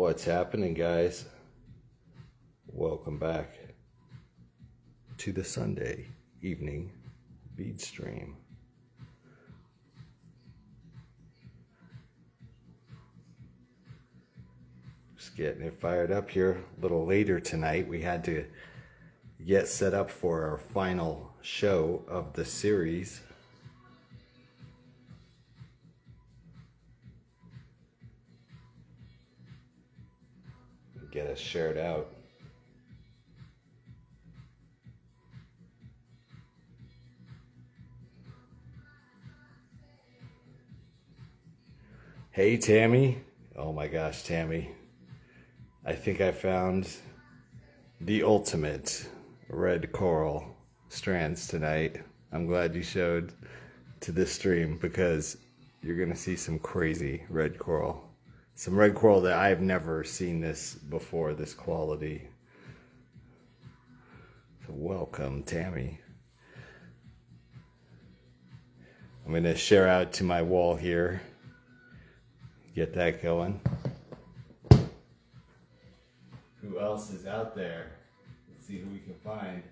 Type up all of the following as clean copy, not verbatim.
What's happening, guys? Welcome back to the Sunday evening bead stream. Just getting it fired up here a little later tonight. We had to get set up for our final show of the series. Get us shared out. Hey Tammy. Oh my gosh, Tammy. I think I found the ultimate red coral strands tonight. I'm glad you showed to this stream because you're gonna see some crazy red coral. Some red coral that I've never seen this before, this quality. So welcome, Tammy. I'm going to share out to my wall here. Get that going. Who else is out there? Let's see who we can find.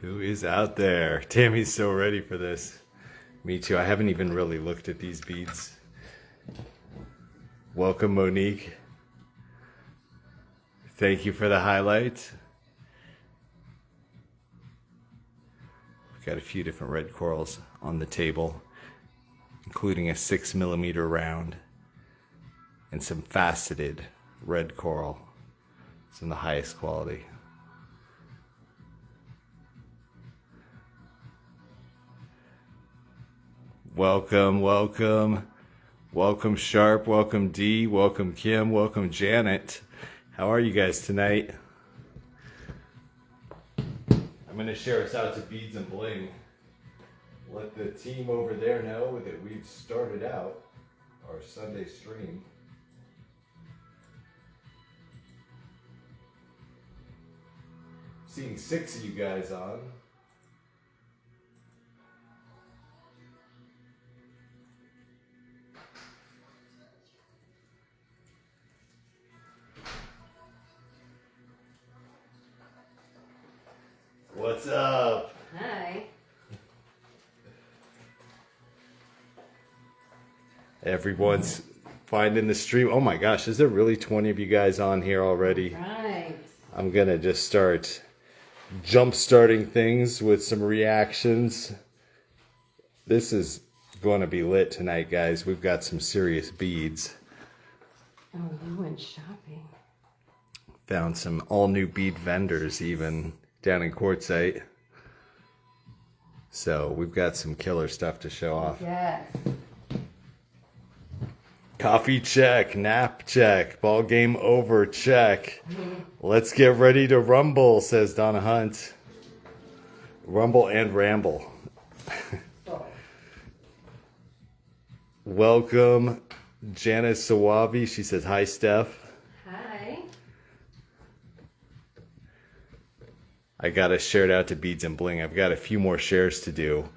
Who is out there? Tammy's so ready for this. Me too. I haven't even really looked at these beads. Welcome, Monique. Thank you for the highlight. We've got a few different red corals on the table, including a 6mm round and some faceted red coral. It's in the highest quality. Welcome, welcome, welcome Sharp, welcome Dee, welcome Kim, welcome Janet. How are you guys tonight? I'm going to share us out to Beads and Bling. Let the team over there know that we've started out our Sunday stream. Seeing 6 of you guys on. What's up? Hi. Everyone's finding the stream. Oh my gosh, is there really 20 of you guys on here already? Right. I'm gonna just start jump-starting things with some reactions. This is going to be lit tonight, guys. We've got some serious beads. Oh, you went shopping. Found some all-new bead vendors even down in Quartzsite. So we've got some killer stuff to show off. Yes. Coffee check, nap check, ball game over check. Let's get ready to rumble, says Donna Hunt. Rumble and ramble. Welcome, Janice Sawavi. She says, hi, Steph. Hi. I got to share it out to Beads and Bling. I've got a few more shares to do.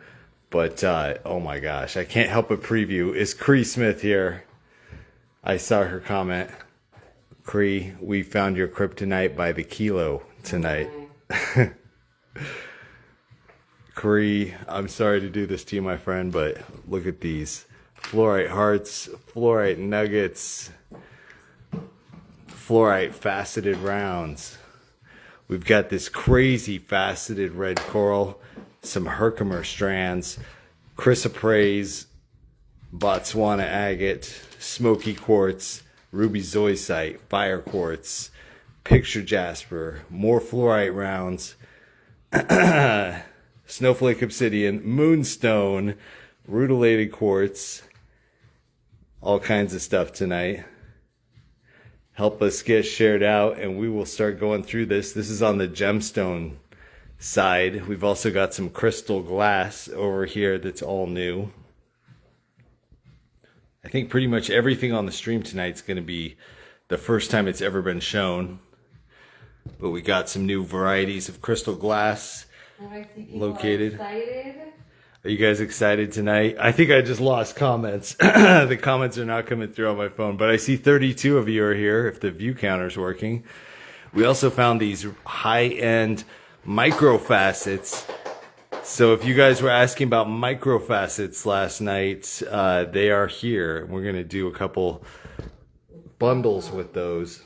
But, oh my gosh, I can't help but preview. Is Cree Smith here? I saw her comment. Cree, we found your kryptonite by the kilo tonight. Okay. Cree, I'm sorry to do this to you, my friend, but look at these. Fluorite hearts, fluorite nuggets, fluorite faceted rounds. We've got this crazy faceted red coral, some Herkimer strands, chrysoprase, Botswana agate, smoky quartz, ruby zoisite, fire quartz, picture jasper, more fluorite rounds, snowflake obsidian, moonstone, rutilated quartz, all kinds of stuff tonight. Help us get shared out and we will start going through this. This is on the gemstone side. We've also got some crystal glass over here that's all new. I think pretty much everything on the stream tonight is going to be the first time it's ever been shown. but we got some new varieties of crystal glass I see people located. excited. Are you guys excited tonight? I think I just lost comments. The comments are not coming through on my phone, but I see 32 of you are here if the view counter's working. We also found these high-end microfacets. So if you guys were asking about microfacets last night, they are here. We're going to do a couple bundles with those.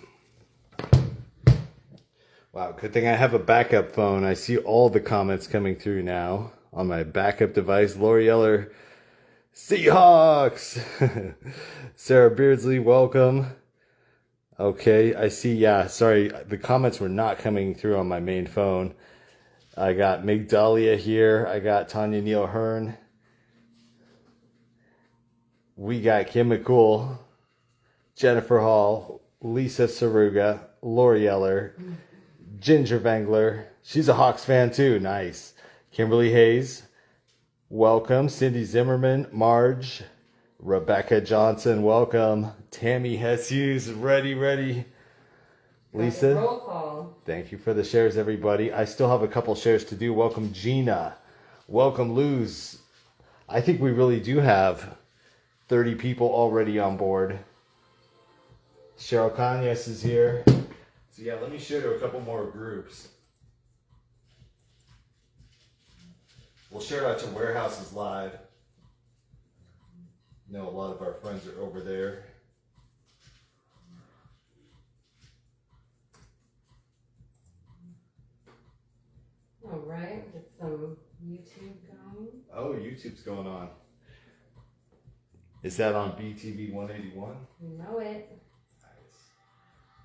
Wow, good thing I have a backup phone. I see all the comments coming through now on my backup device. Lori Yeller, Seahawks. Sarah Beardsley, welcome. Okay, I see. Yeah, sorry, the comments were not coming through on my main phone. I got Migdalia here. I got Tanya Neal Hearn. We got Kim McCool, Jennifer Hall, Lisa Saruga, Lori Yeller, Ginger Vangler. She's a Hawks fan too. Nice. Kimberly Hayes, welcome. Cindy Zimmerman, Marge, Rebecca Johnson, welcome. Tammy Hesses, ready. Lisa, Roll call. thank you for the shares, everybody. I still have a couple shares to do. Welcome, Gina. Welcome, Luz. I think we really do have 30 people already on board. Cheryl Kanyes is here. So yeah, let me share to a couple more groups. We'll share out to Warehouses Live. I know a lot of our friends are over there. All right, get some YouTube going. Oh, YouTube's going on. Is that on BTV 181? You know it. Nice.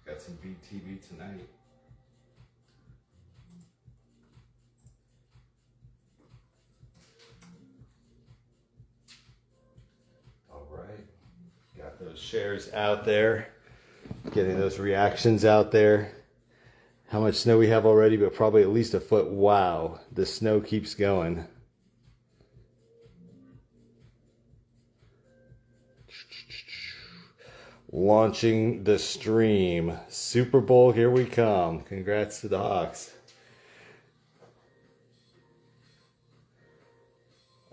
Got some BTV tonight. All right. Got those shares out there. Getting those reactions out there. How much snow we have already, but probably at least a foot. Wow, the snow keeps going. Launching the stream. Super Bowl, here we come. Congrats to the Hawks.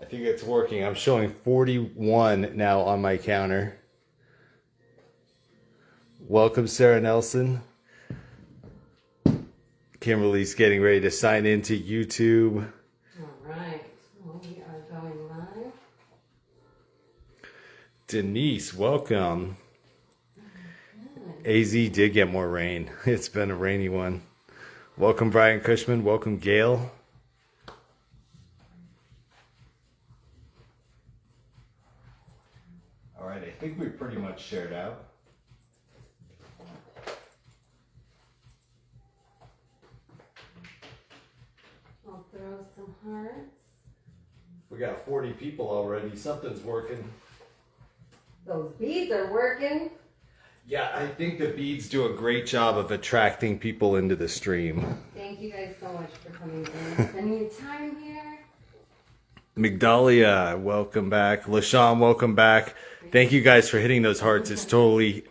I think it's working. I'm showing 41 now on my counter. Welcome, Sarah Nelson. Kimberly's getting ready to sign into YouTube. All right. Well, we are going live. Denise, welcome. AZ did get more rain. It's been a rainy one. Welcome, Brian Cushman. Welcome, Gail. All right, I think we pretty much shared out. I'll throw some hearts. We got 40 people already. Something's working. Those beads are working. Yeah, I think the beads do a great job of attracting people into the stream. Thank you guys so much for coming in. Spending your time here. Migdalia, welcome back. LaShawn, welcome back. Thank you guys for hitting those hearts. It's totally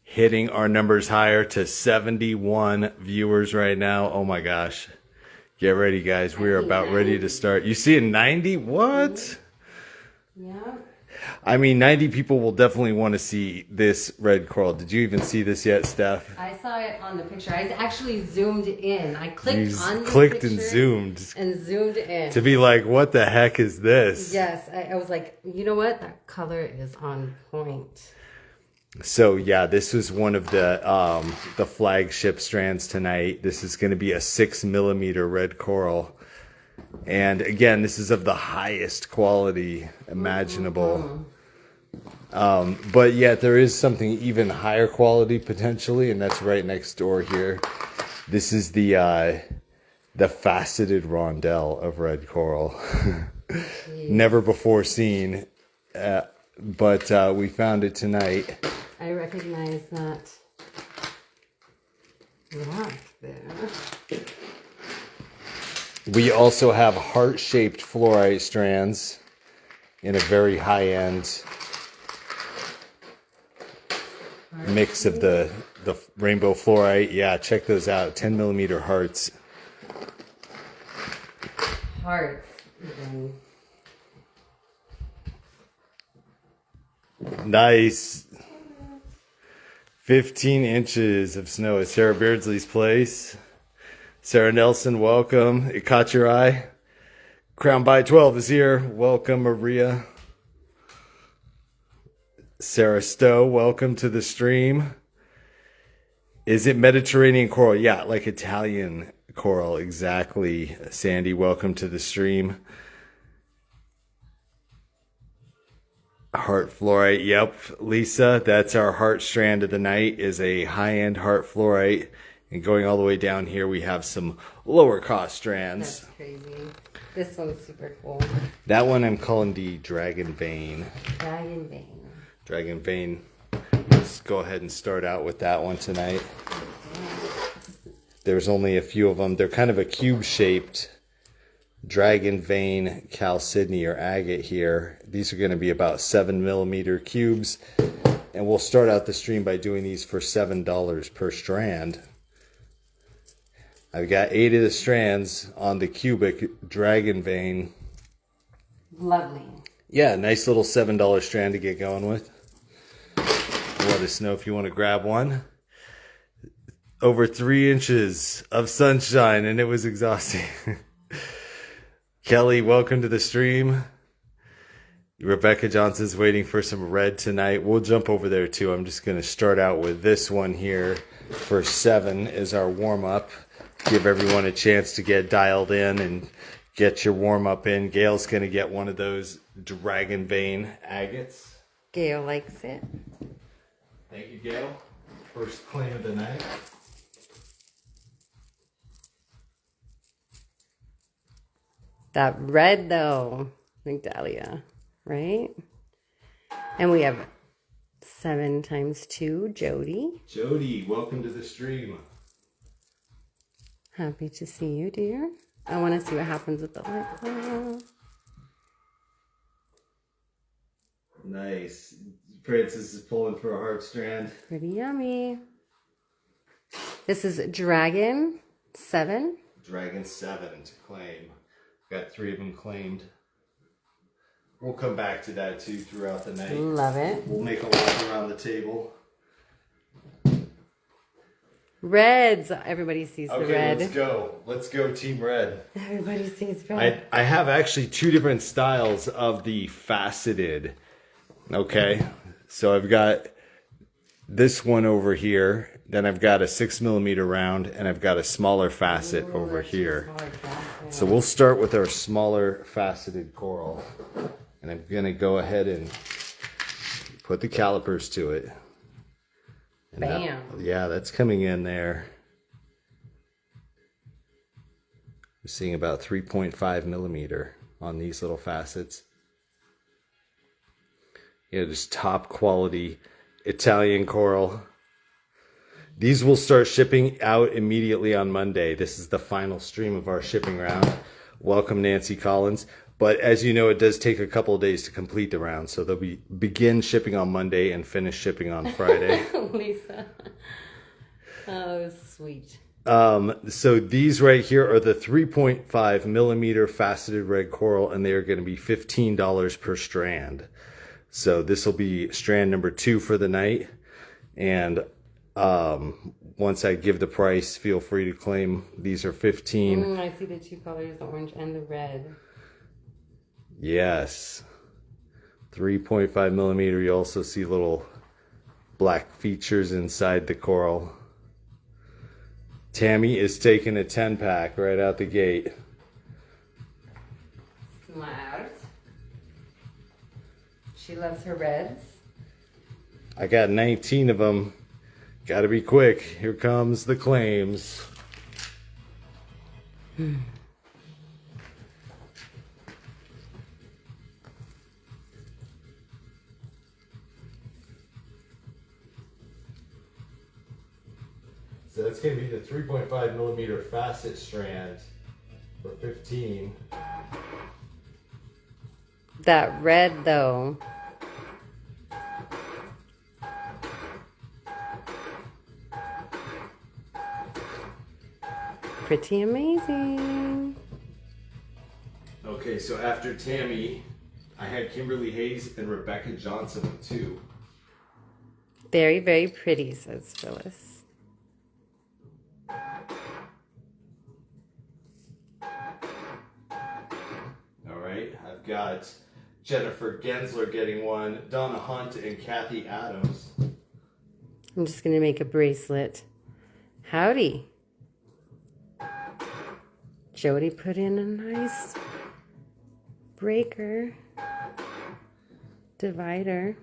hitting our numbers higher to 71 viewers right now. Oh my gosh. Get ready, guys. We are about ready to start. You see a 90? What? Yeah. I mean, 90 people will definitely want to see this red coral. Did you even see this yet, Steph? I saw it on the picture. I actually zoomed in. I clicked on the clicked picture and zoomed. And zoomed in. To be like, what the heck is this? Yes. I was like, you know what? That color is on point. So yeah, this was one of the flagship strands tonight. This is going to be a 6mm red coral. And again, this is of the highest quality imaginable. But yet there is something even higher quality potentially, and that's right next door here. This is the faceted rondelle of red coral. Never before seen, but we found it tonight. I recognize that rock there. We also have heart-shaped fluorite strands in a very high-end mix of the the rainbow fluorite. Yeah, check those out. 10 millimeter hearts. Hearts. Even. Nice. 15 inches of snow at Sarah Beardsley's place. Sarah Nelson, welcome. It caught your eye. Crown by 12 is here. Welcome, Maria. Sarah Stowe, welcome to the stream. Is it Mediterranean coral? Yeah, like Italian coral. Exactly. Sandy, welcome to the stream. Heart fluorite. Yep. Lisa, that's our heart strand of the night, is a high-end heart fluorite. And going all the way down here, we have some lower cost strands. That's crazy. This one's super cool. That one I'm calling the Dragon Vein. Dragon vein. Dragon Vein. Let's go ahead and start out with that one tonight. There's only a few of them. They're kind of a cube-shaped Dragon Vein chalcedony or agate here. These are going to be about 7 millimeter cubes. And we'll start out the stream by doing these for $7 per strand. I've got 8 of the strands on the cubic Dragon Vein. Lovely. Yeah, nice little $7 strand to get going with. Let us know if you want to grab one. Over 3 inches of sunshine, and it was exhausting. Kelly, welcome to the stream. Rebecca Johnson's waiting for some red tonight. We'll jump over there too. I'm just going to start out with this one here for 7 as our warm-up. Give everyone a chance to get dialed in and get your warm-up in. Gail's going to get one of those Dragon Vein agates. Gail likes it. Thank you, Gail. First claim of the night. That red though, Migdalia, right? And we have 7 times 2, Jody. Jody, welcome to the stream. Happy to see you, dear. I want to see what happens with the light. Nice. Francis is pulling for a heart strand. Pretty yummy. This is Dragon 7. Dragon 7 to claim. Got 3 of them claimed. We'll come back to that too throughout the night. Love it. We'll make a lap around the table. Reds. Everybody sees the red. Let's go. Let's go, Team Red. Everybody sees red. I have actually 2 different styles of the faceted. Okay. So I've got this one over here. Then I've got a 6 millimeter round, and I've got a smaller facet over here. So we'll start with our smaller faceted coral. And I'm going to go ahead and put the calipers to it. And Bam. Yeah, that's coming in there. We're seeing about 3.5 millimeter on these little facets. Yeah, just top quality Italian coral. These will start shipping out immediately on Monday. This is the final stream of our shipping round. Welcome, Nancy Collins. But as you know, it does take a couple of days to complete the round. So they'll begin shipping on Monday and finish shipping on Friday. Lisa. Oh, sweet. So these right here are the 3.5 millimeter faceted red coral, and they are going to be $15 per strand. So this will be strand number 2 for the night. And once I give the price, feel free to claim. These are 15. I see the 2 colors, the orange and the red. Yes. 3.5 millimeter. You also see little black features inside the coral. Tammy is taking a 10-pack right out the gate. Smart. She loves her reds. I got 19 of them. Gotta be quick. Here comes the claims. So that's going to be the 3.5 millimeter facet strand for 15. That red though. pretty amazing. Okay, so after Tammy, I had Kimberly Hayes and Rebecca Johnson with 2. Very, very pretty, says Phyllis. All right, I've got Jennifer Gensler getting 1, Donna Hunt and Kathy Adams. I'm just going to make a bracelet. Howdy. Jody put in a nice breaker divider.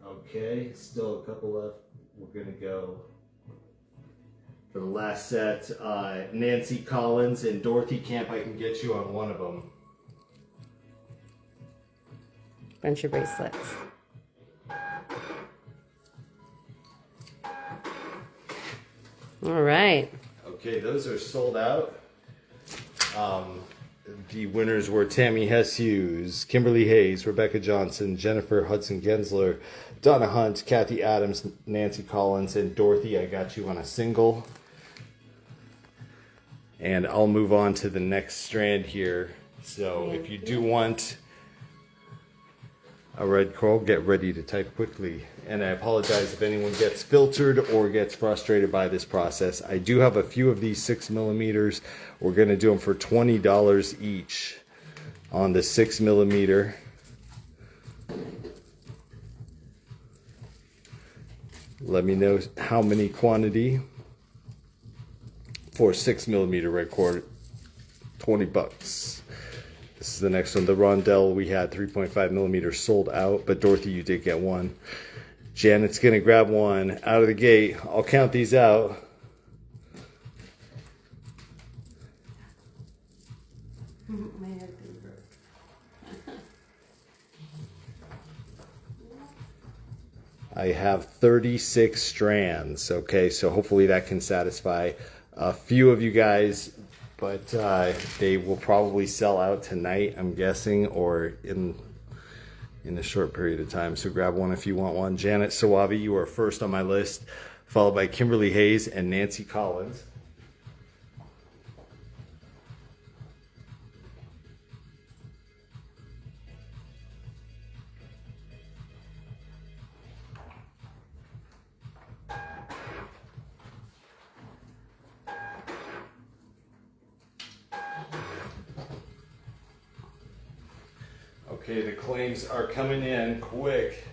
Okay, still a couple left. We're gonna go for the last set. Nancy Collins and Dorothy Camp, I can get you on one of them. Bunch of bracelets. All right. Okay, those are sold out. The winners were Tammy Hess-Hughes, Kimberly Hayes, Rebecca Johnson, Jennifer Hudson Gensler, Donna Hunt, Kathy Adams, Nancy Collins, and Dorothy. I got you on a single. And I'll move on to the next strand here. So if you do want a red coral, get ready to type quickly. And I apologize if anyone gets filtered or gets frustrated by this process. I do have a few of these 6mm. We're going to do them for $20 each on the 6mm. Let me know how many quantity for 6mm red coral. $20. This is the next one. The rondelle, we had 3.5mm sold out, but Dorothy, you did get 1. Janet's gonna grab 1 out of the gate. I'll count these out. I have 36 strands. Okay, so hopefully that can satisfy a few of you guys, but they will probably sell out tonight, I'm guessing, or in a short period of time. So grab 1 if you want 1. Janet Sawabi, you are first on my list, followed by Kimberly Hayes and Nancy Collins. Okay, the claims are coming in quick.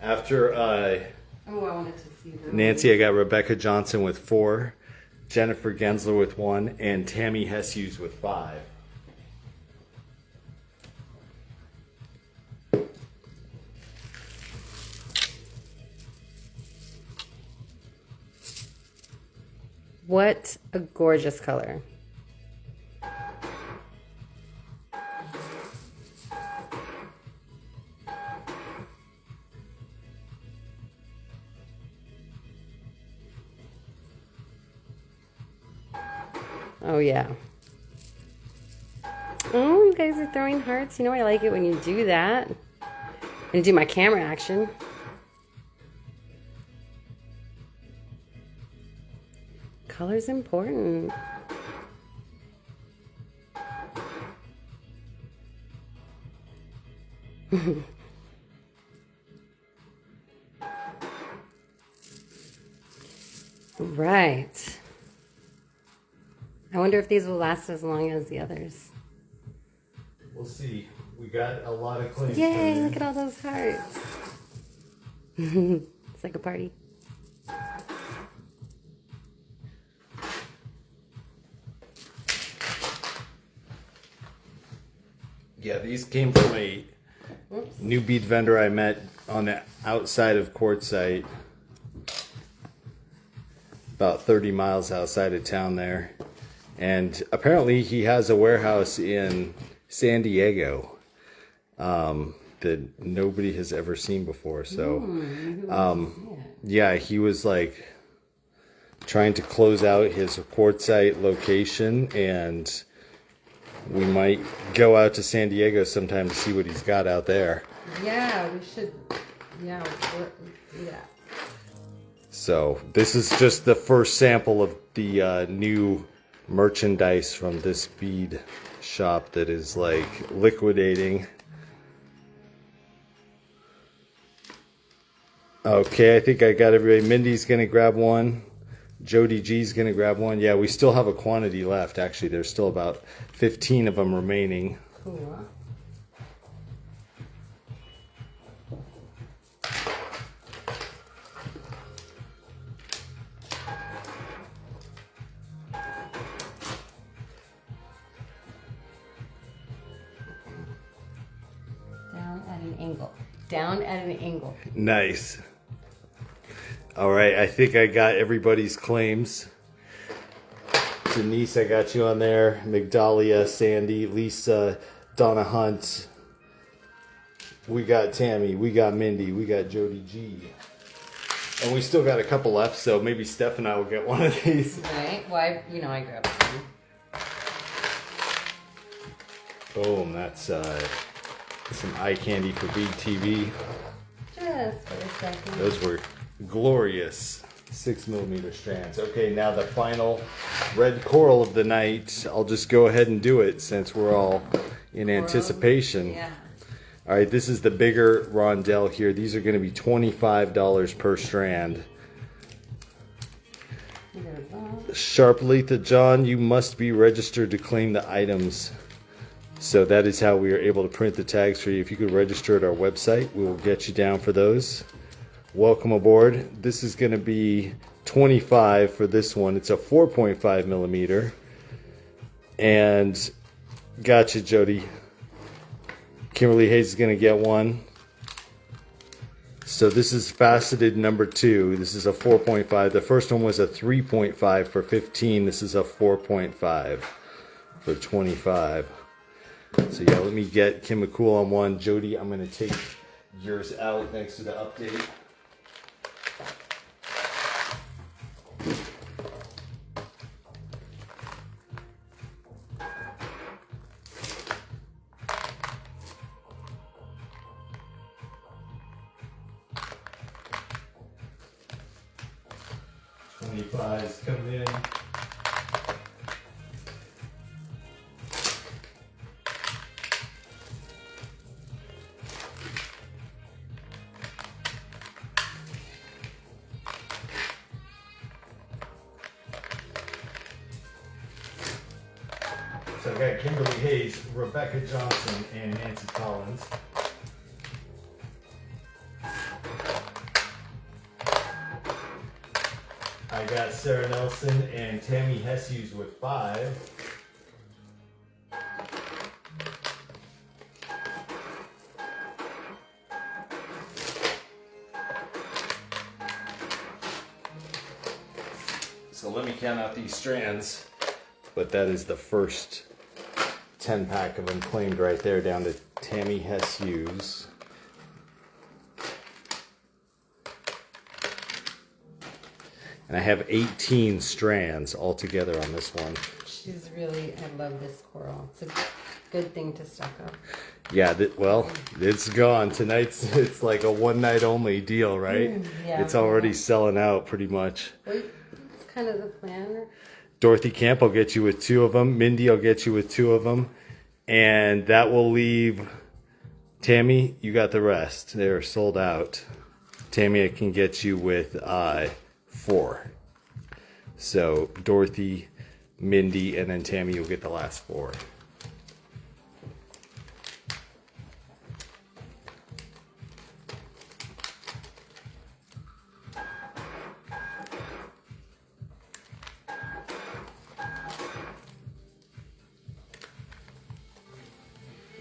After I wanted to see them. Nancy, I got Rebecca Johnson with 4, Jennifer Gensler with 1, and Tammy Hess-Hughes with 5. What a gorgeous color. Oh, yeah. Oh, you guys are throwing hearts. You know, I like it when you do that. I'm going to do my camera action. Color's important. Right. I wonder if these will last as long as the others. We'll see. We got a lot of claims. Yay, look at all those hearts. It's like a party. Yeah, these came from a new bead vendor I met on the outside of Quartzsite. About 30 miles outside of town there. And apparently he has a warehouse in San Diego that nobody has ever seen before. So, yeah, he was like trying to close out his Quartzsite location, and we might go out to San Diego sometime to see what he's got out there. Yeah, we should. Yeah, we'll do that. So this is just the first sample of the new merchandise from this bead shop that is like liquidating. Okay, I think I got everybody. Mindy's gonna grab one. Jody G's gonna grab one. Yeah, we still have a quantity left. Actually, there's still about 15 of them remaining. Cool. Down at an angle. Down at an angle. Nice. All right, I think I got everybody's claims. Denise, I got you on there. Migdalia, Sandy, Lisa, Donna Hunt. We got Tammy, we got Mindy, we got Jody G. And we still got a couple left, so maybe Steph and I will get one of these. Right? Well, I grabbed some. Boom, that's some eye candy for Bead TV. Just for a second. Those were glorious 6mm strands. Okay, now the final red coral of the night. I'll just go ahead and do it since we're all in anticipation. Yeah. All right, this is the bigger rondelle here. These are going to be $25 per strand. Sharp Letha John, you must be registered to claim the items. So that is how we are able to print the tags for you. If you could register at our website, we will get you down for those. Welcome aboard. This is going to be $25 for this one. It's a 4.5mm. And gotcha, Jody. Kimberly Hayes is going to get one. So this is faceted number 2. This is a 4.5. The first one was a 3.5 for 15. This is a 4.5 for 25. So yeah, let me get Kim McCool on one. Jody, I'm going to take yours out next to the update. $25 coming in. So I got Kimberly Hayes, Rebecca Johnson, and Nancy Collins. I got Sarah Nelson and Tammy Hesses with 5. So let me count out these strands, but that is the first 10 pack of them claimed right there down to Tammy Hesses. And I have 18 strands altogether on this one. She's really, I love this coral. It's a good thing to stock up. Yeah, well, it's gone. Tonight's, it's like a one night only deal, right? Yeah, it's already selling out pretty much. Wait, it's kind of the plan. Dorothy Camp, I'll get you with 2 of them. Mindy, I'll get you with 2 of them. And that will leave Tammy, you got the rest. They're sold out. Tammy, I can get you with 4. So Dorothy, Mindy, and then Tammy, you'll get the last 4.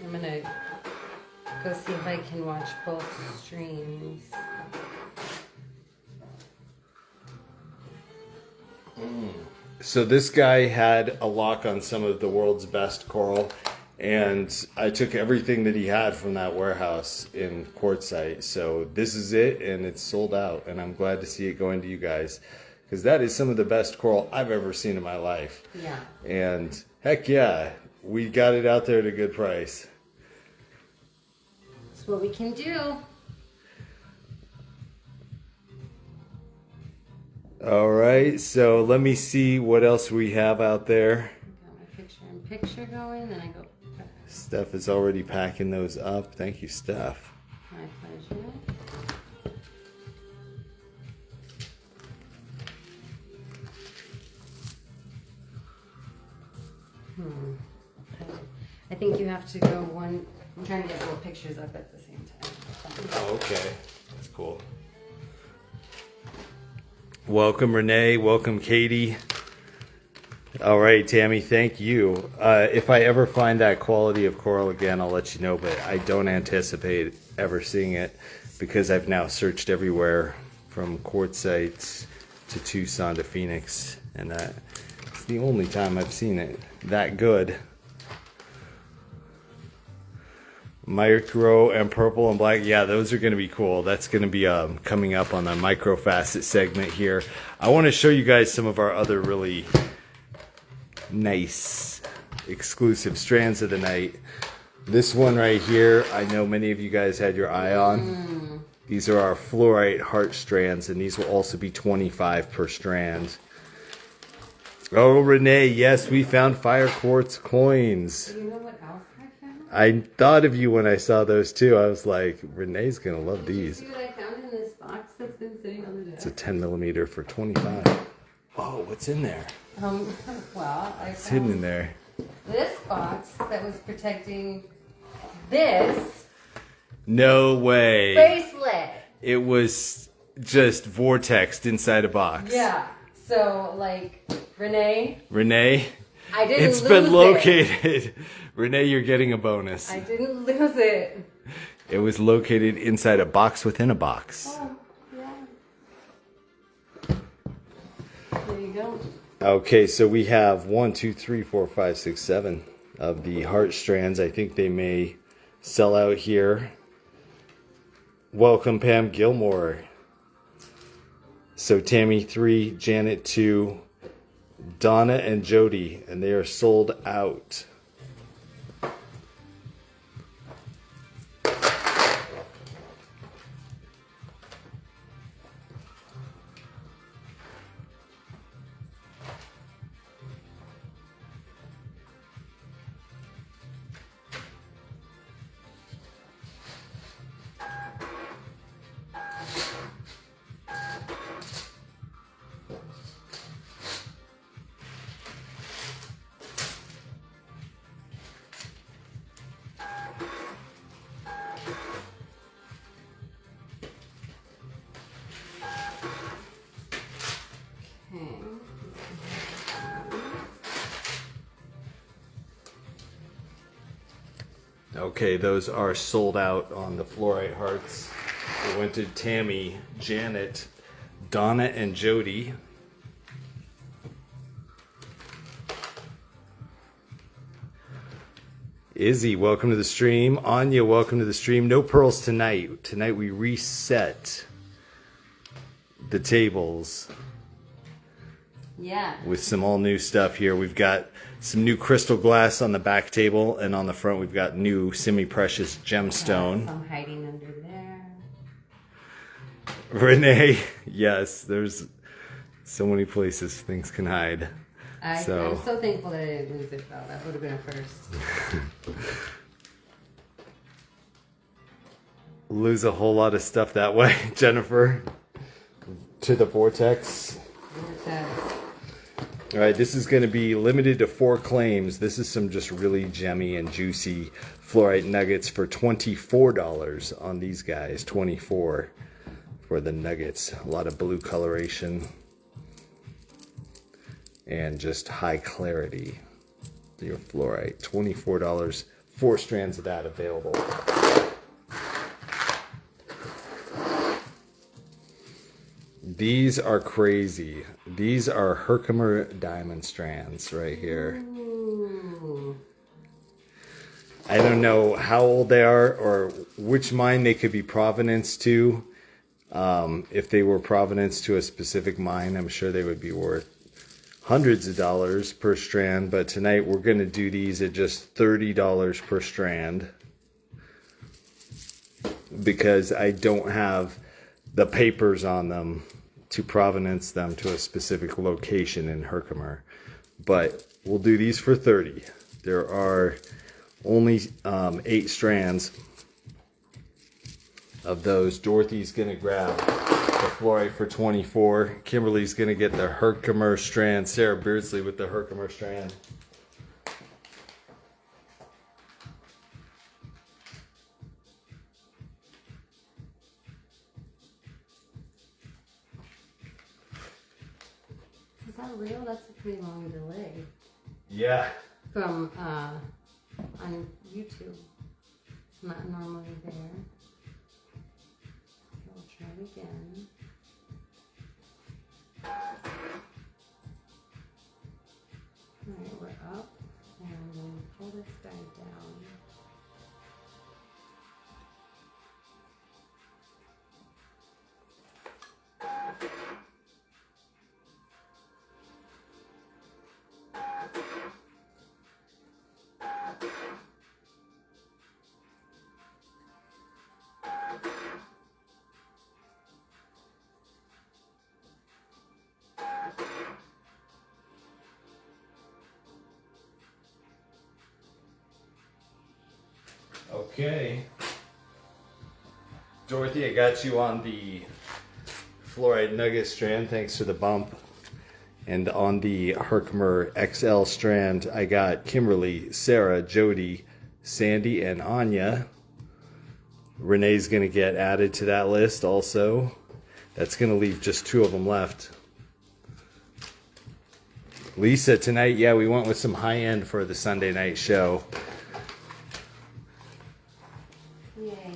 I'm gonna go see if I can watch both streams. So this guy had a lock on some of the world's best coral, and I took everything that he had from that warehouse in Quartzsite. So this is it, and it's sold out, and I'm glad to see it going to you guys, because that is some of the best coral I've ever seen in my life. Yeah. And heck yeah, we got it out there at a good price. That's what we can do. All right, so let me see what else we have out there. Got my picture going, then I go. Steph is already packing those up. Thank you, Steph. My pleasure. I think you have to go one. I'm trying to get little pictures up at the same time. Oh, okay. That's cool. Welcome, Renee. Welcome, Katie. All right, Tammy, thank you. If I ever find that quality of coral again, I'll let you know, but I don't anticipate ever seeing it because I've now searched everywhere from Quartzsite to Tucson to Phoenix, and it's the only time I've seen it that good. Micro and purple and black, yeah, those are going to be cool. That's going to be coming up on the microfacet segment here. I want to show you guys some of our other really nice exclusive strands of the night. This one right here, I know many of you guys had your eye on. These are our fluorite heart strands, and these will also be $25 per strand. Oh, Renee, yes, we found fire quartz coins. You know what else I found? I thought of you when I saw those too. I was like, Renee's gonna love these. See what I found in this box that's been sitting on the desk? It's a 10 millimeter for 25. Oh, what's in there? Well, I It's hidden in found there. this box that was protecting this No way. bracelet. It was just vortexed inside a box. Yeah. So, like, Renee, Renee, I didn't it's lose been it. located. Renee, you're getting a bonus. I didn't lose it. It was located inside a box within a box. Oh, yeah. There you go. Okay, so we have 1, 2, 3, 4, 5, 6, 7 of the heart strands. I think they may sell out here. Welcome, Pam Gilmore. So Tammy 3, Janet 2, Donna and Jody, and they are sold out. Okay, those are sold out on the fluorite hearts. We went to Tammy, Janet, Donna, and Jody. Izzy, welcome to the stream. Anya, welcome to the stream. No pearls tonight. Tonight we reset the tables. Yeah. With some all new stuff here. We've got some new crystal glass on the back table, and on the front we've got new semi-precious gemstone. Some hiding under there. Renee, yes, there's so many places things can hide. I'm so thankful that I didn't lose it, though. That would have been a first. Lose a whole lot of stuff that way, Jennifer. To the vortex. All right, this is going to be limited to 4 claims. This is some just really gemmy and juicy fluorite nuggets for $24 on these guys. $24 for the nuggets. A lot of blue coloration and just high clarity. Your fluorite. $24. 4 strands of that available. These are crazy. These are Herkimer diamond strands right here. Ooh. I don't know how old they are or which mine they could be provenance to. If they were provenance to a specific mine, I'm sure they would be worth hundreds of dollars per strand. But tonight we're going to do these at just $30 per strand because I don't have the papers on them to provenance them to a specific location in Herkimer. But we'll do these for 30. There are only 8 strands of those. Dorothy's gonna grab the fluorite for 24. Kimberly's gonna get the Herkimer strand. Sarah Beardsley with the Herkimer strand. Is that real? That's a pretty long delay. Yeah. From on YouTube. It's not normally there. We'll try it again. Alright, we're up. And we'll pull this guy down. Okay. Dorothy, I got you on the fluorite nugget strand, thanks to the bump. And on the Herkimer XL strand, I got Kimberly, Sarah, Jody, Sandy, and Anya. Renee's going to get added to that list also. That's going to leave just 2 of them left. Lisa, tonight, yeah, we went with some high-end for the Sunday night show. Yay.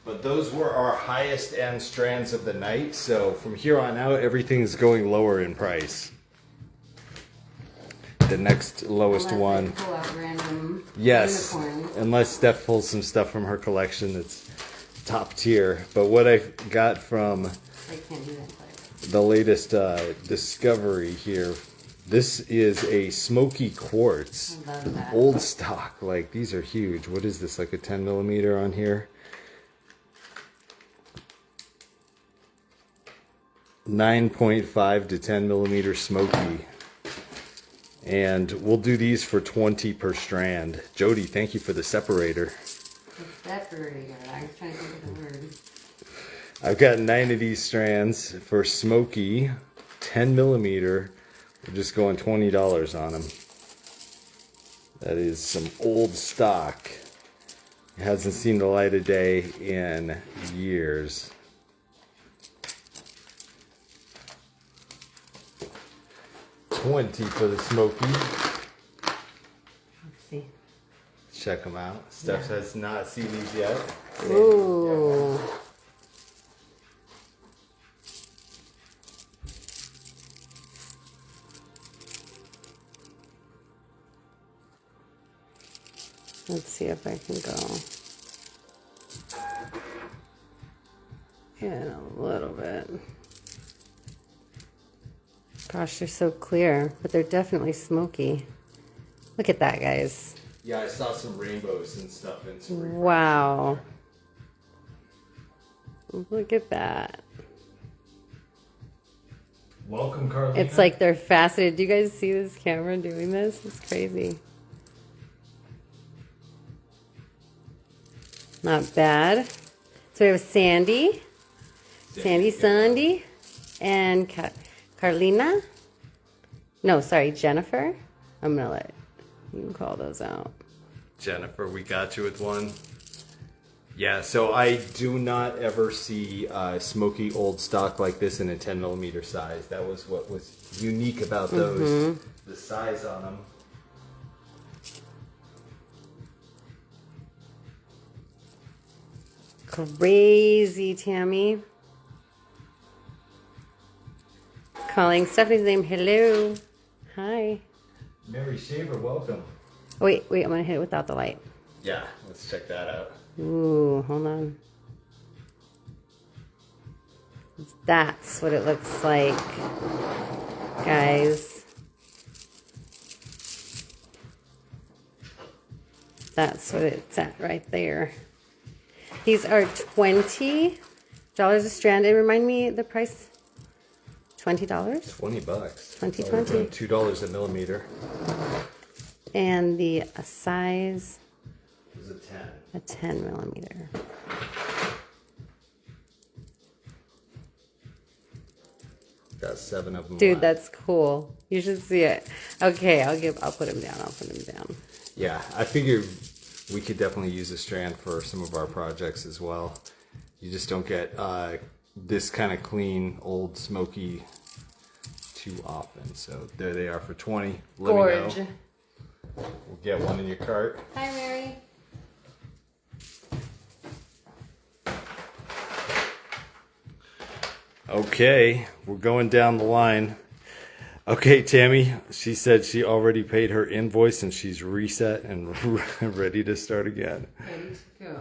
But those were our highest end strands of the night, so from here on out, everything's going lower in price. The next lowest Unless one. they pull out random Yes, unicorns. unless Steph pulls some stuff from her collection that's top tier. But what I got from They can't do that flavor. the latest discovery here, this is a smoky quartz. I love that. Old stock. Like, these are huge. What is this, like a 10 millimeter on here? 9.5 to 10 millimeter smoky. And we'll do these for 20 per strand. Jody, thank you for the separator. The separator. I was trying to think of the word. I've got 9 of these strands for smoky, 10 millimeter. We're just going $20 on them. That is some old stock. It hasn't seen the light of day in years. $20 for the smoky. Let's see. Check them out. Steph has not seen these yet. Ooh. Let's see if I can go in a little bit. Gosh, they're so clear, but they're definitely smoky. Look at that, guys. Yeah, I saw some rainbows and stuff in some. Wow. Look at that. Welcome, Carlina. It's like they're faceted. Do you guys see this camera doing this? It's crazy. Not bad. So we have Sandy, Sandy, and Carlina. No, sorry, Jennifer. I'm gonna let you call those out. Jennifer, we got you with one. Yeah, so I do not ever see smoky old stock like this in a 10 millimeter size. That was what was unique about those, the size on them. Crazy, Tammy. Calling Stephanie's name. Hello. Hi. Mary Shaver, welcome. Oh, wait, I'm gonna hit it without the light. Yeah, let's check that out. Ooh, hold on. That's what it looks like, guys. That's what it's at right there. These are $20 a strand. And remind me the price. $20? $20. 20. $2 a millimeter. And the size Is a 10. a 10 millimeter. Got 7 of them. Dude, that's cool. You should see it. Okay, I'll put him down. I'll put him down. Yeah, I figured we could definitely use a strand for some of our projects as well. You just don't get this kind of clean, old, smoky too often. So there they are for 20. Let Gorge. me know. We'll get one in your cart. Hi, Mary. Okay, we're going down the line. Okay, Tammy, she said she already paid her invoice and she's reset and ready to start again. Ready to go.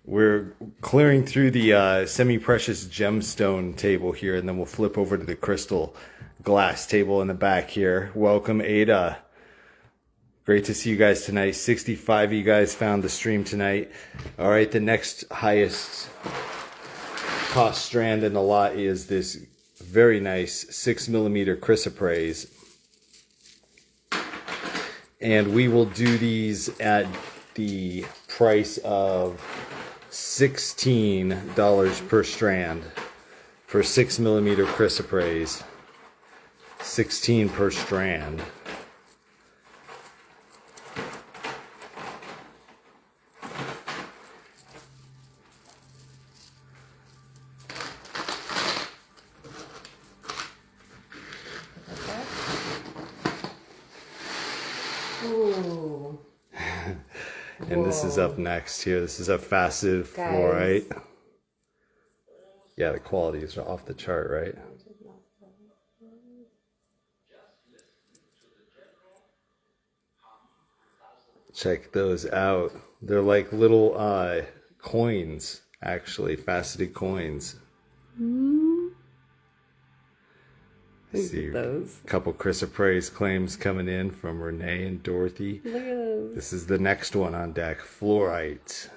We're clearing through the semi-precious gemstone table here, and then we'll flip over to the crystal glass table in the back here. Welcome, Ada. Great to see you guys tonight. 65 of you guys found the stream tonight. All right, the next highest cost strand in the lot is this very nice 6mm chrysoprase. And we will do these at the price of $16 per strand for 6mm chrysoprase. 16 per strand. Ooh. And this is up next here. This is a faceted fluorite. Yeah, the quality is off the chart, right? Check those out. They're like little coins, actually, faceted coins. I see those. A couple chrysoprase claims coming in from Renee and Dorothy. Look at those. This is the next one on deck, fluorite.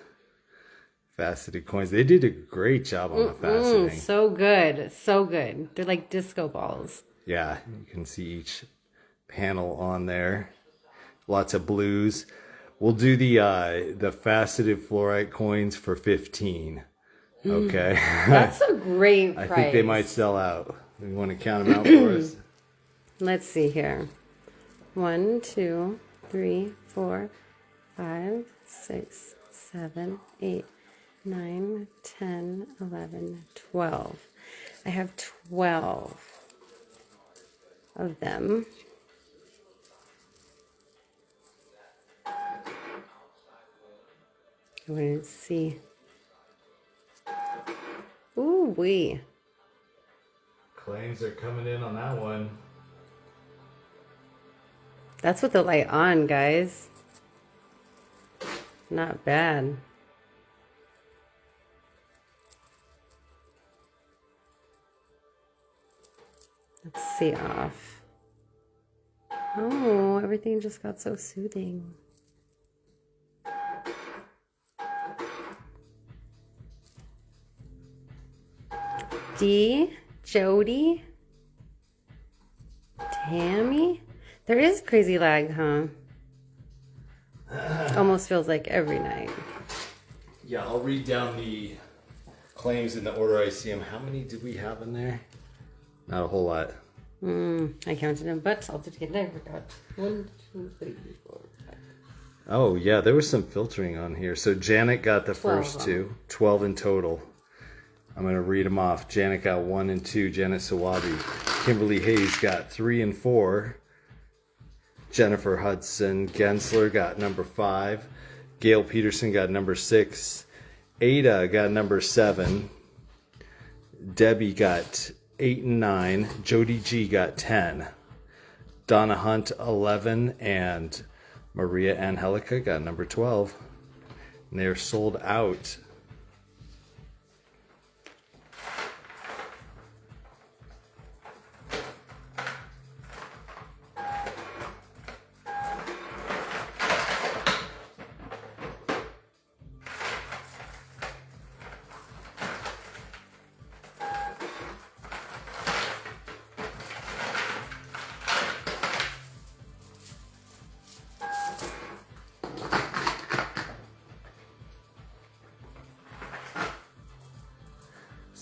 Faceted coins. They did a great job on the faceting. So good. So good. They're like disco balls. Yeah, you can see each panel on there. Lots of blues. We'll do the faceted fluorite coins for $15. Okay. That's a great price. I think they might sell out. You want to count them out for us? Let's see here. 1, 2, 3, 4, 5, 6, 7, 8, 9, 10, 11, 12. I have 12 of them. I want to see. Ooh, wee. Claims are coming in on that one. That's with the light on, guys. Not bad. Let's see off. Oh, everything just got so soothing. D, Jody, Tammy. There is crazy lag, huh? Almost feels like every night. Yeah, I'll read down the claims in the order I see them. How many did we have in there? Not a whole lot. I counted them, but I'll just get it. I forgot. 1, 2, 3, 4, 5. Oh, yeah, there was some filtering on here. So Janet got the first two. 12 in total. I'm going to read them off. Janet got 1 and 2. Janet Sawabi. Kimberly Hayes got 3 and 4. Jennifer Hudson Gensler got number 5. Gail Peterson got number 6. Ada got number 7. Debbie got 8 and 9. Jody G got 10. Donna Hunt 11. And Maria Angelica got number 12. And they're sold out.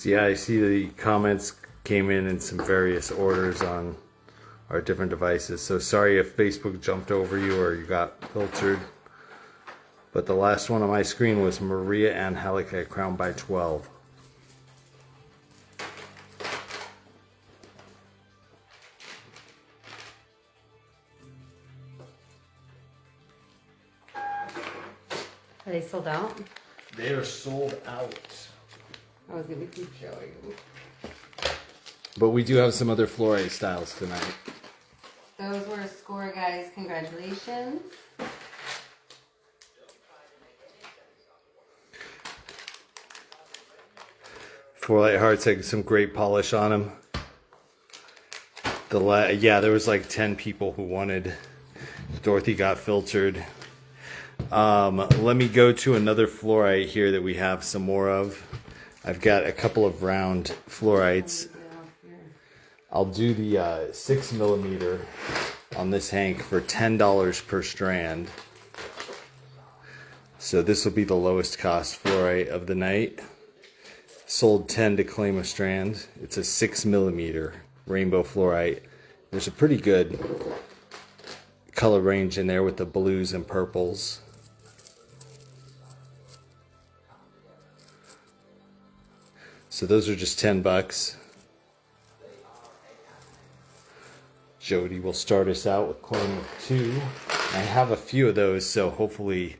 So yeah, I see the comments came in some various orders on our different devices. So sorry if Facebook jumped over you or you got filtered. But the last one on my screen was Maria Angelica Crown by 12. Are they sold out? They are sold out. I was gonna keep showing you. But we do have some other fluorite styles tonight. Those were a score, guys. Congratulations. Fluorite hearts had some great polish on them. Yeah, there was like 10 people who wanted. Dorothy got filtered. Let me go to another fluorite here that we have some more of. I've got a couple of round fluorites. I'll do the 6mm on this Hank for $10 per strand. So this will be the lowest cost fluorite of the night. Sold 10 to claim a strand. It's a 6mm rainbow fluorite. There's a pretty good color range in there with the blues and purples. So those are just $10. Jody will start us out with claim 2. I have a few of those, so hopefully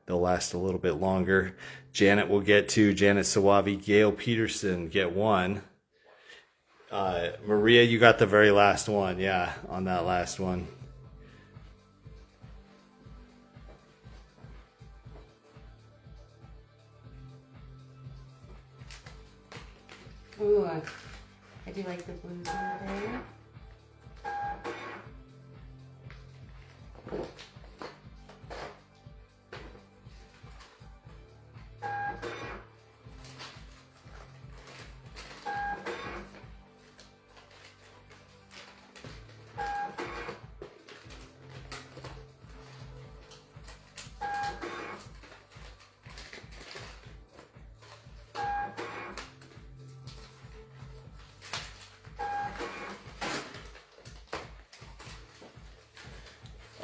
they'll last a little bit longer. Janet will get 2. Janet Sawavi, Gail Peterson get 1. Maria, you got the very last one. Yeah, on that last one. Ooh, I do like the blues over there.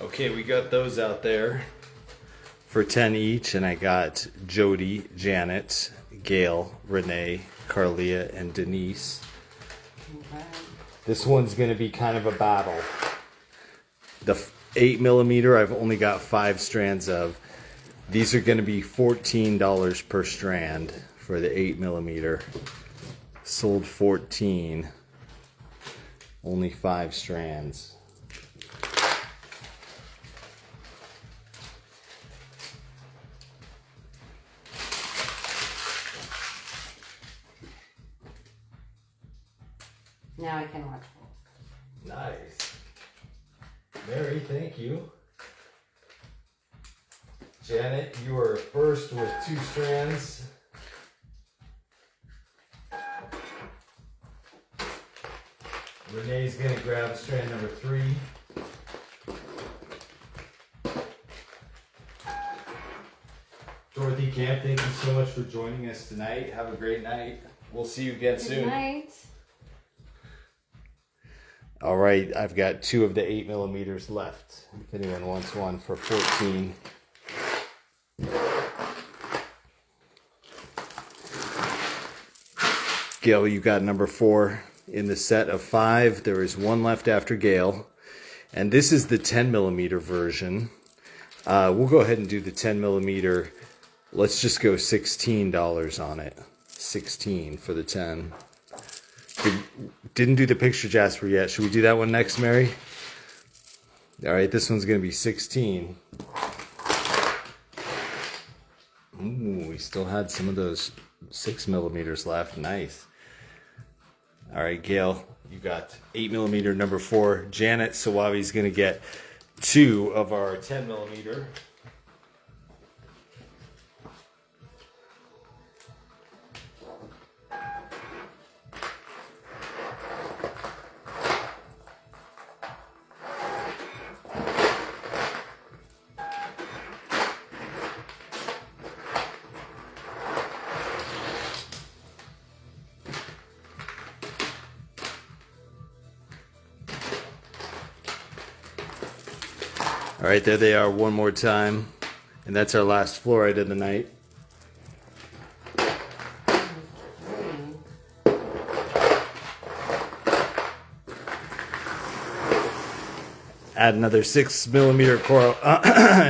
Okay, we got those out there for 10 each, and I got Jody, Janet, Gail, Renee, Carlia, and Denise. Okay. This one's going to be kind of a battle. The 8mm I've only got 5 strands of. These are going to be $14 per strand for the 8mm. Sold 14. Only 5 strands. Now I can watch. Nice. Mary, thank you. Janet, you are first with 2 strands. Renee's gonna grab strand number 3. Dorothy Camp, thank you so much for joining us tonight. Have a great night. We'll see you again soon. Good night. All right, I've got 2 of the 8mm left. If anyone wants one for 14. Gail, you got number 4 in the set of 5. There is 1 left after Gail. And this is the 10mm version. We'll go ahead and do the 10mm. Let's just go $16 on it. 16 for the 10. Didn't do the picture Jasper yet. Should we do that one next, Mary? All right, this one's going to be 16. Ooh, we still had some of those 6mm left. Nice. All right, Gail, you got 8mm number 4. Janet Sawavi's going to get 2 of our 10mm. All right, there they are one more time. And that's our last fluorite of the night. Add another 6mm coral.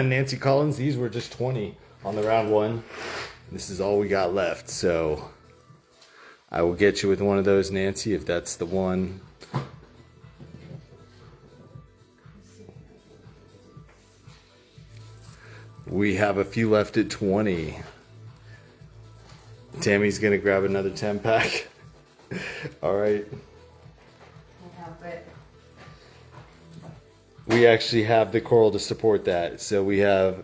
Nancy Collins, these were just 20 on the round one. This is all we got left, so I will get you with one of those, Nancy, if that's the one. We have a few left at 20. Tammy's gonna grab another 10 pack. All right. We actually have the coral to support that. So we have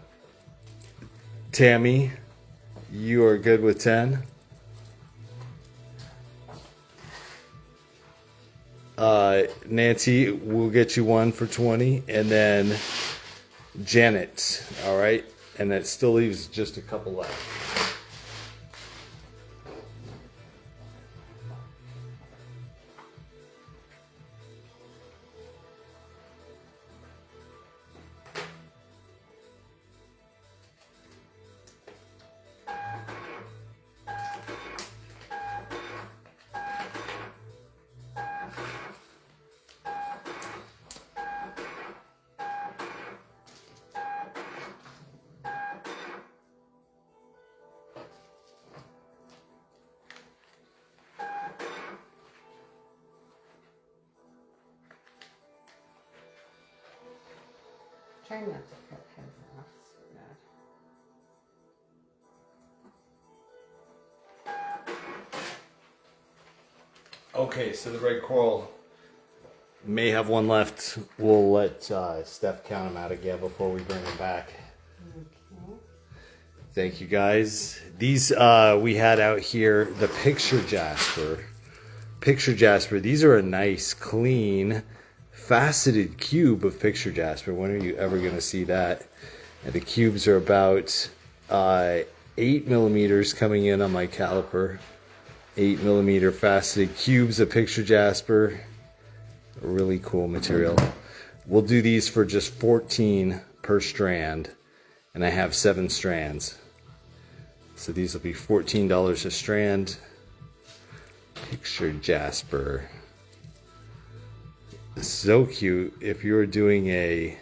Tammy, you are good with 10. Nancy, we'll get you one for 20. And then Janet, all right? And that still leaves just a couple left. Try not to cut heads off. Okay, so the red coral may have one left. We'll let Steph count them out again before we bring them back. Okay. Thank you, guys. These we had out here, the picture jasper. Picture jasper. These are a nice, clean, faceted cube of picture jasper. When are you ever going to see that? And the cubes are about 8mm coming in on my caliper. 8mm faceted cubes of picture jasper. A really cool material. We'll do these for just 14 per strand, and I have 7 strands. So these will be $14 a strand. Picture jasper. So cute. If you're doing a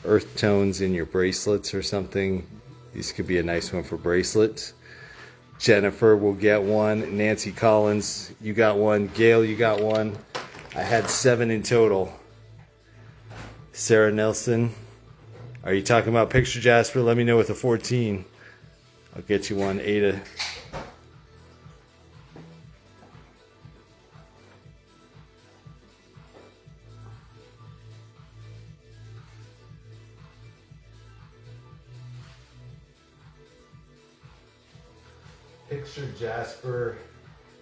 earth tones in your bracelets or something, these could be a nice one for bracelets. Jennifer will get one. Nancy Collins, you got one. Gail, you got one. I had 7 in total. Sarah Nelson, are you talking about picture jasper? Let me know with a 14. I'll get you one. Ada. Picture jasper,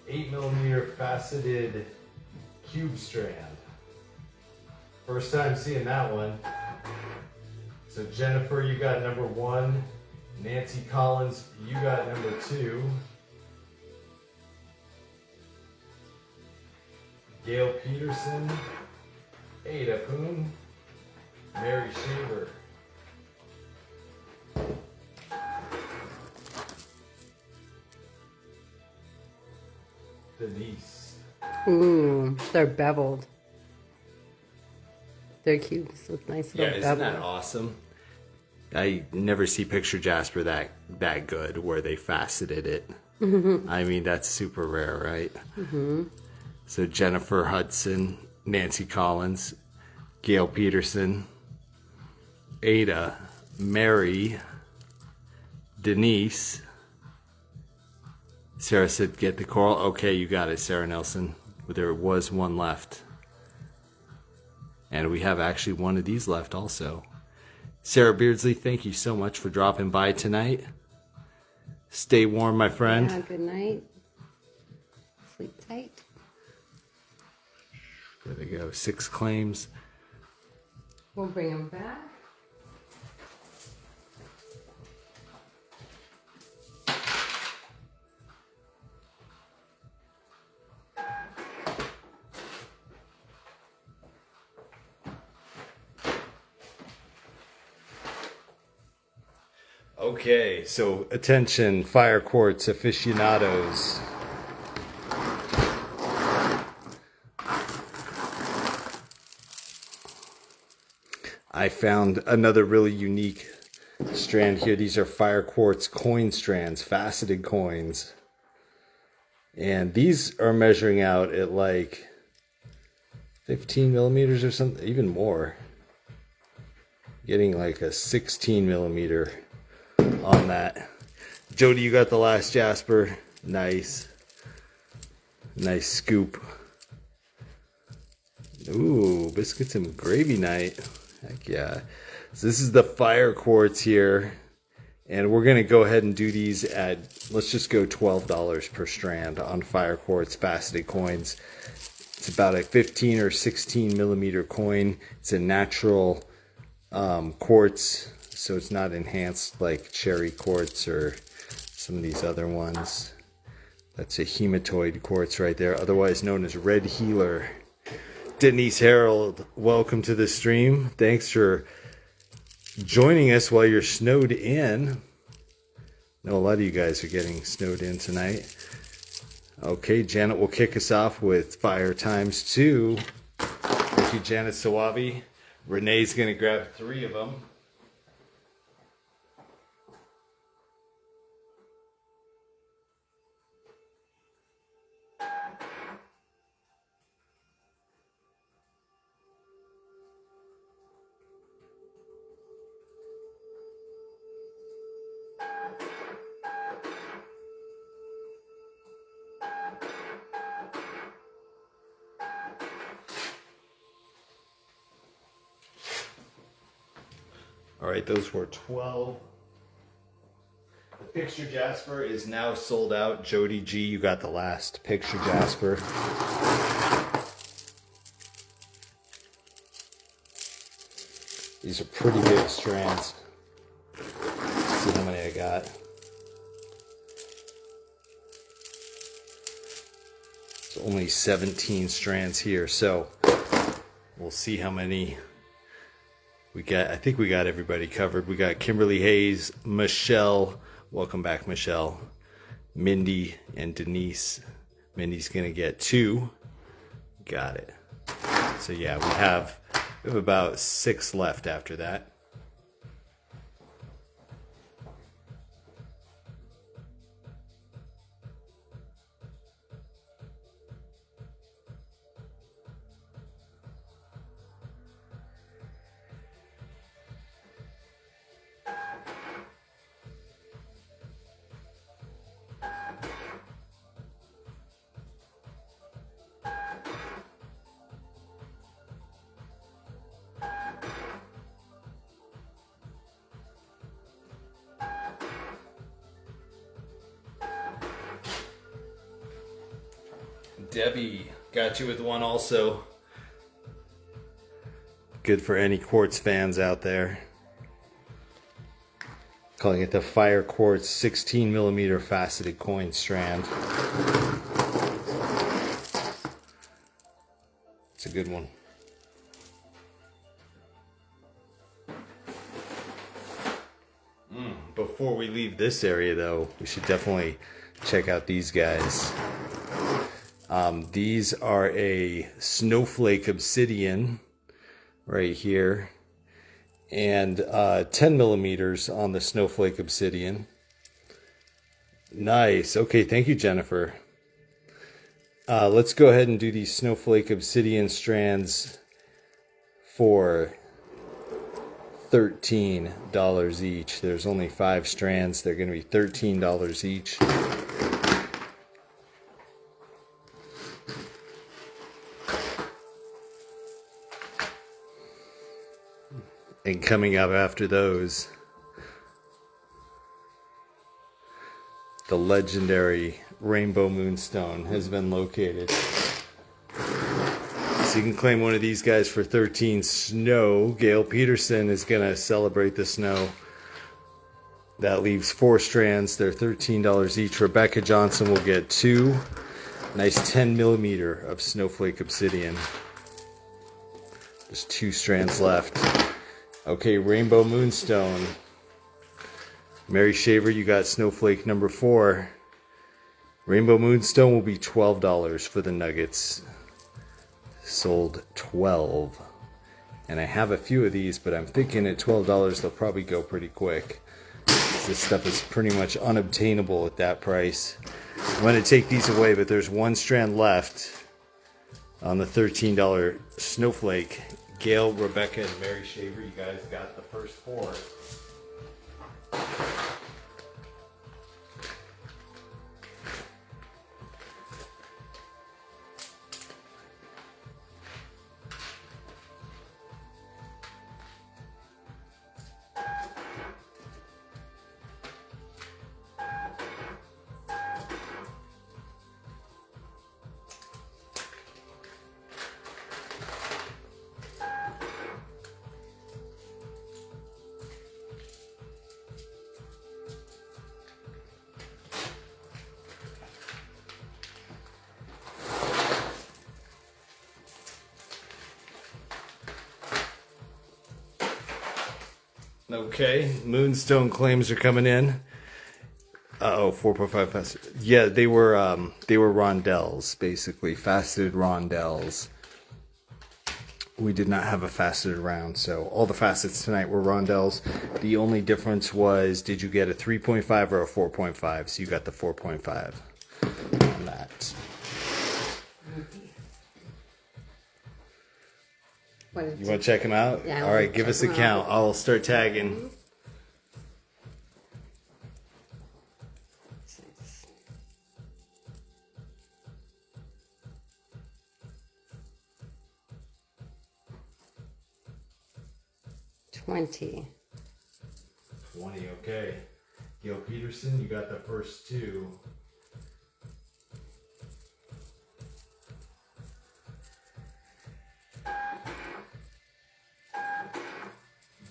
8mm faceted cube strand. First time seeing that one. So Jennifer, you got number 1. Nancy Collins, you got number 2. Gail Peterson, Ada Poon, Mary Shaver. Denise. Ooh, they're beveled. They're cubes with nice little isn't bevel. that awesome? I never see picture jasper that good where they faceted it. I mean, that's super rare, right? So Jennifer Hudson, Nancy Collins, Gail Peterson, Ada, Mary, Denise. Sarah said, get the coral. Okay, you got it, Sarah Nelson. There was one left. And we have actually one of these left also. Sarah Beardsley, thank you so much for dropping by tonight. Stay warm, my friend. Yeah, good night. Sleep tight. There they go, 6 claims. We'll bring them back. Okay, so attention, fire quartz aficionados. I found another really unique strand here. These are fire quartz coin strands, faceted coins. And these are measuring out at like 15 millimeters or something, even more. Getting like a 16 millimeter on that. Jody, you got the last Jasper. Nice. Nice scoop. Ooh, biscuits and gravy night. Heck yeah. So this is the fire quartz here. And we're going to go ahead and do these at, let's just go $12 per strand on fire quartz faceted coins. It's about a 15 or 16 millimeter coin. It's a natural quartz, so it's not enhanced like cherry quartz or some of these other ones. That's a hematoid quartz right there, otherwise known as red healer. Denise Harold, welcome to the stream. Thanks for joining us while you're snowed in. I know a lot of you guys are getting snowed in tonight. Okay, Janet will kick us off with fire times 2. Thank you, Janet Sawabi. Renee's going to grab 3 of them. All right, those were 12. The picture Jasper is now sold out. Jody G, you got the last picture Jasper. These are pretty big strands. Let's see how many I got. It's only 17 strands here, so we'll see how many we got. I think we got everybody covered. We got Kimberly Hayes, Michelle. Welcome back, Michelle. Mindy and Denise. Mindy's gonna get 2. Got it. So yeah, we have about 6 left after that. Debbie, got you with 1 also. Good for any quartz fans out there. Calling it the Fire Quartz 16 millimeter faceted coin strand. It's a good one. Before we leave this area though, we should definitely check out these guys. These are a snowflake obsidian right here, and 10 millimeters on the snowflake obsidian. Nice. Okay, thank you, Jennifer. Let's go ahead and do these snowflake obsidian strands for $13 each. There's only 5 strands. They're going to be $13 each. And coming up after those, the legendary Rainbow Moonstone has been located. So you can claim one of these guys for 13 snow. Gail Peterson is going to celebrate the snow. That leaves 4 strands. They're $13 each. Rebecca Johnson will get 2. Nice 10 millimeter of snowflake obsidian. There's 2 strands left. Okay, Rainbow Moonstone. Mary Shaver, you got snowflake number 4. Rainbow Moonstone will be $12 for the nuggets. Sold 12. And I have a few of these, but I'm thinking at $12 they'll probably go pretty quick. This stuff is pretty much unobtainable at that price. I'm going to take these away, but there's one strand left on the $13 snowflake. Gail, Rebecca, and Mary Shaver, you guys got the first 4. Okay, Moonstone claims are coming in. 4.5 faceted. Yeah, they were rondelles, basically faceted rondelles. We did not have a faceted round, so all the facets tonight were rondelles. The only difference was, did you get a 3.5 or a 4.5? So you got the 4.5 on that. You want to check them out? Yeah. All right, give us a count. I'll start tagging. $20. 20, okay. Gail Peterson, you got the first 2.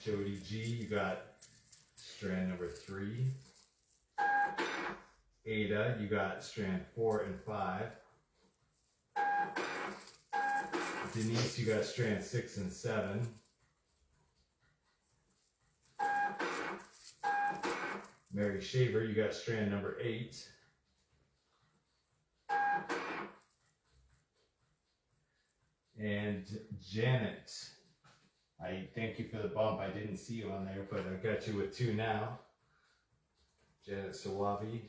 Jody G, you got strand number 3. Ada, you got strand 4 and 5. Denise, you got strand 6 and 7. Mary Shaver, you got strand number 8. And Janet, I thank you for the bump. I didn't see you on there, but I got you with 2 now. Janet Sawavi.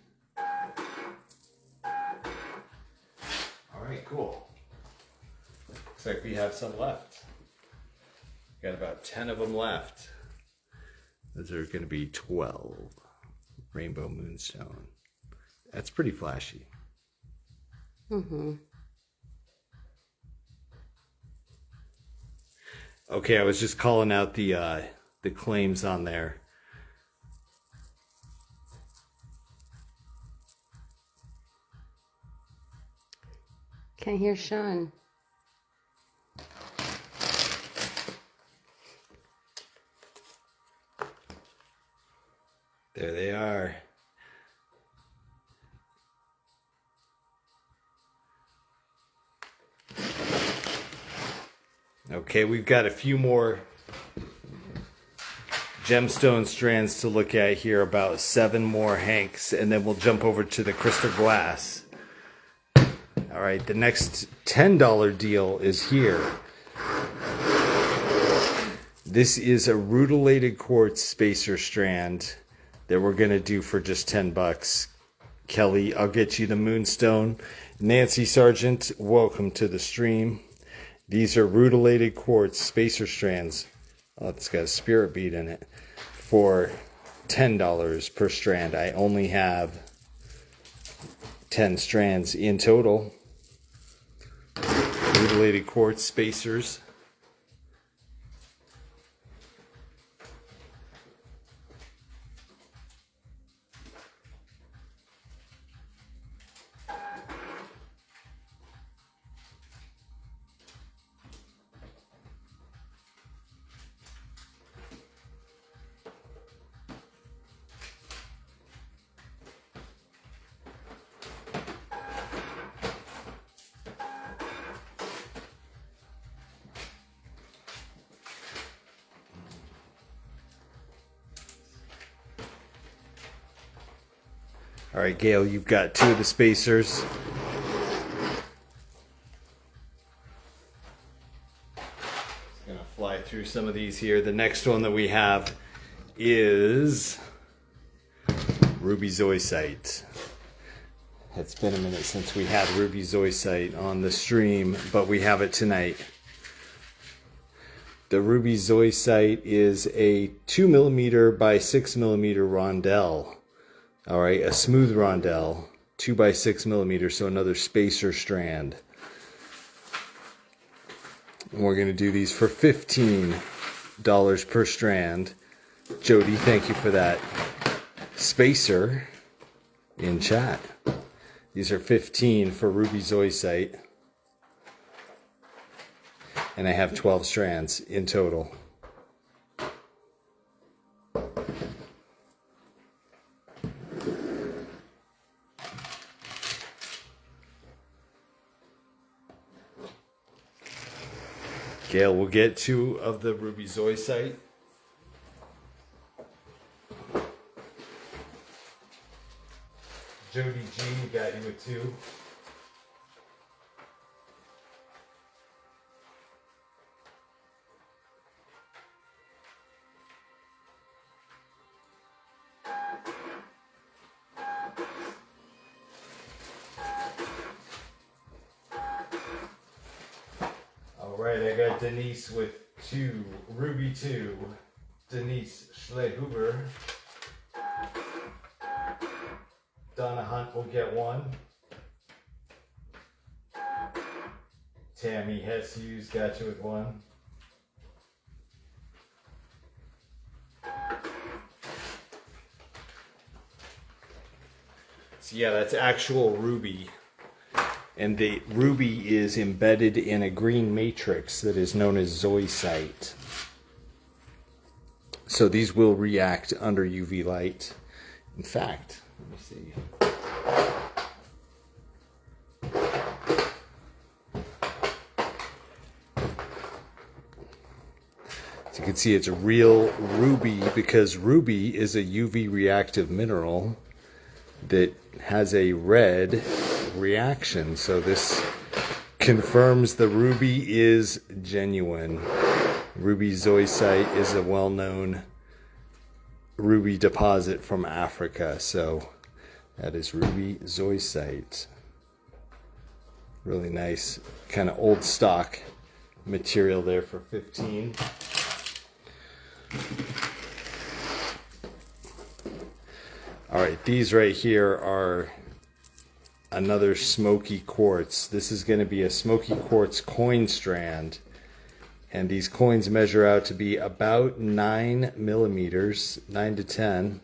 All right, cool. Looks like we have some left. Got about 10 of them left. Those are going to be 12. Rainbow Moonstone. That's pretty flashy. Mm-hmm. Okay, I was just calling out the claims on there. Can't hear Sean. There they are. Okay, we've got a few more gemstone strands to look at here, about 7 more Hanks, and then we'll jump over to the crystal glass. All right, the next $10 deal is here. This is a rutilated quartz spacer strand that we're going to do for just $10. Kelly, I'll get you the Moonstone. Nancy Sargent, welcome to the stream. These are rutilated quartz spacer strands. Oh, it's got a spirit bead in it. For $10 per strand. I only have 10 strands in total. Rutilated quartz spacers. All right, Gail, you've got 2 of the spacers. Gonna fly through some of these here. The next one that we have is ruby zoisite. It's been a minute since we had ruby zoisite on the stream, but we have it tonight. The ruby zoisite is a 2mm by 6mm rondelle. All right, a smooth rondelle, 2 by 6mm, so another spacer strand. And we're going to do these for $15 per strand. Jody, thank you for that spacer in chat. These are 15 for ruby zoisite. And I have 12 strands in total. Gail will get 2 of the ruby zoisite. Jody G got you with 2. Alright, I got Denise with 2, Ruby 2, Denise Schlehuber. Donna Hunt will get 1. Tammy Hess-Hughes got you with 1. So yeah, that's actual ruby. And the ruby is embedded in a green matrix that is known as zoisite. So these will react under UV light. In fact, let me see. So you can see it's a real ruby because ruby is a UV reactive mineral that has a red reaction. So this confirms the ruby is genuine. Ruby zoisite is a well-known ruby deposit from Africa. So that is ruby zoisite. Really nice kind of old stock material there for 15. All right, these right here are another smoky quartz. This is going to be a smoky quartz coin strand. And these coins measure out to be about 9 millimeters, 9 to 10.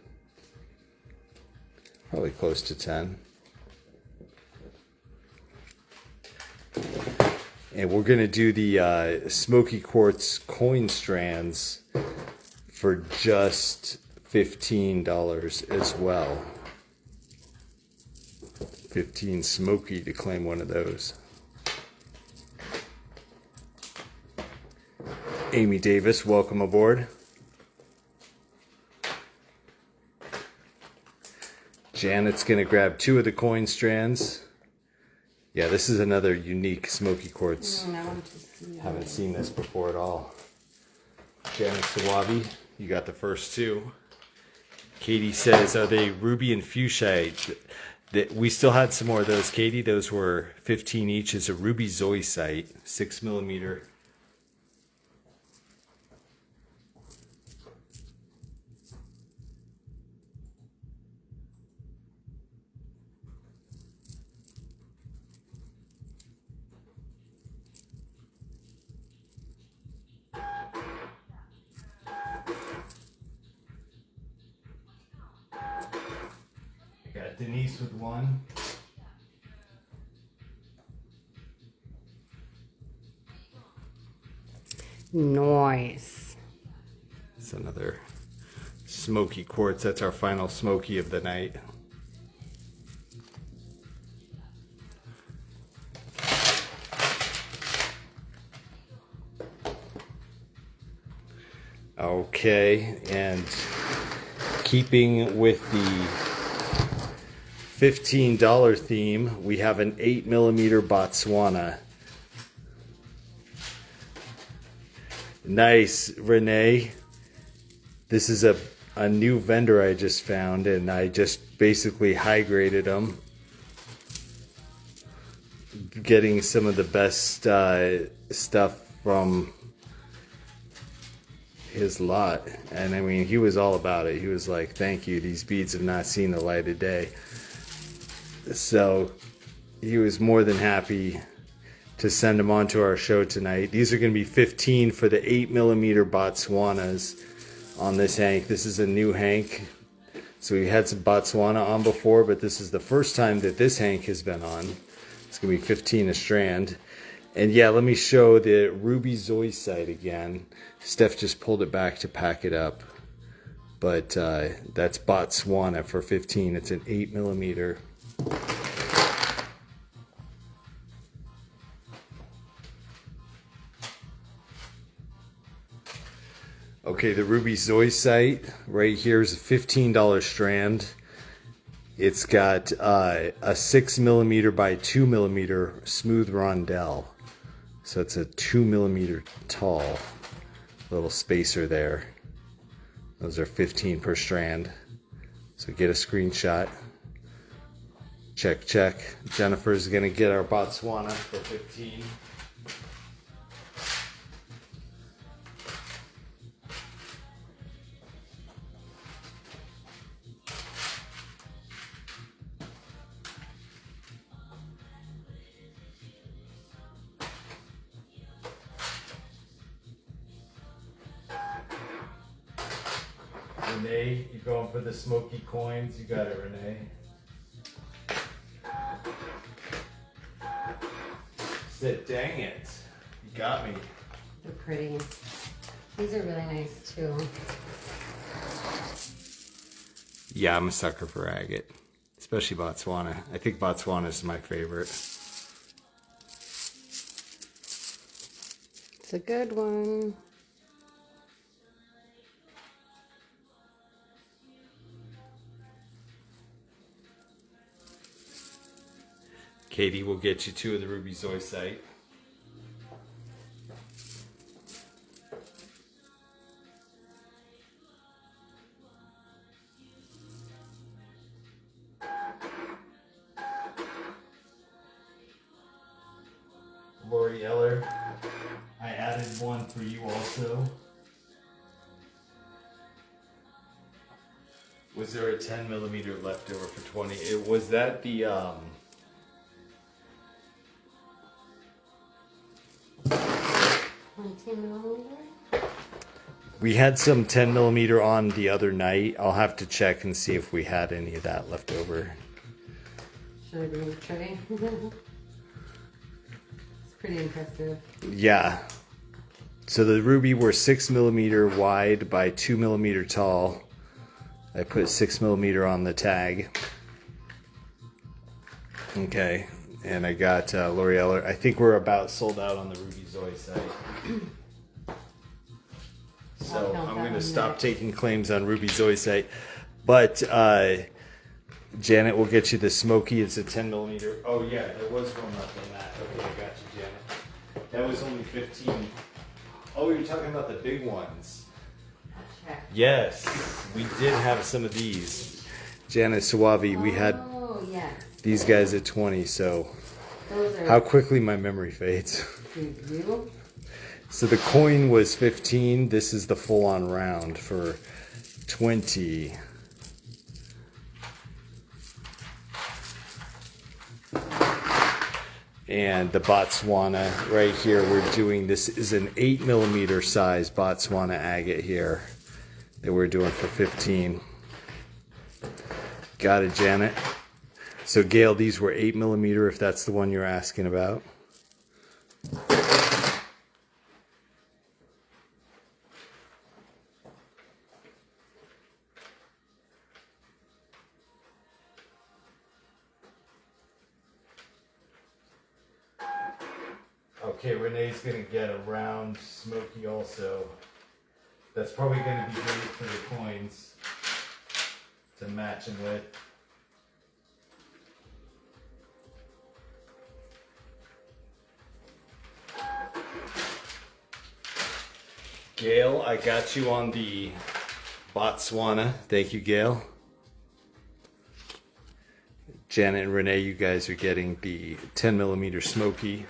Probably close to 10. And we're going to do the smoky quartz coin strands for just $15 as well. 15 smoky to claim one of those. Amy Davis, welcome aboard. Janet's going to grab 2 of the coin strands. Yeah, this is another unique smoky quartz. Haven't seen this before at all. Janet Sawabi, you got the first 2. Katie says, are they ruby and fuchsite? We still had some more of those, Katie. Those were 15 each. It's a ruby zoisite, 6 millimeter. Got Denise with 1. Nice. It's another smoky quartz. That's our final smoky of the night. Okay, and keeping with the $15 theme, we have an 8mm Botswana. Nice, Renee. This is a new vendor I just found, and I just basically high graded them, getting some of the best stuff from his lot. And I mean, he was all about it. He was like, thank you, these beads have not seen the light of day. So he was more than happy to send them on to our show tonight. These are going to be 15 for the 8mm Botswanas on this hank. This is a new hank. So we had some Botswana on before, but this is the first time that this hank has been on. It's going to be 15 a strand. And yeah, let me show the ruby zoisite again. Steph just pulled it back to pack it up. But that's Botswana for 15. It's an 8mm. Okay, the ruby zoisite right here is a $15 strand. It's got a 6mm by 2mm smooth rondelle. So it's a 2mm tall little spacer there. Those are 15 per strand. So get a screenshot. Check, check. Jennifer's gonna get our Botswana for 15. Renee, you're going for the smoky coins. You got it, Renee. Said, dang it. You got me. They're pretty. These are really nice too. Yeah, I'm a sucker for agate, especially Botswana. I think Botswana is my favorite. It's a good one. Katie will get you 2 of the ruby zoisite. Lori Eller, I added one for you also. Was there a 10mm left over for 20? Was that the 20mm? We had some 10mm on the other night. I'll have to check and see if we had any of that left over. Should I bring a tray? It's pretty impressive. Yeah. So the ruby were 6mm wide by 2mm tall. I put 6mm on the tag. Okay. And I got L'Oreal. I think we're about sold out on the ruby zoisite. So I'm going to stop taking claims on ruby zoisite. But Janet will get you the smoky. It's a 10mm. Oh yeah, there was one left on that. Okay, I got you, Janet. That was only 15. Oh, you're talking about the big ones. Check. Yes, we did have some of these. Janet Suavi, we had yes. these guys at 20, so Those are how quickly my memory fades. you. So the coin was 15. This is the full-on round for 20. And the Botswana right here, we're doing, this is an 8mm size Botswana agate here that we're doing for 15. Got it, Janet. So Gail, these were 8mm if that's the one you're asking about. Okay, Renee's gonna get a round smoky also. That's probably gonna be great for the coins to match them with. Gail, I got you on the Botswana. Thank you, Gail. Janet and Renee, you guys are getting the 10mm Smoky.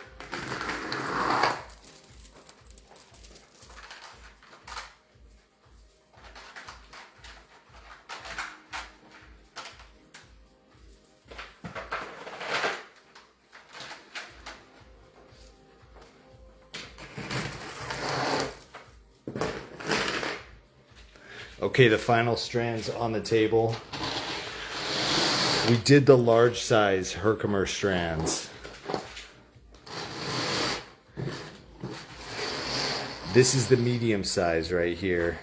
Okay, the final strands on the table. We did the large size Herkimer strands. This is the medium size right here.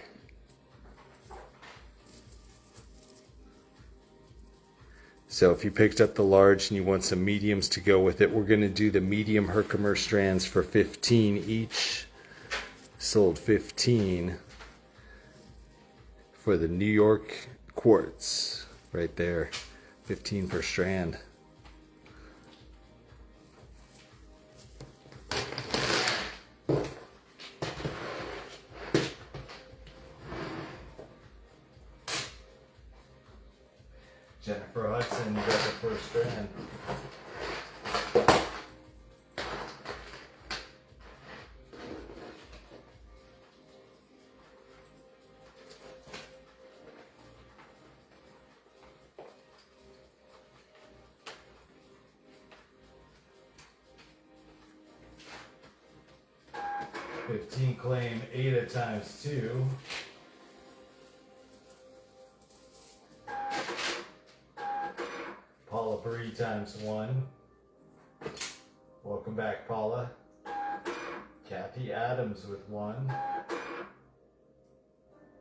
So if you picked up the large and you want some mediums to go with it, we're going to do the medium Herkimer strands for 15 each. Sold 15 for the New York quartz right there. 15 per strand. Jennifer Hudson, you got the first strand. $15 claim, 8 at times 2. Paula Bree times 1. Welcome back, Paula. Kathy Adams with 1.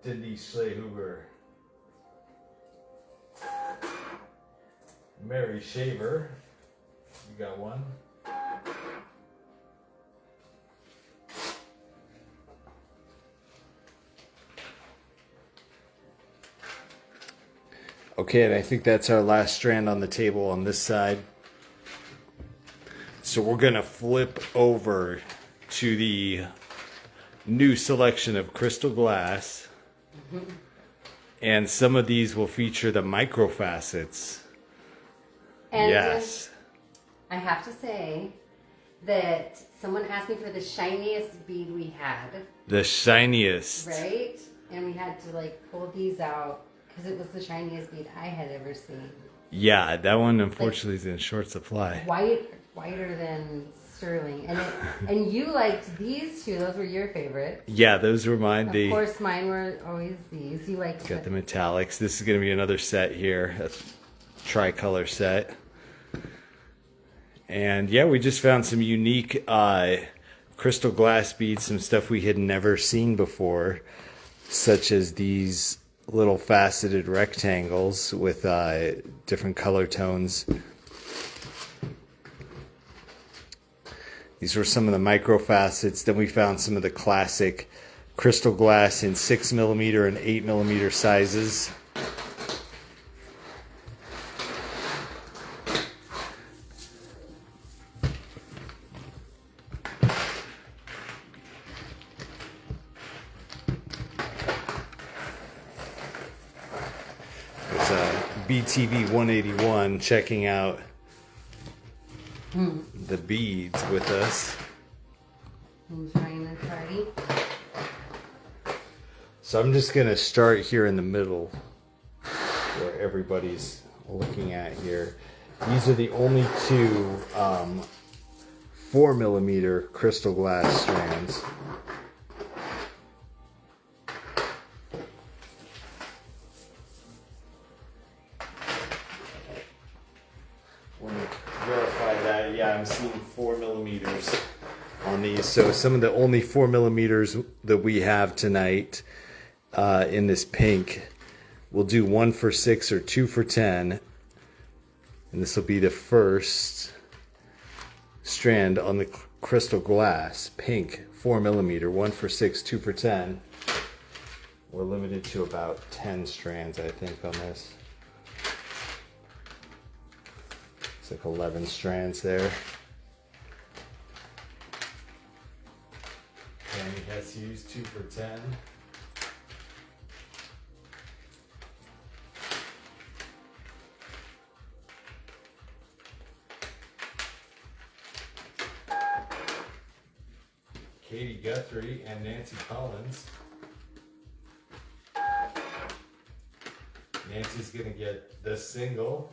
Denise Schlehuber. Mary Shaver, you got 1. Okay, and I think that's our last strand on the table on this side. So we're gonna flip over to the new selection of crystal glass. And some of these will feature the microfacets. And yes. I have to say that someone asked me for the shiniest bead we had. The shiniest. Right? And we had to like pull these out because it was the shiniest bead I had ever seen. Yeah, that one unfortunately is in short supply. Whiter than sterling. And you liked these two. Those were your favorite. Yeah, those were mine. Of course, mine were always these. You liked got the metallics. This is going to be another set here. A tricolor set. And yeah, we just found some unique crystal glass beads, some stuff we had never seen before, such as these little faceted rectangles with different color tones. These were some of the microfacets. Then we found some of the classic crystal glass in 6mm and 8mm sizes. BTV 181 checking out the beads with us. Enjoying the party. So I'm just gonna start here in the middle where everybody's looking at here. These are the only two 4mm crystal glass strands. Verify that. Yeah, I'm seeing 4mm on these. So some of the only 4mm that we have tonight in this pink. We'll do 1 for 6 or 2 for 10. And this will be the first strand on the crystal glass. Pink, 4mm, 1 for 6, 2 for 10. We're limited to about 10 strands, I think, on this. It's like 11 strands there. Tammy SU's 2 for 10. Katie Guthrie and Nancy Collins. Nancy's gonna get the single.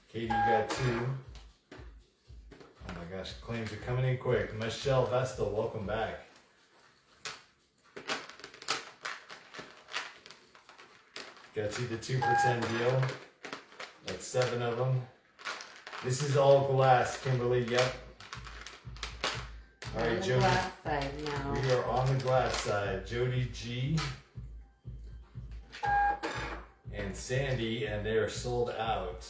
Katie got 2. Oh my gosh, claims are coming in quick. Michelle Vestal, welcome back. Got you the 2 for 10 deal. That's 7 of them. This is all glass, Kimberly. Yep. All right, Jody. Glass side now. We are on the glass side. Jody G and Sandy, and they are sold out.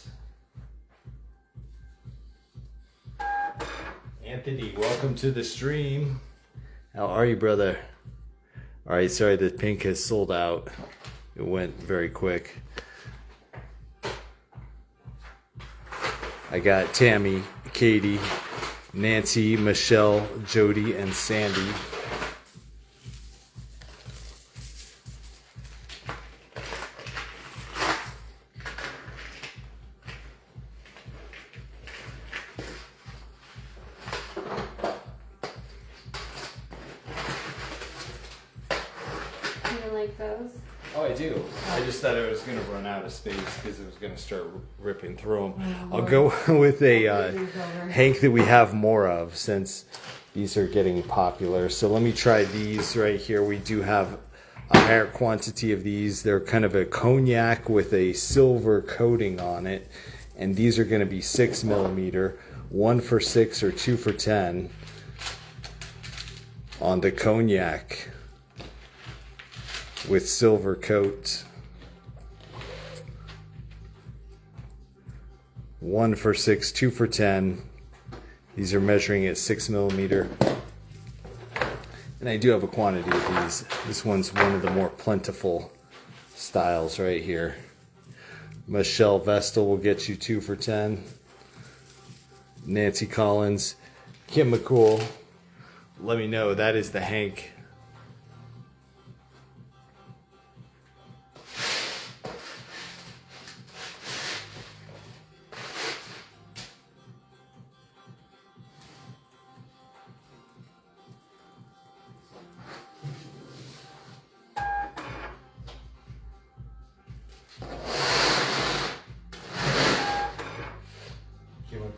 Anthony, welcome to the stream. How are you, brother? All right, sorry, the pink has sold out. It went very quick. I got Tammy, Katie, Nancy, Michelle, Jody, and Sandy. You like those? Oh, I do. I just thought I was going to run out of space because it was going to start ripping through them. I'll go with a hank that we have more of since these are getting popular. So let me try these right here. We do have a higher quantity of these. They're kind of a cognac with a silver coating on it. And these are going to be 6 millimeter, 1 for 6 or 2 for 10 on the cognac with silver coat. 1 for 6, 2 for 10. These are measuring at 6 millimeter. And I do have a quantity of these. This one's one of the more plentiful styles right here. Michelle Vestal will get you 2 for 10. Nancy Collins, Kim McCool. Let me know, that is the hank.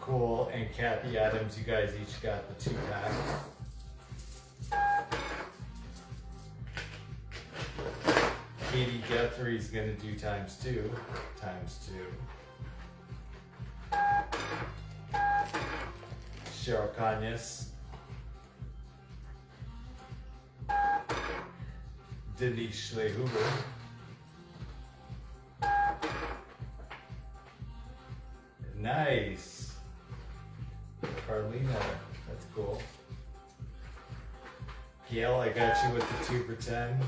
Cool, and Kathy Adams, you guys each got the 2-pack. Katie Guthrie's gonna do times 2. Cheryl Conyas. Denise Schlehuber. Nice. Carlina, that's cool. Gail, I got you with the 2 for 10.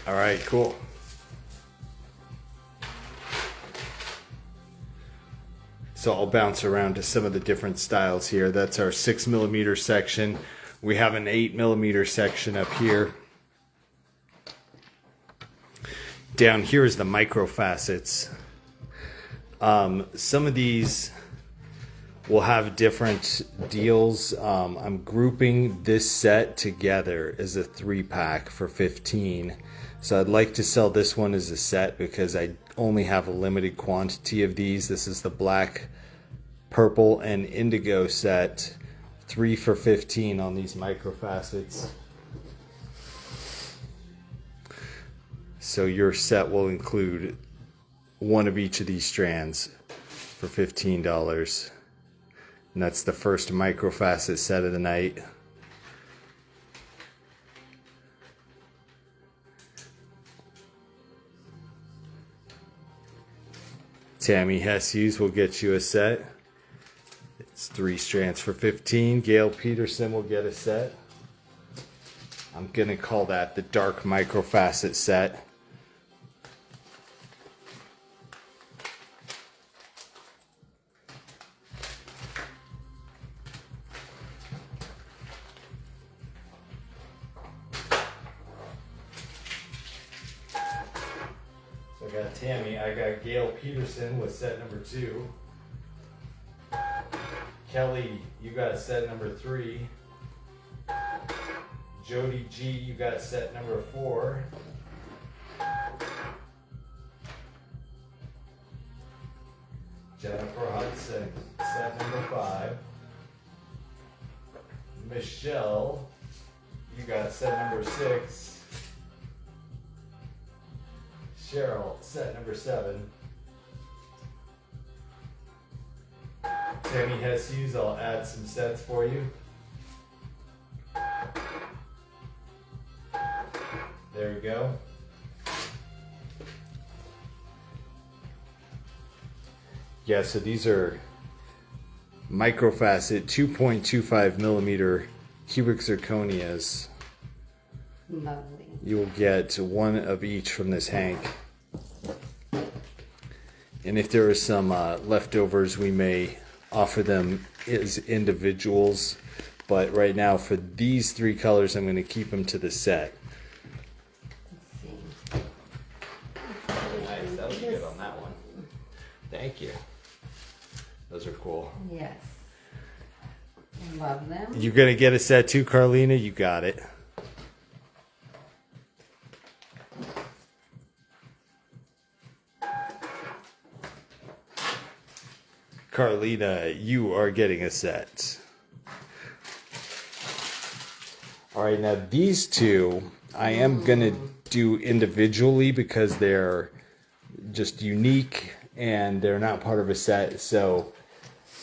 All right, cool. So I'll bounce around to some of the different styles here. That's our 6 millimeter section. We have an 8 millimeter section up here. Down here is the microfacets. Some of these will have different deals. I'm grouping this set together as a 3-pack for 15. So I'd like to sell this one as a set because I only have a limited quantity of these. This is the black, purple, and indigo set. 3 for 15 on these microfacets. So your set will include one of each of these strands for $15. And that's the first microfacet set of the night. Tammy Hesses will get you a set. It's 3 strands for 15. Gail Peterson will get a set. I'm gonna call that the dark microfacet set. I got Tammy. I got Gail Peterson with set number 2. Kelly, you got set number 3. Jody G, you got set number 4. Jennifer Hudson, set number 5. Michelle, you got set number 6. Cheryl, set number 7. Tammy Jesus, I'll add some sets for you. There you go. Yeah, so these are microfacet 2.25 millimeter cubic zirconias. Lovely. You will get one of each from this Hank. And if there are some leftovers, we may offer them as individuals. But right now, for these 3 colors, I'm going to keep them to the set. Let's see. Nice, that was good on that one. Thank you. Those are cool. Yes. I love them. You're going to get a set too, Carlina? You got it. Carlina, you are getting a set. All right, now these 2 I am going to do individually because they're just unique and they're not part of a set. So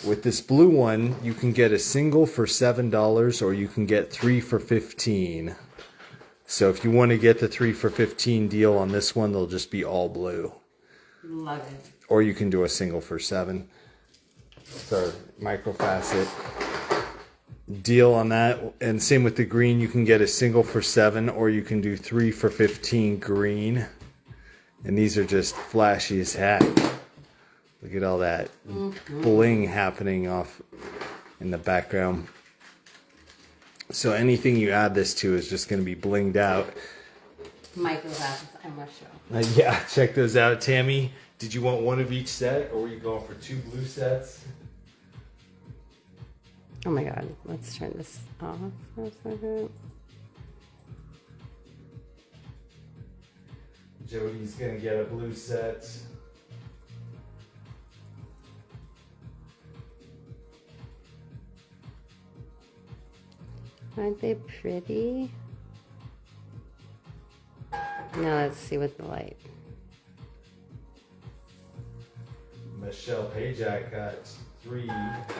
with this blue one, you can get a single for $7 or you can get 3 for $15. So if you want to get the 3 for $15 deal on this one, they'll just be all blue. Love it. Or you can do a single for $7. So microfacet deal on that. And same with the green, you can get a single for $7 or you can do 3 for $15 green. And these are just flashy as heck. Look at all that bling happening off in the background. So anything you add this to is just going to be blinged out. Microfacets, I must show. Yeah, check those out. Tammy, did you want one of each set or were you going for 2 blue sets? Oh my god, let's turn this off for a second. Jody's going to get a blue set. Aren't they pretty? Now let's see with the light. Michelle Pajak got 3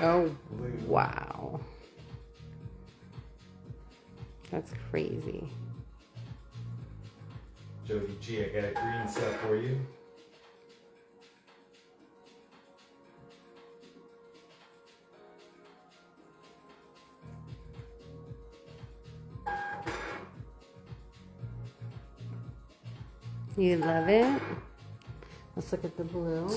Oh, blue. wow. That's crazy. Jody G, I got a green set for you. You love it? Let's look at the blue.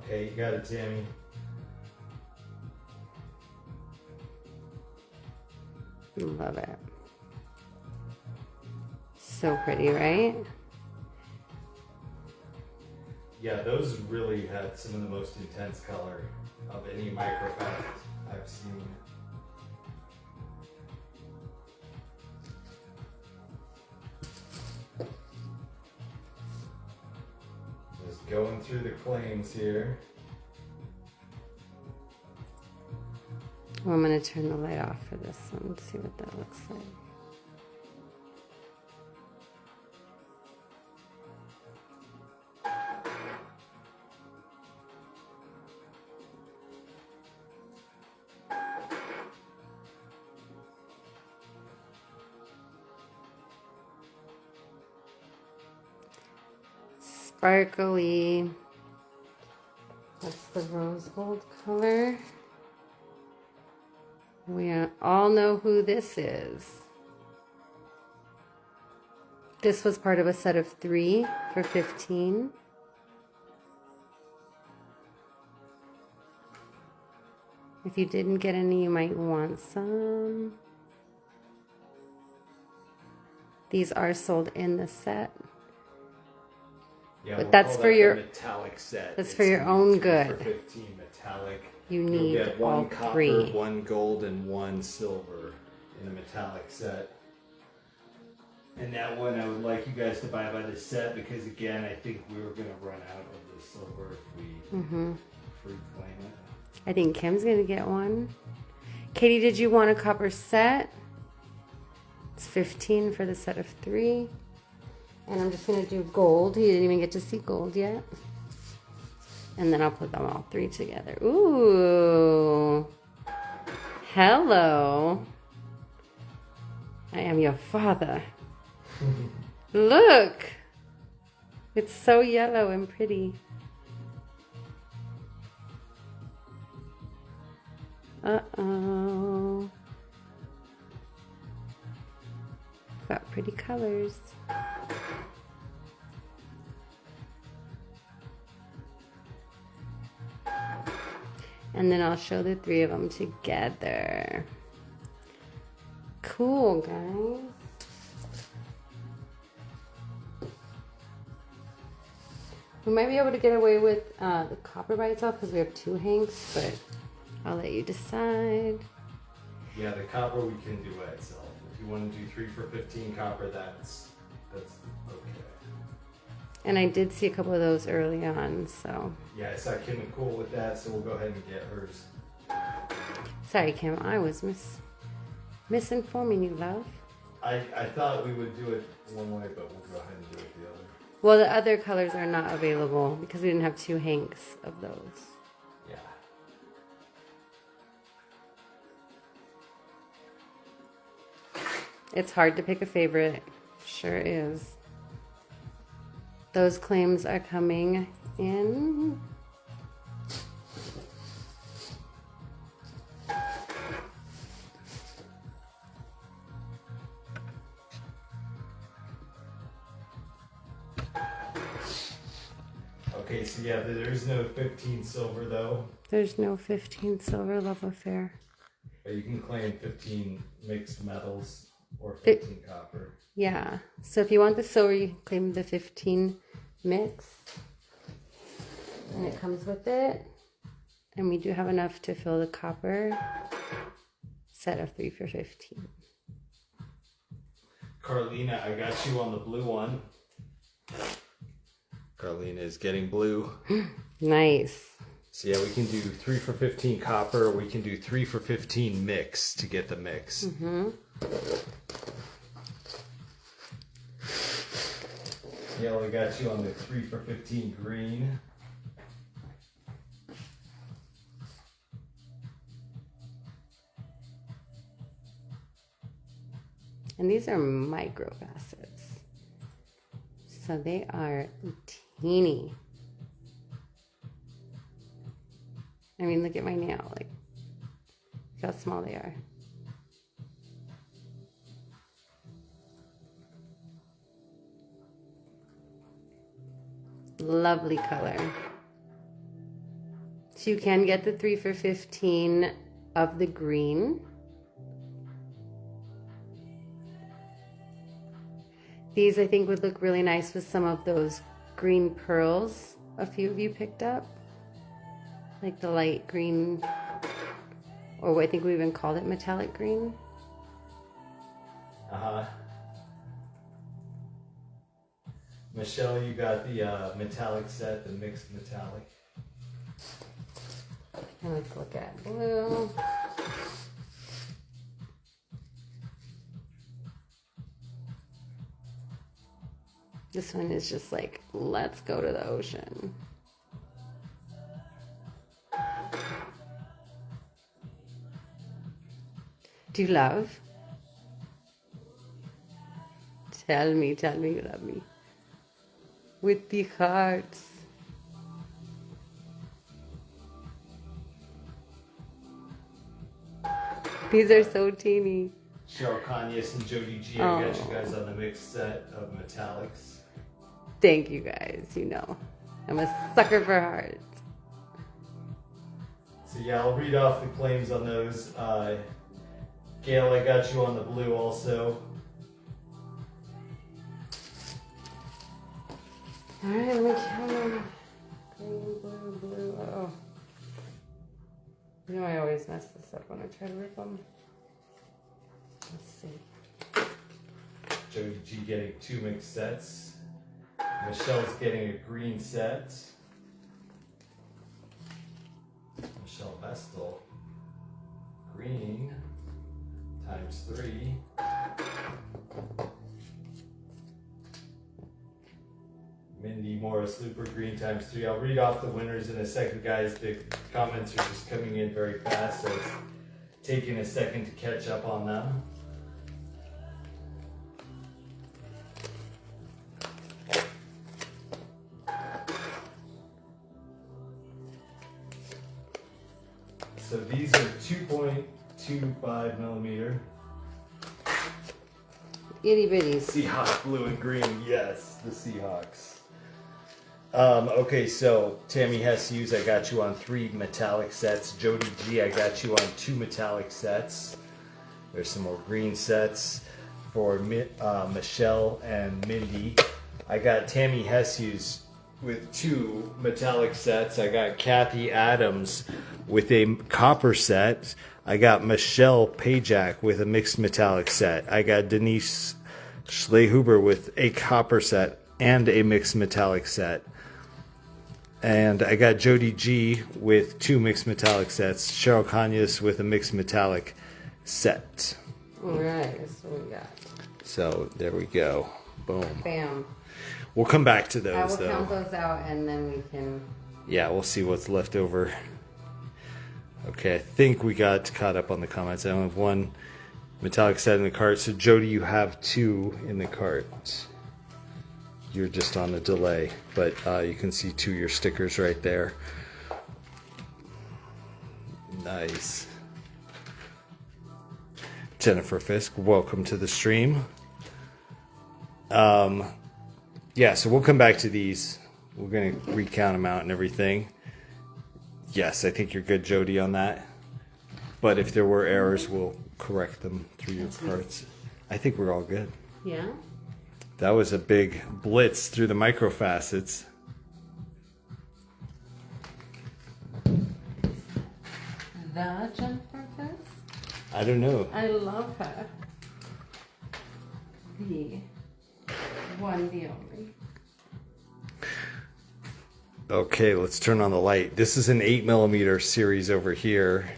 Okay, you got it, Tammy. Love it. So pretty, right? Yeah, those really had some of the most intense color of any microfacet I've seen. Just going through the claims here. Well, I'm going to turn the light off for this one and see what that looks like. Sparkly. That's the rose gold color. We all know who this is. This was part of a set of 3 for 15. If you didn't get any, you might want some. These are sold in the set. Yeah, but we'll that's call for that your the metallic set. That's It's for your gonna be own 3 good. For 15 metallic. You You'll need get all one copper, 3. 1 gold, and 1 silver in the metallic set. And that one I would like you guys to buy by the set because again I think we were gonna run out of the silver if we free claim it. I think Kim's gonna get one. Katie, did you want a copper set? It's 15 for the set of 3. And I'm just gonna do gold. You didn't even get to see gold yet. And then I'll put them all 3 together. Ooh. Hello. I am your father. Look. It's so yellow and pretty. Uh-oh. Got pretty colors. And then I'll show the 3 of them together. Cool, guys. We might be able to get away with the copper by itself because we have 2 hanks, but I'll let you decide. Yeah, the copper we can do by itself. If you want to do 3 for 15 copper, that's okay. And I did see a couple of those early on, so. Yeah, I saw Kim and Cole with that, so we'll go ahead and get hers. Sorry, Kim, I was misinforming you, love. I thought we would do it one way, but we'll go ahead and do it the other. Well, the other colors are not available because we didn't have 2 hanks of those. Yeah. It's hard to pick a favorite. Sure is. Those claims are coming in. Okay, so yeah, there's no 15 silver though. There's no 15 silver love affair. But you can claim 15 mixed metals or 15 copper. Yeah. So if you want the silver, you can claim the 15 mix. And it comes with it. And we do have enough to fill the copper set of 3 for 15. Carlina, I got you on the blue one. Carlina is getting blue. Nice. So yeah, we can do 3 for 15 copper. We can do 3 for 15 mix to get the mix. Yeah, we got you on the 3 for 15 green. And these are microfacets. So they are teeny. I mean, look at my nail. Like, look how small they are. Lovely color. So you can get the 3 for 15 of the green. These I think would look really nice with some of those green pearls a few of you picked up. Like the light green, or I think we even called it metallic green. Uh-huh. Michelle, you got the metallic set, the mixed metallic. And let's look at blue. This one is just like, let's go to the ocean. Do you love? Tell me you love me. With the hearts. These are so teeny. Cheryl Conyers and Jody G. I got you guys on the mixed set of metallics. Thank you guys. You know, I'm a sucker for hearts. So yeah, I'll read off the claims on those. Gail, I got you on the blue also. All right, let me count them. Green, blue, blue. Oh. You know I always mess this up when I try to rip them. Let's see. Jody G getting 2 mixed sets. Michelle's getting a green set. Michelle Vestal, green times 3. Mindy Morris Looper, green times 3. I'll read off the winners in a second, guys. The comments are just coming in very fast, so it's taking a second to catch up on them. So these are 2.25 millimeter. Itty bitties. Seahawk blue and green, yes, the Seahawks. Okay, so Tammy Hess-Hughes, I got you on 3 metallic sets. Jody G, I got you on 2 metallic sets. There's some more green sets for Michelle and Mindy. I got Tammy Hess-Hughes with 2 metallic sets. I got Kathy Adams with a copper set. I got Michelle Pajak with a mixed metallic set. I got Denise Schlehuber with a copper set and a mixed metallic set. And I got Jody G with 2 mixed metallic sets. Cheryl Conyers with a mixed metallic set. All right, that's what we got. So there we go. Boom. Bam. We'll come back to I those will though. count those out and then we can. Yeah, we'll see what's left over. Okay, I think we got caught up on the comments. I only have 1 metallic set in the cart. So Jody, you have 2 in the cart. You're just on a delay, but you can see 2 of your stickers right there. Nice. Jennifer Fisk, welcome to the stream. Yeah, so we'll come back to these. We're going to recount them out and everything. Yes, I think you're good, Jody, on that. But if there were errors, we'll correct them through your cards. I think we're all good. Yeah? That was a big blitz through the microfacets. The Jennifer Fisk? I don't know. I love her. The one, the only. Okay, let's turn on the light. This is an 8mm series over here.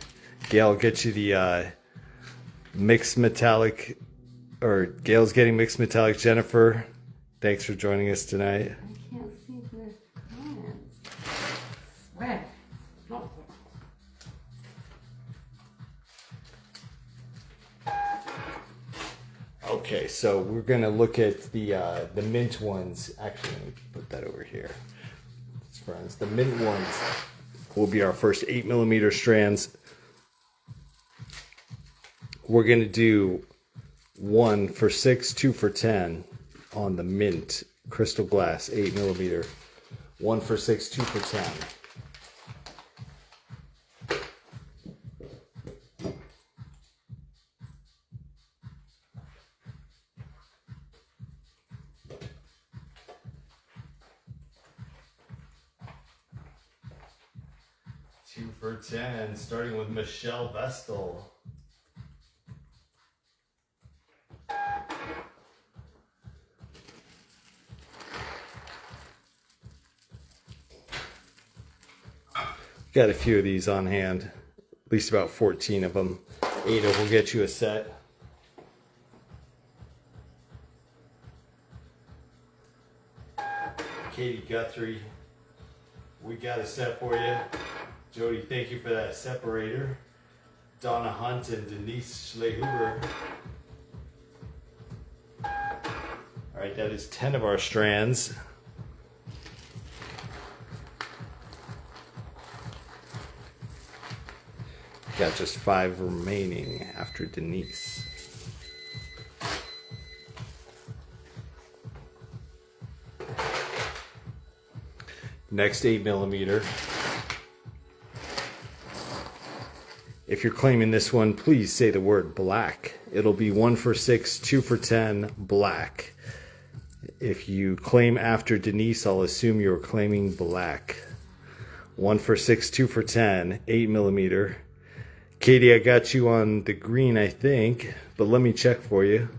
Gail, I'll get you the mixed metallic, or Gail's getting mixed metallic. Jennifer, thanks for joining us tonight. I can't see the comments. Swear. Oh. Okay, so we're gonna look at the mint ones. Actually, let me put that over here. Friends, the mint ones will be our first 8mm strands. We're going to do 1 for 6, 2 for 10 on the mint crystal glass 8mm. 1 for 6, 2 for 10. 2 for 10, starting with Michelle Vestal. Got a few of these on hand, at least about 14 of them. Ada will get you a set. Katie Guthrie, we got a set for you. Jody, thank you for that separator. Donna Hunt and Denise Schlehuber. All right, that is 10 of our strands. Got just 5 remaining after Denise. Next 8mm. If you're claiming this one, please say the word black. It'll be 1 for 6, 2 for 10, black. If you claim after Denise, I'll assume you're claiming black. 1 for 6, 2 for 10, 8mm. Katie, I got you on the green, I think, but let me check for you.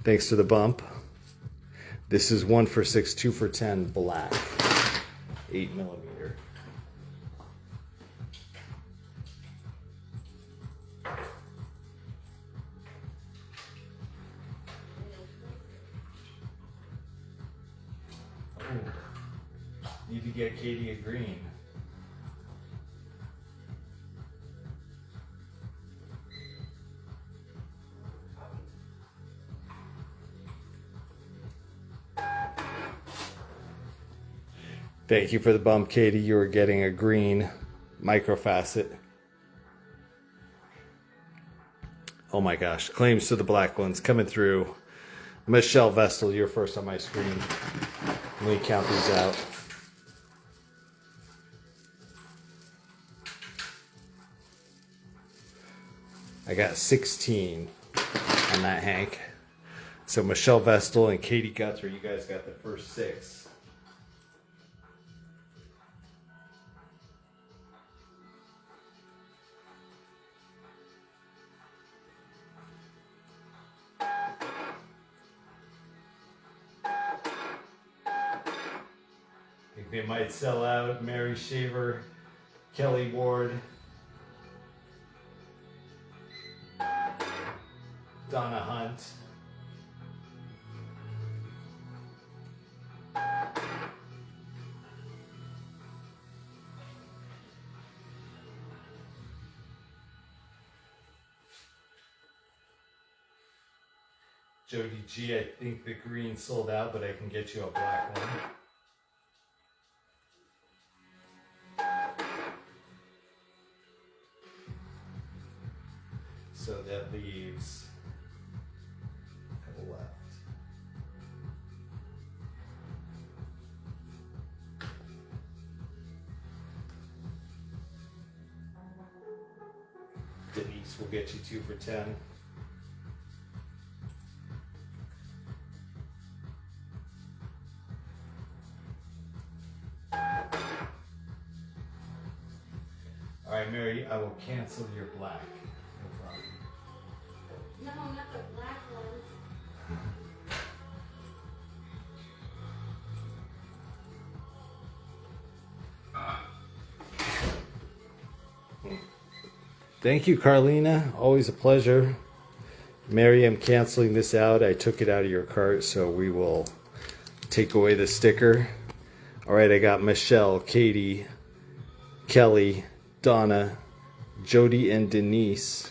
Thanks to the bump. This is 1 for 6, 2 for 10, black. 8mm. Need to get Katie a green. Thank you for the bump, Katie. You are getting a green microfacet. Oh my gosh, claims to the black ones coming through. Michelle Vestal, you're first on my screen. Let me count these out. I got 16 on that, Hank. So Michelle Vestal and Katie Guthrie, you guys got the first 6. I think they might sell out. Mary Shaver, Kelly Ward, Donna Hunt, Jody G. I think the green sold out, but I can get you a black one. So that leaves a couple left. Denise will get you 2 for 10. All right, Mary, I will cancel your black. No problem. No, not the black ones. Thank you, Carlina. Always a pleasure. Mary, I'm canceling this out. I took it out of your cart, so we will take away the sticker. All right, I got Michelle, Katie, Kelly, Donna, Jody, and Denise.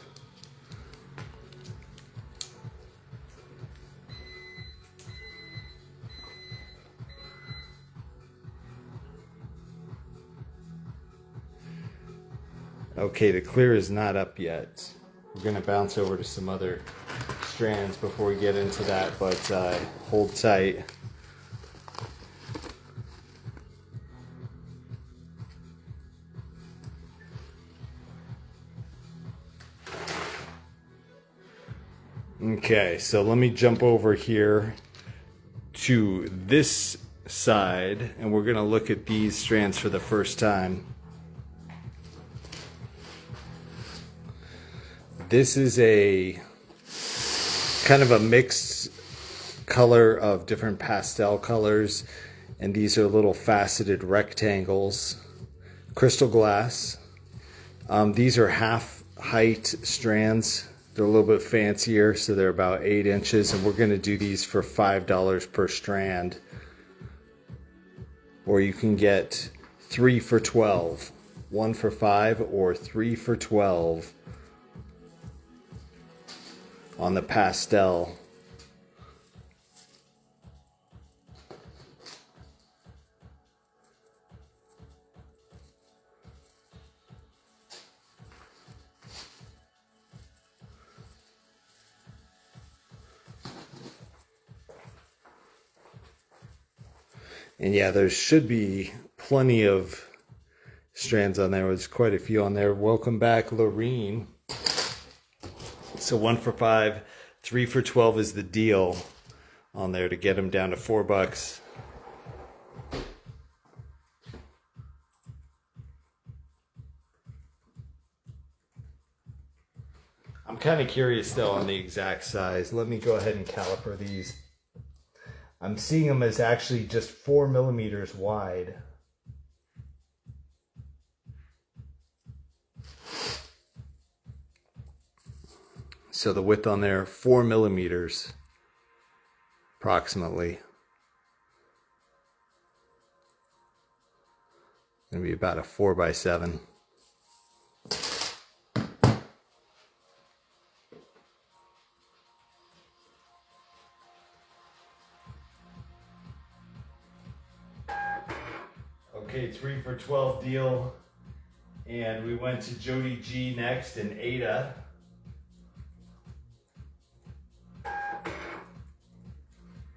Okay, the clear is not up yet. We're going to bounce over to some other strands before we get into that, but hold tight. Okay, so let me jump over here to this side, and we're going to look at these strands for the first time. This is a kind of a mixed color of different pastel colors, and these are little faceted rectangles. Crystal glass. These are half height strands. They're a little bit fancier, so they're about 8 inches, and we're going to do these for $5 per strand. Or you can get 3 for $12. 1 for $5 or 3 for $12 on the pastel. And yeah, there should be plenty of strands on there. There's quite a few on there. Welcome back, Lorene. So 1 for $5, 3 for $12 is the deal on there to get them down to $4. I'm kind of curious though on the exact size. Let me go ahead and caliper these. I'm seeing them as actually just 4 millimeters wide. So the width on there, 4 millimeters approximately. Gonna be about a 4x7. Okay, 3 for $12 deal. And we went to Jody G next and Ada.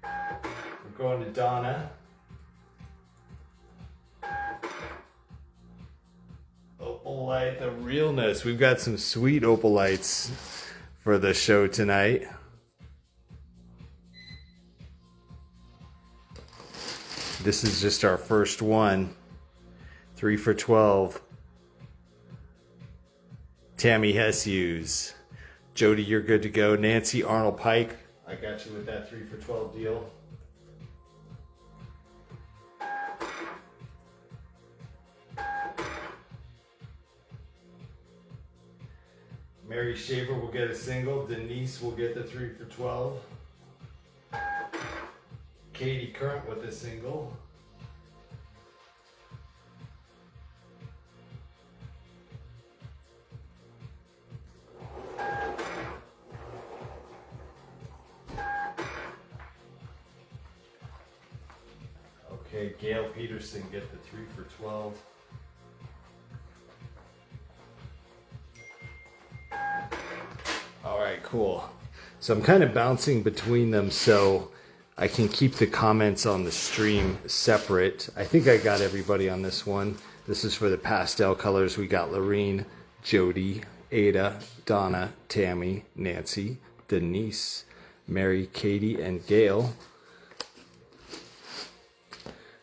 We're going to Donna. Opalite, the realness. We've got some sweet opalites for the show tonight. This is just our first one. 3 for $12. Tammy Hess-Hughes. Jody, you're good to go. Nancy Arnold Pike, I got you with that 3 for $12 deal. Mary Shaver will get a single. Denise will get the 3 for $12. Katie Current with a single. Okay, Gail Peterson get the 3 for $12. All right, cool. So I'm kind of bouncing between them so I can keep the comments on the stream separate. I think I got everybody on this one. This is for the pastel colors. We got Lorene, Jody, Ada, Donna, Tammy, Nancy, Denise, Mary, Katie, and Gail.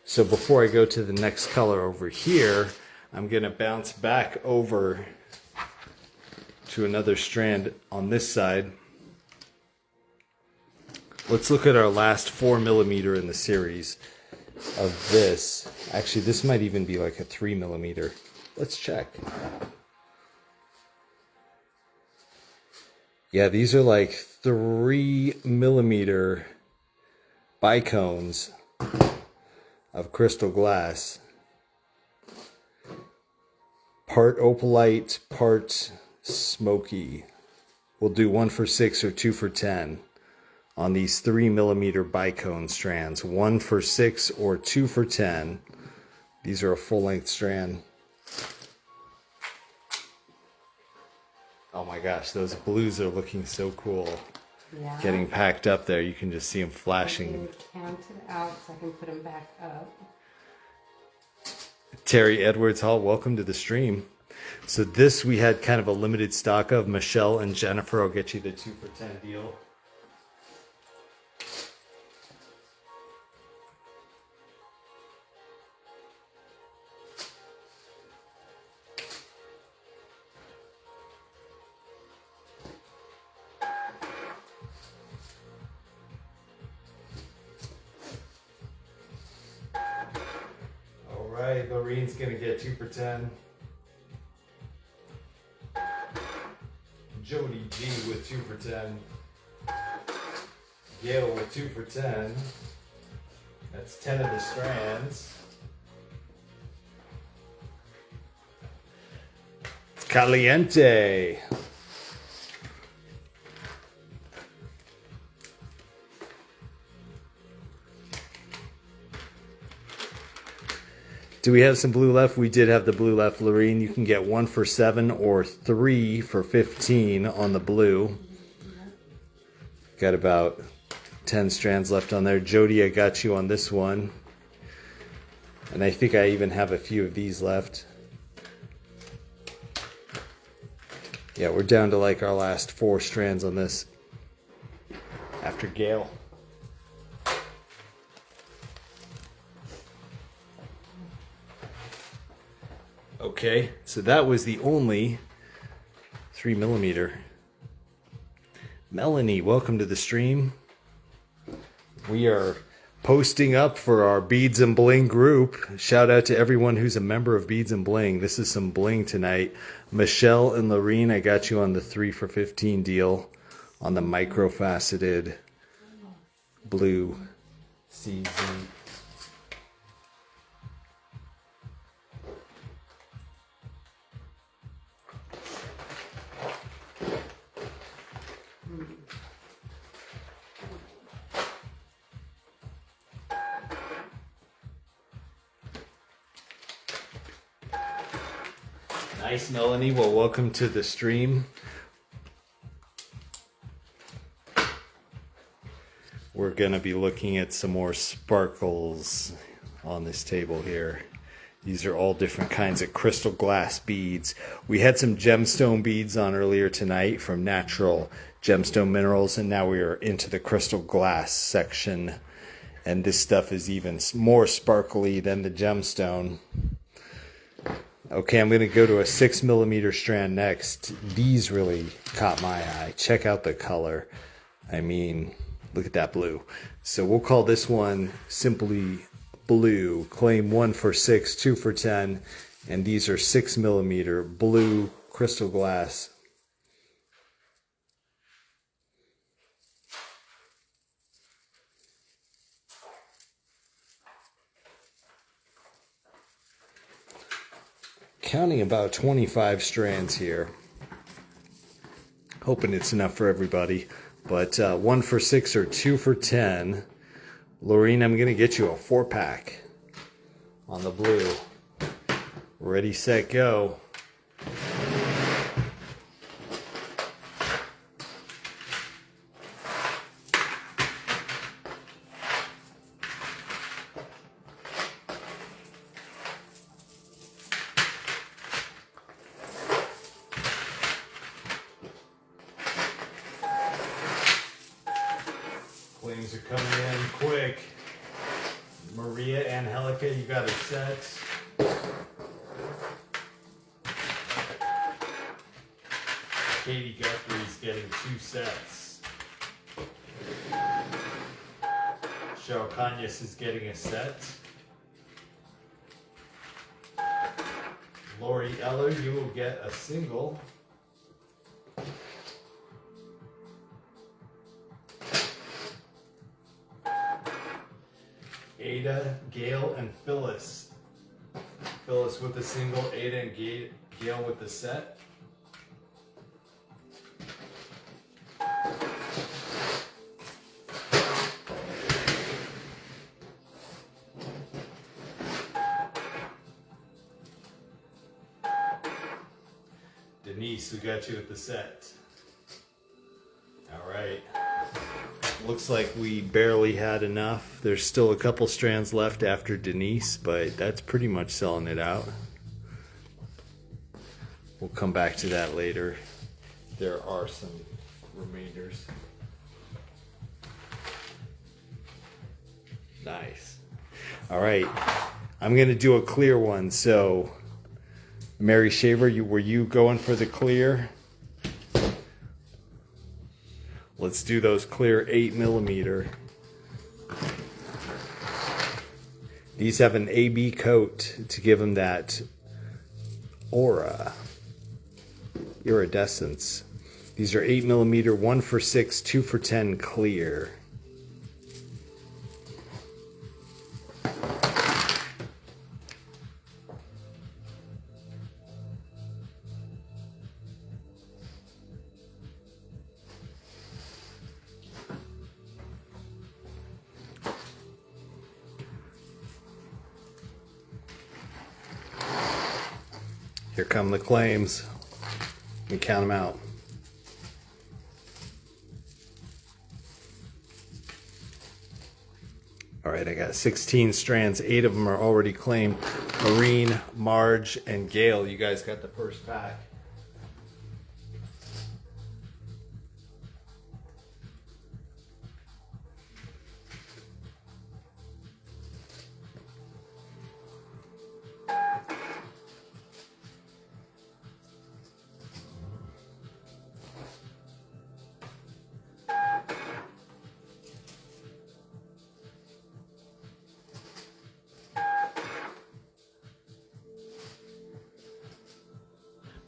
So before I go to the next color over here, I'm gonna bounce back over to another strand on this side. Let's look at our last 4 millimeter in the series of this. Actually, this might even be like a 3 millimeter. Let's check. Yeah, these are like 3 millimeter bicones of crystal glass. Part opalite, part smoky. We'll do 1 for $6 or 2 for $10 on these 3 millimeter bicone strands. 1 for $6 or 2 for $10. These are a full length strand. Oh my gosh, those blues are looking so cool. Yeah. Getting packed up there, you can just see them flashing. Count it out so I can put them back up. Terry Edwards Hall, welcome to the stream. So this we had kind of a limited stock of. Michelle and Jennifer, I'll get you the 2 for $10 deal. All right, Lorene's gonna get 2 for $10. Jody G with 2 for $10. Gail with 2 for $10. That's 10 of the strands. Caliente. Do we have some blue left? We did have the blue left, Lorene. You can get 1 for $7 or 3 for $15 on the blue. Got about 10 strands left on there. Jody, I got you on this one. And I think I even have a few of these left. Yeah, we're down to like our last 4 strands on this after Gale. Okay, so that was the only 3mm. Melanie, welcome to the stream. We are posting up for our Beads and Bling group. Shout out to everyone who's a member of Beads and Bling. This is some bling tonight. Michelle and Lorene, I got you on the 3 for $15 deal on the microfaceted blue CZ. Nice, Melanie. Well, welcome to the stream. We're going to be looking at some more sparkles on this table here. These are all different kinds of crystal glass beads. We had some gemstone beads on earlier tonight from natural gemstone minerals, and now we are into the crystal glass section. And this stuff is even more sparkly than the gemstone. Okay, I'm going to go to a 6mm strand next. These really caught my eye. Check out the color. I mean, look at that blue. So we'll call this one simply blue. Claim 1 for 6, 2 for 10. And these are 6mm blue crystal glass. Counting about 25 strands here. Hoping it's enough for everybody. But 1 for 6 or 2 for 10. Lorene, I'm going to get you a 4-pack on the blue. Ready, set, go. Flames are coming in quick. Maria Angelica, you got a set. Katie Guthrie's getting 2 sets. Cheryl Kanyas is getting a set. Lori Eller, you will get a single. Ada, Gail, and Phyllis. Phyllis with the single, Ada and Gail with the set. Denise, we got you with the set. All right. Looks like we barely had enough. There's still a couple strands left after Denise, but that's pretty much selling it out. We'll come back to that later. There are some remainders. Nice. All right. I'm going to do a clear one. So, Mary Shaver, were you going for the clear? Let's do those clear 8mm. These have an AB coat to give them that aura, iridescence. These are 8mm, 1 for 6, 2 for 10 clear. Here come the claims. We count them out. All right, I got 16 strands. 8 of them are already claimed. Maureen, Marge, and Gail, you guys got the first pack.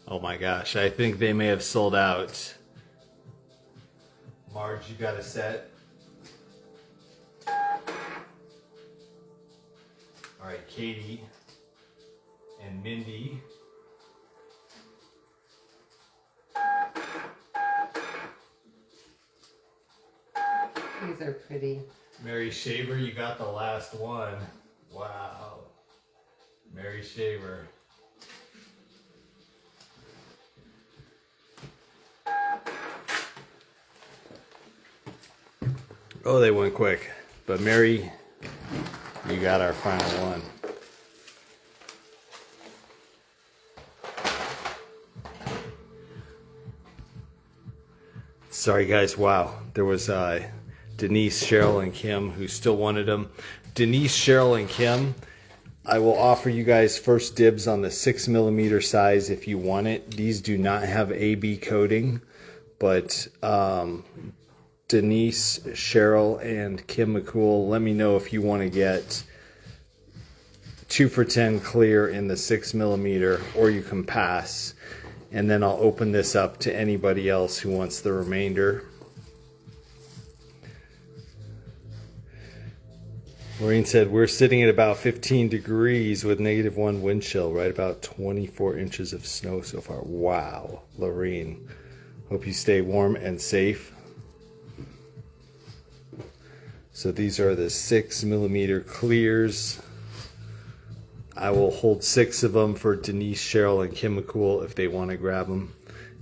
Oh my gosh, I think they may have sold out. Marge, you got a set? All right, Katie and Mindy. These are pretty. Mary Shaver, you got the last one. Wow. Mary Shaver. Oh, they went quick. But Mary, you got our final one. Sorry guys, wow. There was Denise, Cheryl, and Kim who still wanted them. Denise, Cheryl, and Kim, I will offer you guys first dibs on the 6mm size if you want it. These do not have AB coating, but Denise, Cheryl, and Kim McCool, let me know if you want to get 2 for $10 clear in the 6mm, or you can pass. And then I'll open this up to anybody else who wants the remainder. Maureen said, we're sitting at about 15 degrees with -1 wind chill, right about 24 inches of snow so far. Wow, Lorene. Hope you stay warm and safe. So these are the 6mm clears. I will hold 6 of them for Denise, Cheryl, and Kim McCool if they want to grab them.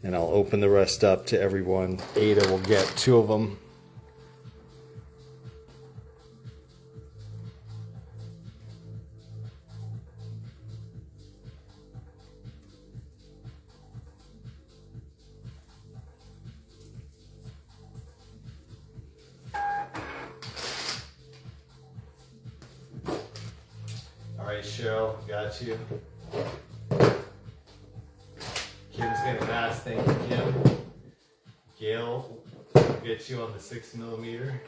And I'll open the rest up to everyone. Ada will get 2 of them. All right, Cheryl, got you. Kim's gonna pass, thank you, Kim. Gail, will get you on the 6mm.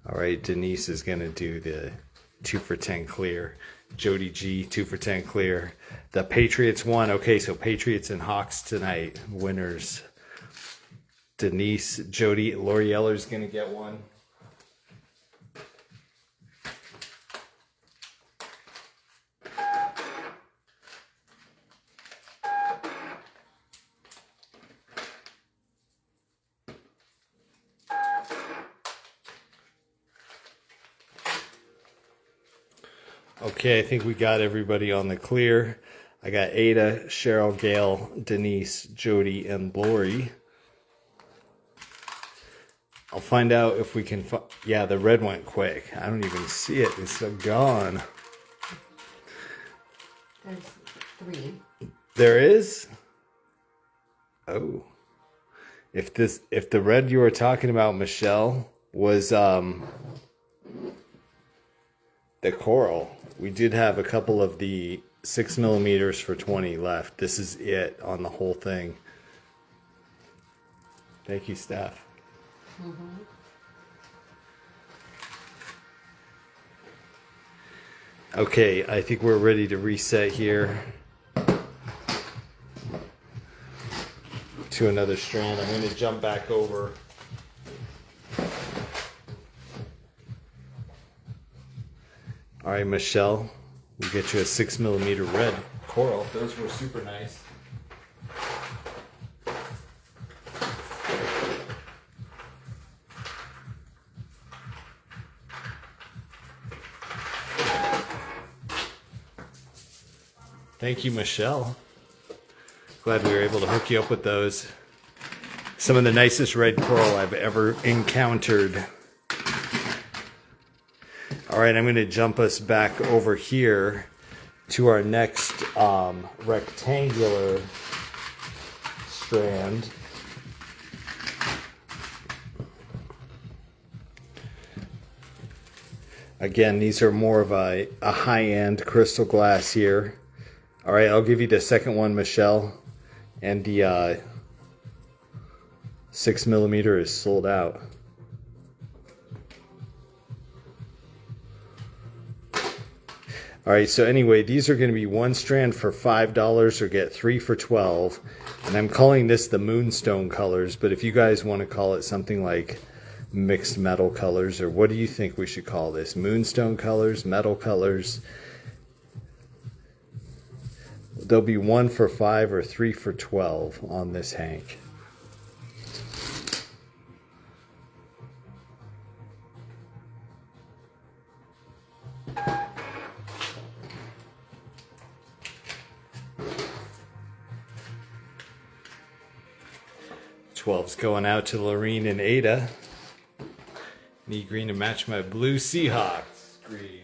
All right, Denise is gonna do the 2 for $10 clear. Jody G, 2 for $10 clear. The Patriots won. Okay, so Patriots and Hawks tonight. Winners. Denise, Jody, Lori Eller's going to get one. Okay, I think we got everybody on the clear. I got Ada, Cheryl, Gail, Denise, Jody, and Lori. I'll find out if we can yeah, the red went quick. I don't even see it. It's so gone. There's 3. There is? Oh. If the red you were talking about, Michelle, was the coral. We did have a couple of the 6mm for 20 left. This is it on the whole thing. Thank you, Steph. Mm-hmm. Okay, I think we're ready to reset here to another strand. I'm going to jump back over. All right, Michelle, we'll get you a 6mm red coral. Those were super nice. Thank you, Michelle. Glad we were able to hook you up with those. Some of the nicest red coral I've ever encountered. All right, I'm going to jump us back over here to our next rectangular strand. Again, these are more of a high-end crystal glass here. All right, I'll give you the second one, Michelle. And the 6mm is sold out. All right, so anyway, these are going to be one strand for $5 or get 3 for $12. And I'm calling this the Moonstone colors, but if you guys want to call it something like mixed metal colors, or what do you think we should call this? Moonstone colors, metal colors. There'll be 1 for $5 or 3 for $12 on this hank. $12's going out to Lorene and Ada. Need green to match my blue Seahawks green.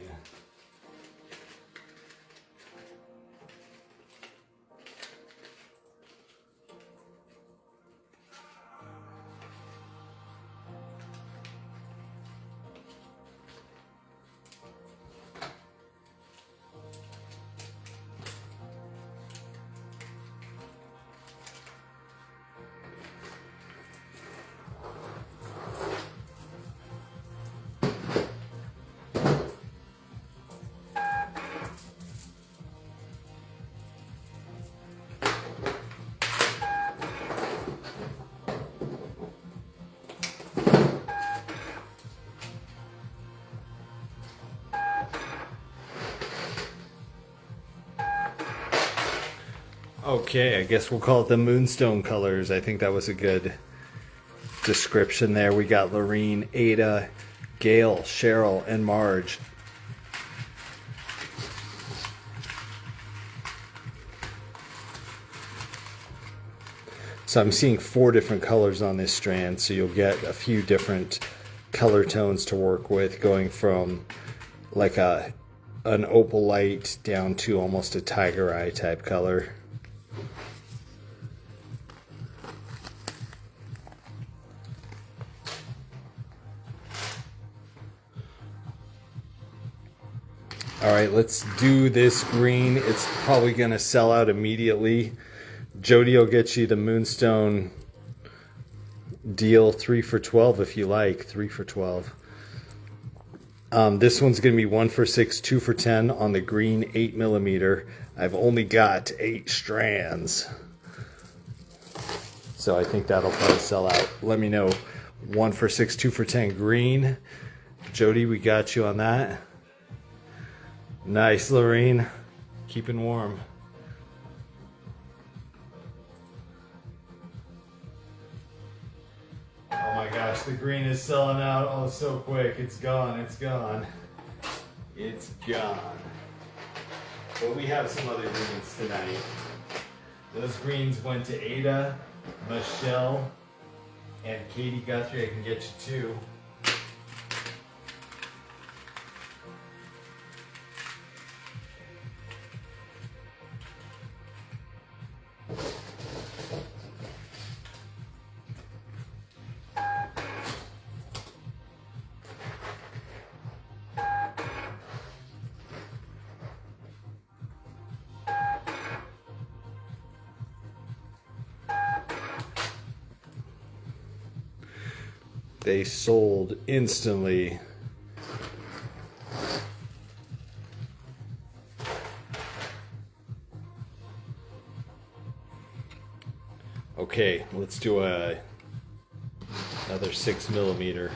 Okay, I guess we'll call it the Moonstone colors. I think that was a good description there. We got Lorene, Ada, Gail, Cheryl, and Marge. So I'm seeing 4 different colors on this strand, so you'll get a few different color tones to work with, going from like an opalite down to almost a tiger eye type color. All right, let's do this green. It's probably going to sell out immediately. Jody will get you the Moonstone deal, 3 for $12 if you like, 3 for $12. This one's going to be 1 for $6, 2 for $10 on the green 8mm. I've only got 8 strands, so I think that'll probably sell out. Let me know. 1 for $6, 2 for $10 green. Jody, we got you on that. Nice, Lorene. Keeping warm. Oh my gosh, the green is selling out. Oh, so quick. It's gone. It's gone. It's gone. But we have some other greens tonight. Those greens went to Ada, Michelle, and Katie Guthrie. I can get you 2. They sold instantly. Okay, let's do another 6mm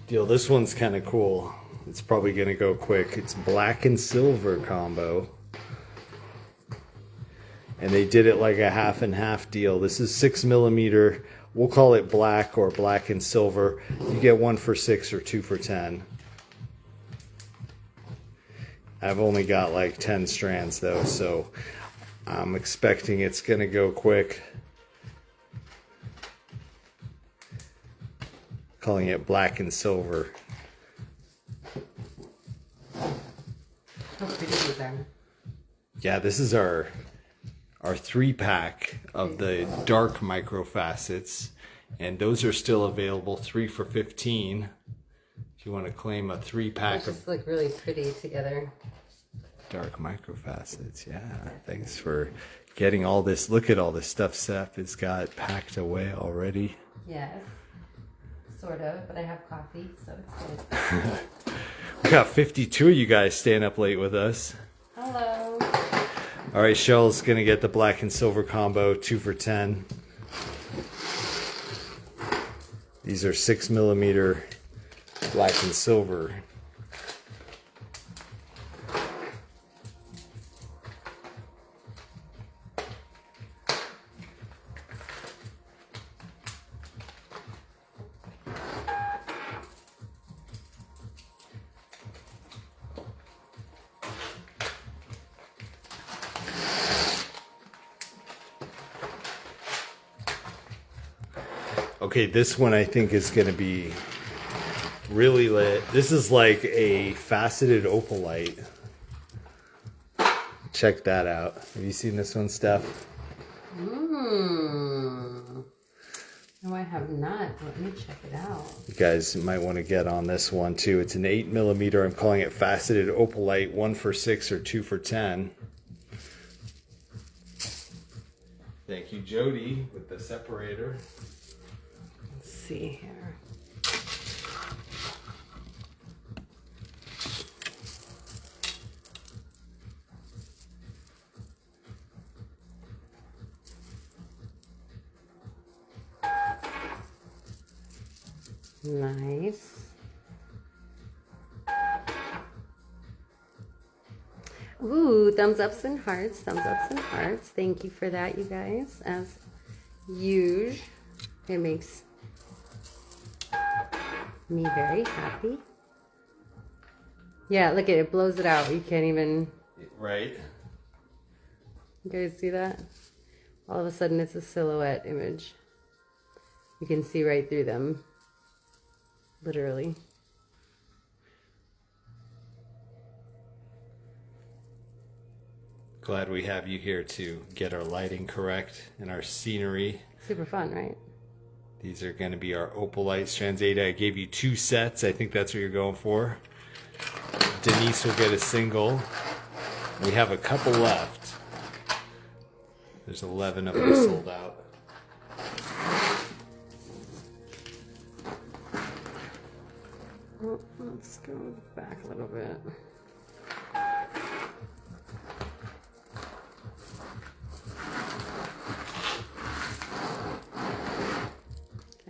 deal. This one's kind of cool. It's probably gonna go quick. It's black and silver combo. And they did it like a half and half deal. This is 6mm. We'll call it black or black and silver. You get 1 for $6 or 2 for $10. I've only got like 10 strands though, so I'm expecting it's gonna go quick. Calling it black and silver. How pretty these are. Yeah, this is our 3-pack of the dark microfacets, and those are still available, 3 for $15. If you want to claim a 3-pack They of just look really pretty together. dark microfacets. Yeah, thanks for getting all this. Look at all this stuff Seth has got packed away already. Yes, sort of, but I have coffee, so it's good. We got 52 of you guys staying up late with us. Hello. All right, Shell's gonna get the black and silver combo, 2 for $10. These are 6mm black and silver. Okay, this one I think is going to be really lit. This is like a faceted opalite. Check that out. Have you seen this one, Steph? No, I have not. Let me check it out. You guys might want to get on this one too. It's an 8mm. I'm calling it faceted opalite, 1 for $6 or 2 for $10. Thank you, Jody, with the separator. Let's see here. Nice. Ooh, thumbs ups and hearts. Thumbs ups and hearts. Thank you for that, you guys. As usual, it makes me very happy. Yeah, look at it. It blows it out. You can't even... Right. You guys see that? All of a sudden, it's a silhouette image. You can see right through them. Literally. Glad we have you here to get our lighting correct and our scenery. Super fun, right? These are going to be our opalite strands. Ada, I gave you 2 sets. I think that's what you're going for. Denise will get a single. We have a couple left. There's 11 of them sold out. Well, let's go back a little bit.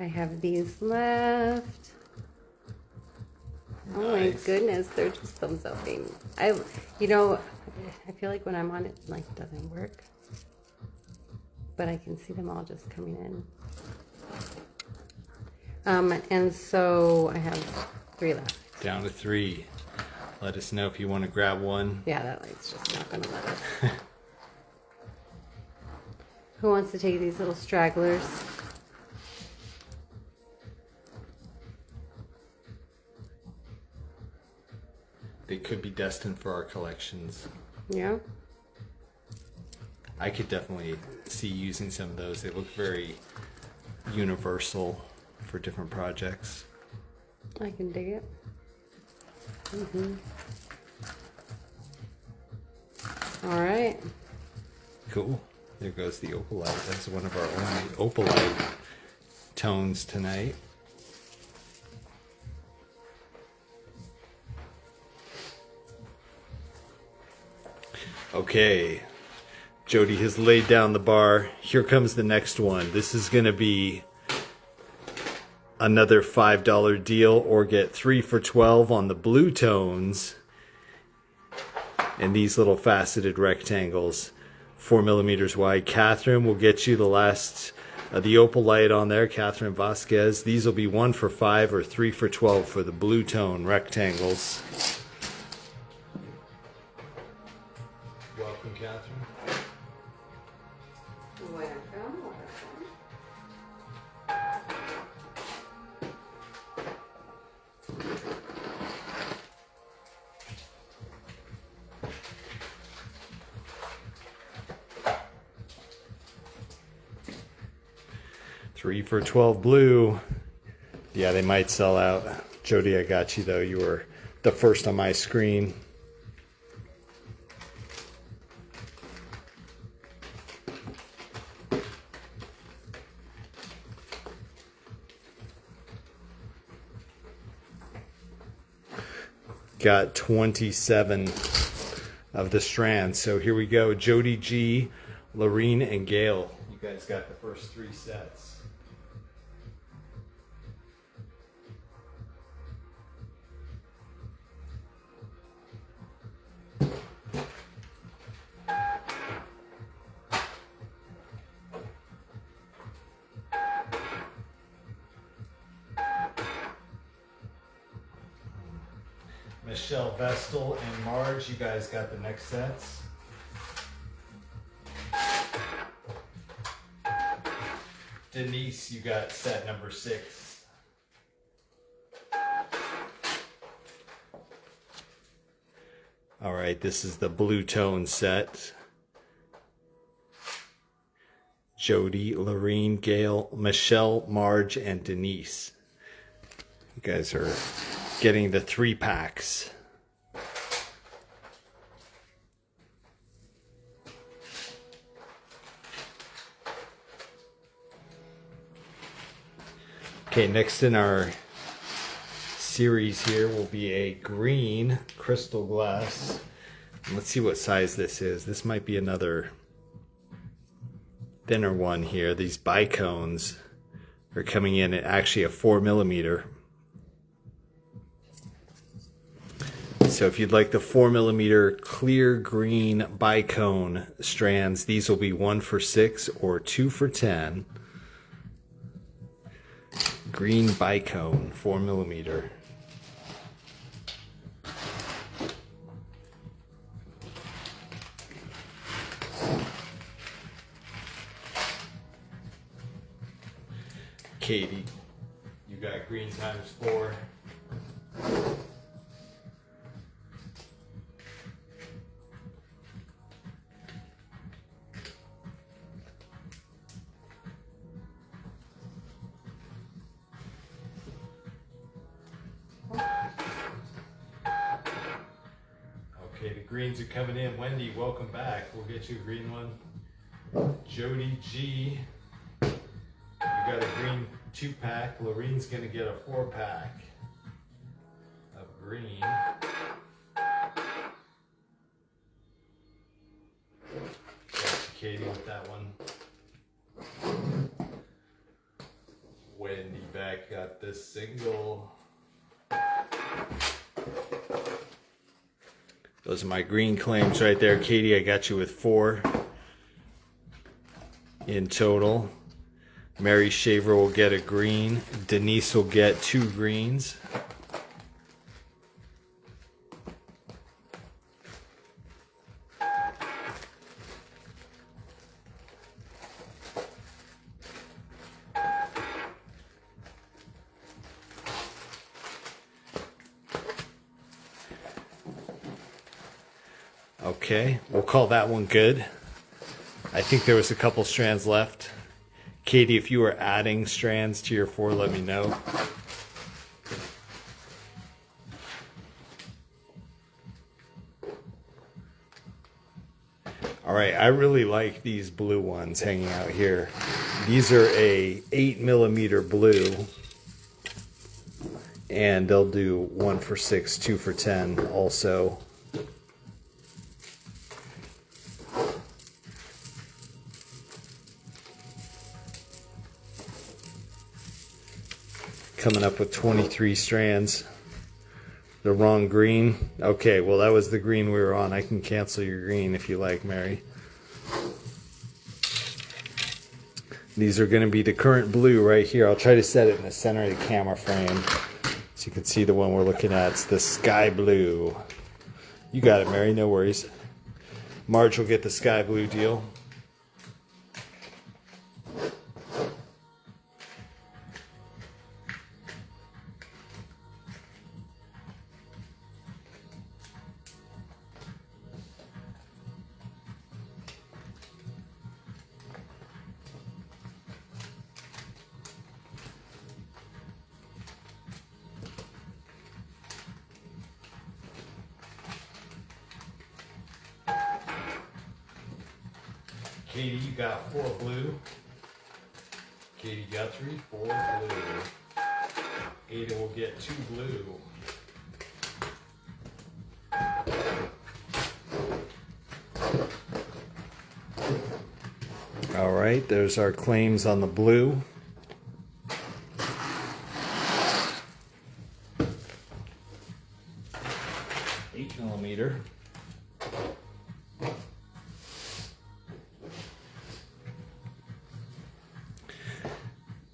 I have these left. Oh my goodness, they're just thumbs upping. I feel like when I'm on it, like, it doesn't work. But I can see them all just coming in. And so I have 3 left. Down to 3. Let us know if you want to grab one. Yeah, that light's just not gonna let us. Who wants to take these little stragglers? They could be destined for our collections. Yeah. I could definitely see using some of those. They look very universal for different projects. I can dig it. All right. Cool. There goes the opalite. That's one of our only opalite tones tonight. Okay. Jody has laid down the bar. Here comes the next one. This is going to be another $5 deal, or get 3 for $12 on the blue tones and these little faceted rectangles, 4mm wide. Catherine will get you the last the opalite on there. Catherine Vasquez. These will be 1 for $5 or 3 for $12 for the blue tone rectangles. 3 for 12 blue. Yeah, they might sell out. Jody, I got you though. You were the first on my screen. Got 27 of the strands. So here we go. Jody G, Lorene, and Gail. You guys got the first 3 sets. Michelle, Vestal, and Marge, you guys got the next sets. Denise, you got set number 6. All right, this is the blue tone set. Jody, Lorene, Gail, Michelle, Marge, and Denise. You guys are getting the 3 packs. Okay, next in our series here will be a green crystal glass. Let's see what size this is. This might be another thinner one here. These bicones are coming in at actually a 4mm. So if you'd like the 4mm clear green bicone strands, these will be 1 for 6 or 2 for 10. Green bicone, 4mm. Katie, you got green times 4. Okay, the greens are coming in. Wendy, welcome back. We'll get you a green one. Jody G, you got a green 2-pack. Lorene's gonna get a 4-pack of green. Katie with that one. Wendy back got this single. Those are my green claims right there. Katie, I got you with 4 in total. Mary Shaver will get a green. Denise will get 2 greens. Okay, we'll call that one good. I think there was a couple strands left. Katie, if you are adding strands to your 4, let me know. All right, I really like these blue ones hanging out here. These are a 8mm blue, and they'll do 1 for 6, 2 for 10 also. Coming up with 23 strands. The wrong green. Okay, well that was the green we were on. I can cancel your green if you like, Mary. These are going to be the current blue right here. I'll try to set it in the center of the camera frame so you can see the one we're looking at. It's the sky blue. You got it, Mary, no worries. Marge will get the sky blue deal. Katie, you got 4 blue. Katie Guthrie, 4 blue. Ada will get 2 blue. All right, there's our claims on the blue. $8mm.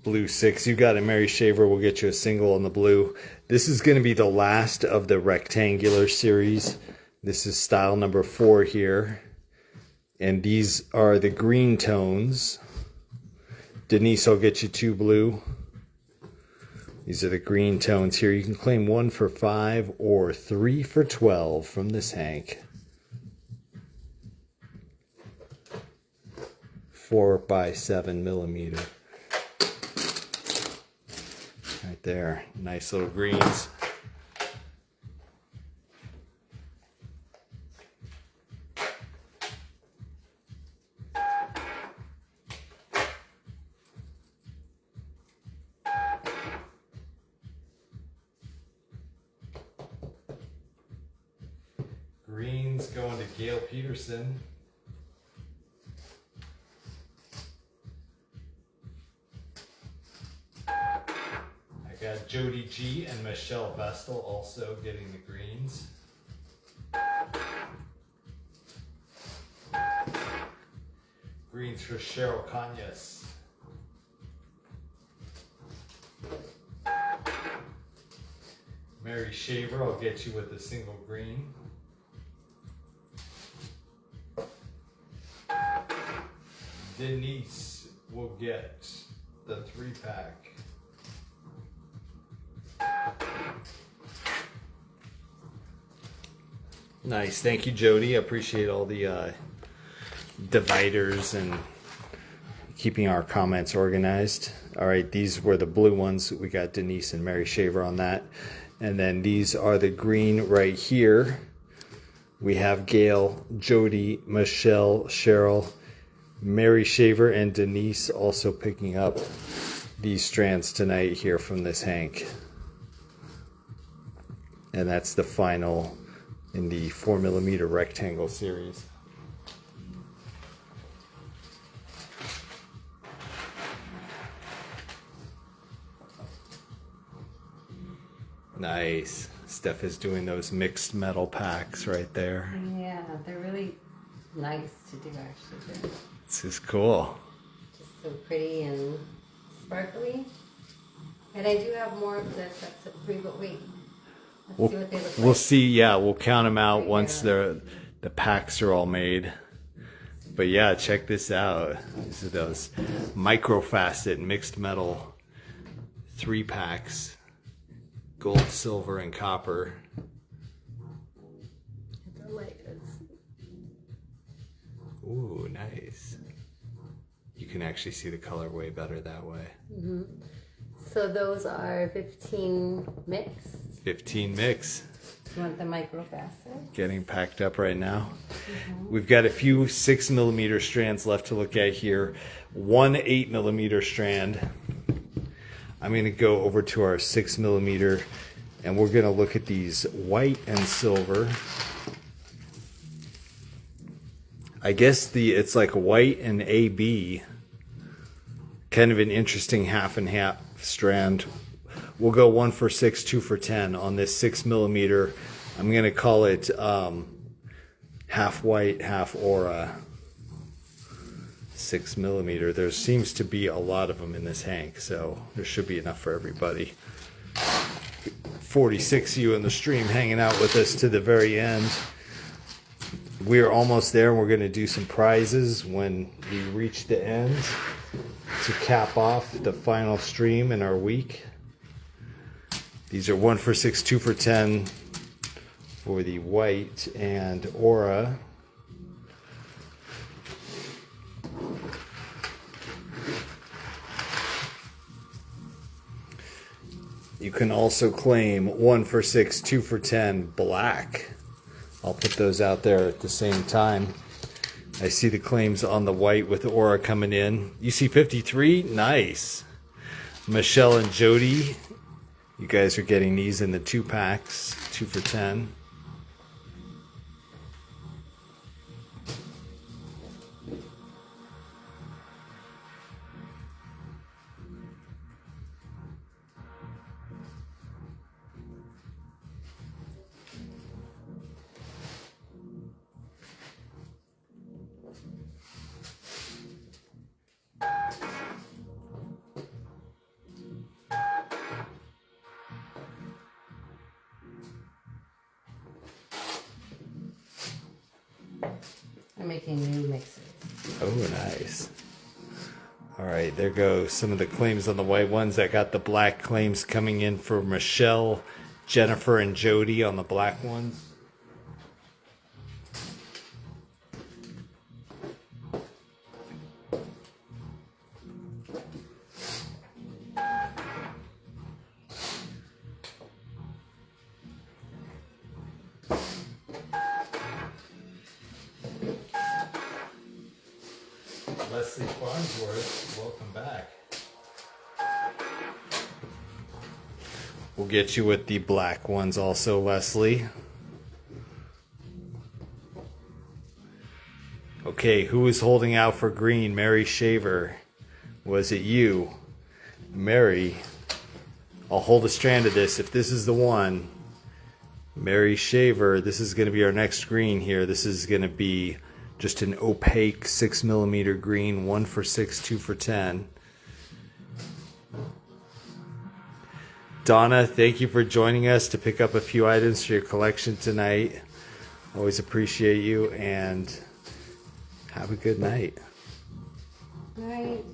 Blue 6, you got it. Mary Shaver will get you a single on the blue. This is going to be the last of the rectangular series. This is style number 4 here. And these are the green tones. Denise will get you 2 blue. These are the green tones here. You can claim 1 for 5 or 3 for 12 from this hank. 4 by 7mm. Right there. Nice little greens. Greens going to Gail Peterson. I got Jody G and Michelle Vestal also getting the greens. Greens for Cheryl Conyas. Mary Shaver, I'll get you with a single green. Denise will get the 3-pack. Nice, thank you, Jody. I appreciate all the dividers and keeping our comments organized. All right, these were the blue ones. We got Denise and Mary Shaver on that. And then these are the green right here. We have Gail, Jody, Michelle, Cheryl, Mary Shaver, and Denise also picking up these strands tonight here from this hank. And that's the final in the 4mm rectangle series. Nice. Steph is doing those mixed metal packs right there. Yeah, they're really nice to do actually. This is cool. Just so pretty and sparkly. And I do have more of this that's a free, but wait. Let's see what they look like. We'll see, yeah, we'll count them out once the packs are all made. But yeah, check this out. These are those microfacet mixed metal 3-packs. Gold, silver, and copper. Ooh, nice. You can actually see the color way better that way. Mm-hmm. So those are 15 mix. 15 mix. You want the microfacet? Getting packed up right now. Mm-hmm. We've got a few 6mm strands left to look at here. One 8mm strand. I'm going to go over to our 6mm and we're going to look at these white and silver. I guess it's like white and AB. Kind of an interesting half and half strand. We'll go 1 for 6, 2 for 10 on this 6mm. I'm going to call it half white, half aura. 6mm. There seems to be a lot of them in this hank, so there should be enough for everybody. 46 of you in the stream hanging out with us to the very end. We're almost there, and we're going to do some prizes when we reach the end to cap off the final stream in our week. These are 1 for 6, 2 for 10 for the white and aura. You can also claim 1 for 6, 2 for 10 black. I'll put those out there at the same time. I see the claims on the white with the aura coming in. You see 53? Nice. Michelle and Jody, you guys are getting these in the 2 packs, 2 for 10. I'm making new mixes. Oh, nice. All right, there go some of the claims on the white ones. I got the black claims coming in for Michelle, Jennifer, and Jody on the black ones. Leslie Farnsworth, welcome back. We'll get you with the black ones also, Leslie. Okay, who is holding out for green? Mary Shaver. Was it you? Mary, I'll hold a strand of this. If this is the one, Mary Shaver, this is going to be our next green here. This is going to be just an opaque 6mm green, 1 for 6, 2 for 10. Donna, thank you for joining us to pick up a few items for your collection tonight. Always appreciate you, and have a good night. All right.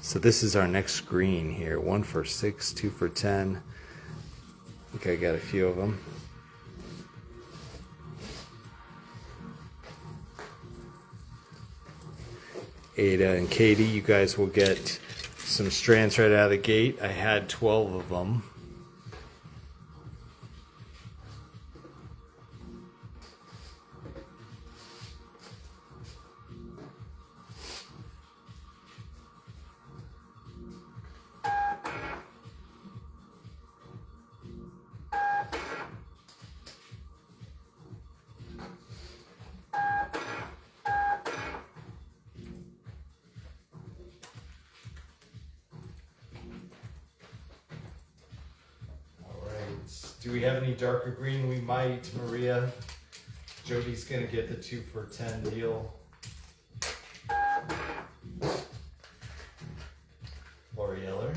So this is our next green here, 1 for 6, 2 for 10. I think I got a few of them. Ada and Katie, you guys will get some strands right out of the gate. I had 12 of them. Do we have any darker green? We might, Maria. Jody's gonna get the 2 for 10 deal. Laura Yeller.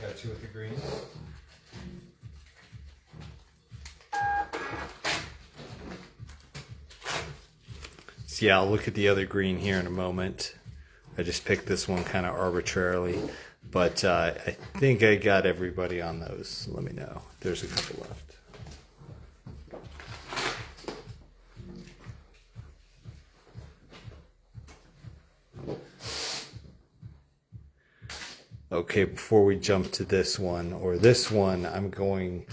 Got 2 with the green. So yeah, I'll look at the other green here in a moment. I just picked this one kind of arbitrarily. But I think I got everybody on those. Let me know. There's a couple left. Okay, before we jump to this one, I'm going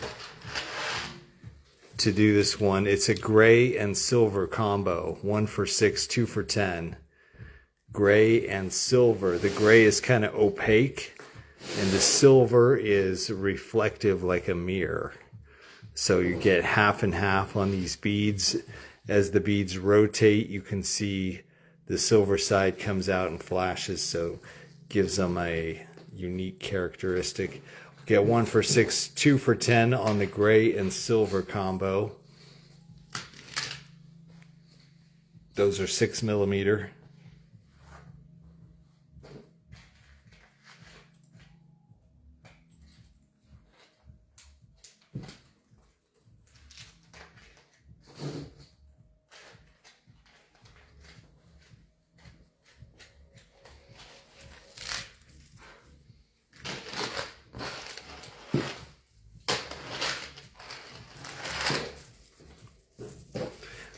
to do this one. It's a gray and silver combo. 1 for 6, 2 for 10. Gray and silver. The gray is kind of opaque and the silver is reflective like a mirror. So you get half and half on these beads. As the beads rotate, you can see the silver side comes out and flashes, so gives them a unique characteristic. Get 1 for 6, 2 for 10 on the gray and silver combo. Those are 6mm.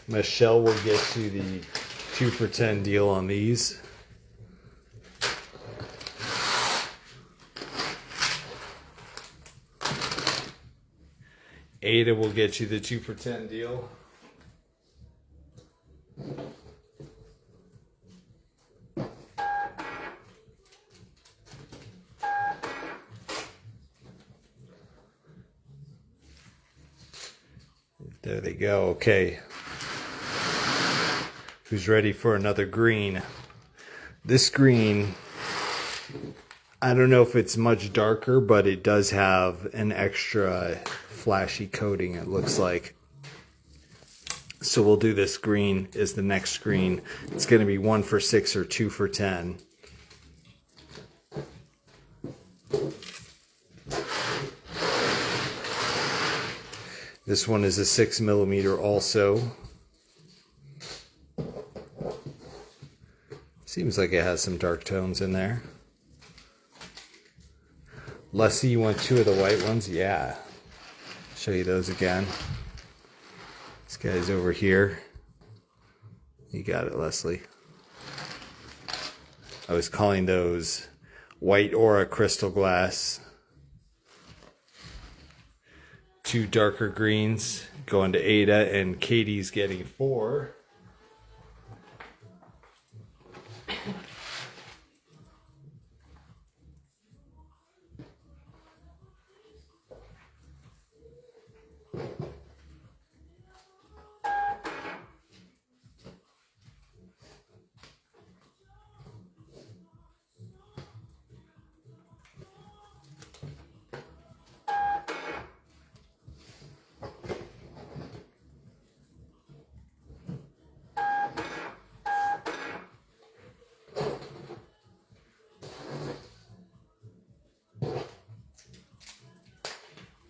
Michelle will get you the 2 for 10 deal on these. Ada will get you the 2 for 10 deal. There they go. Okay. Who's ready for another green? This green, I don't know if it's much darker, but it does have an extra flashy coating, it looks like. So we'll do this green as the next green. It's going to be 1 for 6 or 2 for 10. This one is a 6mm also. Seems like it has some dark tones in there. Leslie, you want 2 of the white ones? Yeah. Show you those again. This guy's over here. You got it, Leslie. I was calling those white aura crystal glass. 2 darker greens going to Ada, and Katie's getting 4.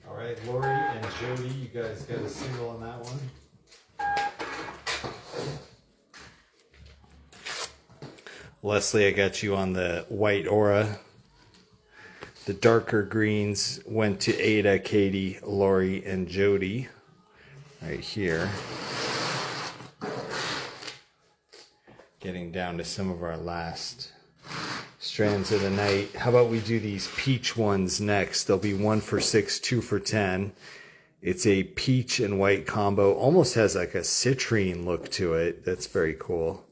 All right, Lori and Jody, you guys got a single on that one. Leslie, I got you on the white aura. The darker greens went to Ada, Katie, Lori, and Jody. Right here. Getting down to some of our last strands of the night. How about we do these peach ones next? They'll be 1 for 6, 2 for 10. It's a peach and white combo. Almost has like a citrine look to it. That's very cool.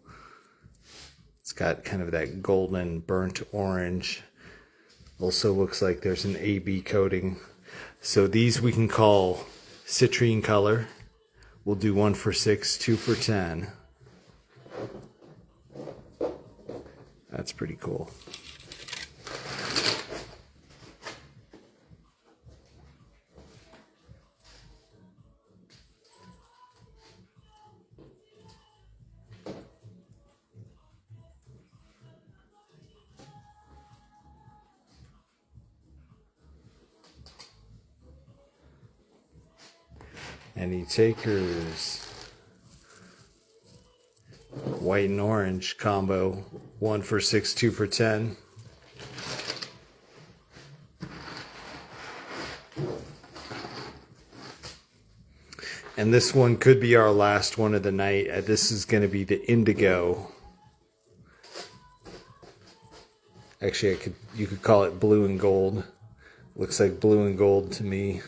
It's got kind of that golden burnt orange. Also looks like there's an AB coating. So these we can call citrine color. We'll do 1 for 6, 2 for 10. That's pretty cool. Any takers? White and orange combo, 1 for 6, 2 for 10. And this one could be our last one of the night. This is going to be the indigo. Actually, you could call it blue and gold. Looks like blue and gold to me.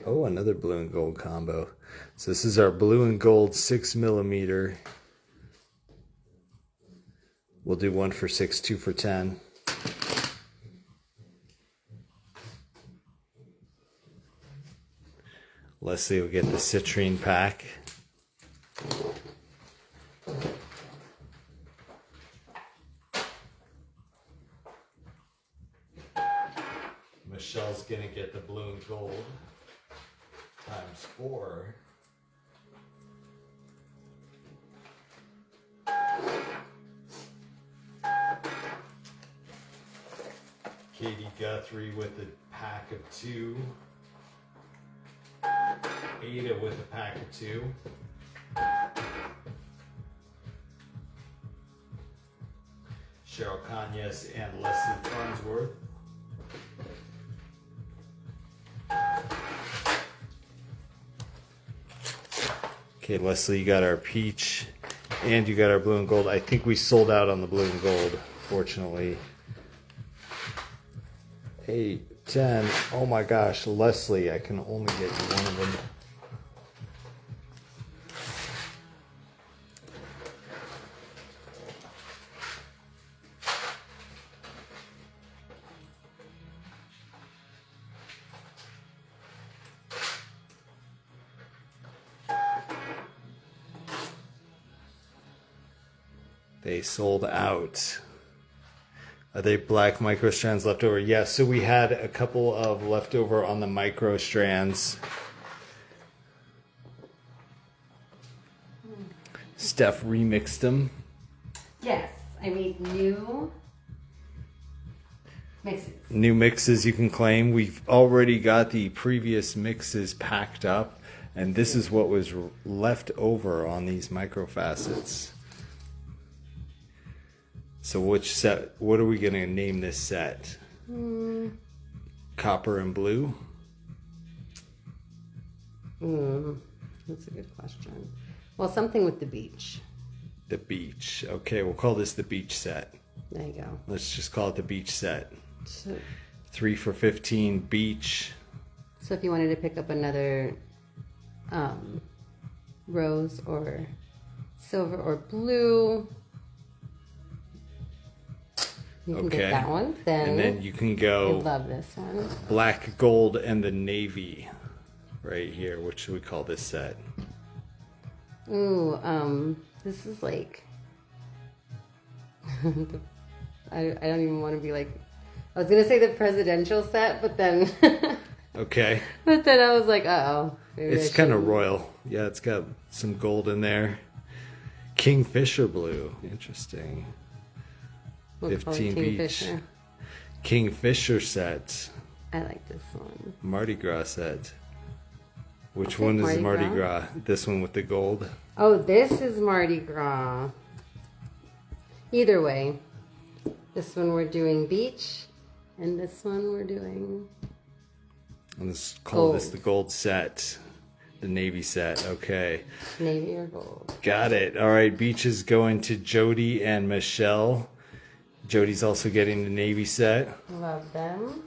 Oh, another blue and gold combo. So this is our blue and gold 6mm. We'll do 1 for 6, 2 for 10. Leslie will get the citrine pack. Michelle's gonna get the blue and gold times 4. Katie Guthrie with a pack of 2. Ada with a pack of 2. Cheryl Conyas and Leslie Farnsworth. Okay, Leslie, you got our peach and you got our blue and gold. I think we sold out on the blue and gold, fortunately. 8, 10. Oh my gosh, Leslie, I can only get you one of them. They sold out. Are they black micro strands left over? Yes, so we had a couple of leftover on the micro strands. Steph remixed them. Yes, I made new mixes. New mixes you can claim. We've already got the previous mixes packed up, and this is what was left over on these microfacets. So which set, what are we going to name this set? Copper and blue? That's a good question. Well, something with the beach. The beach. Okay, we'll call this the beach set. There you go. Let's just call it the beach set. So, 3 for $15 beach. so if you wanted to pick up another rose or silver or blue, you can get that one. And then you can I go love this one. black, gold, and the navy right here. What should we call this set? Ooh, this is like, I don't even want to be like, I was going to say the presidential set, but then, Okay. but then I was like, uh-oh. Maybe It's kind of royal. Yeah, it's got some gold in there. Kingfisher blue. Interesting. We'll call it 15 beach. Kingfisher. Kingfisher set. I like this one. Mardi Gras set. Which I'll one take is Mardi Mardi Gras? This one with the gold? Oh, this is Mardi Gras. Either way, this one we're doing beach, and this one we're doing Let's call this gold. the gold set. The navy set. Okay. Navy or gold. Got it. All right. Beach is going to Jody and Michelle. Jody's also getting the navy set. Love them.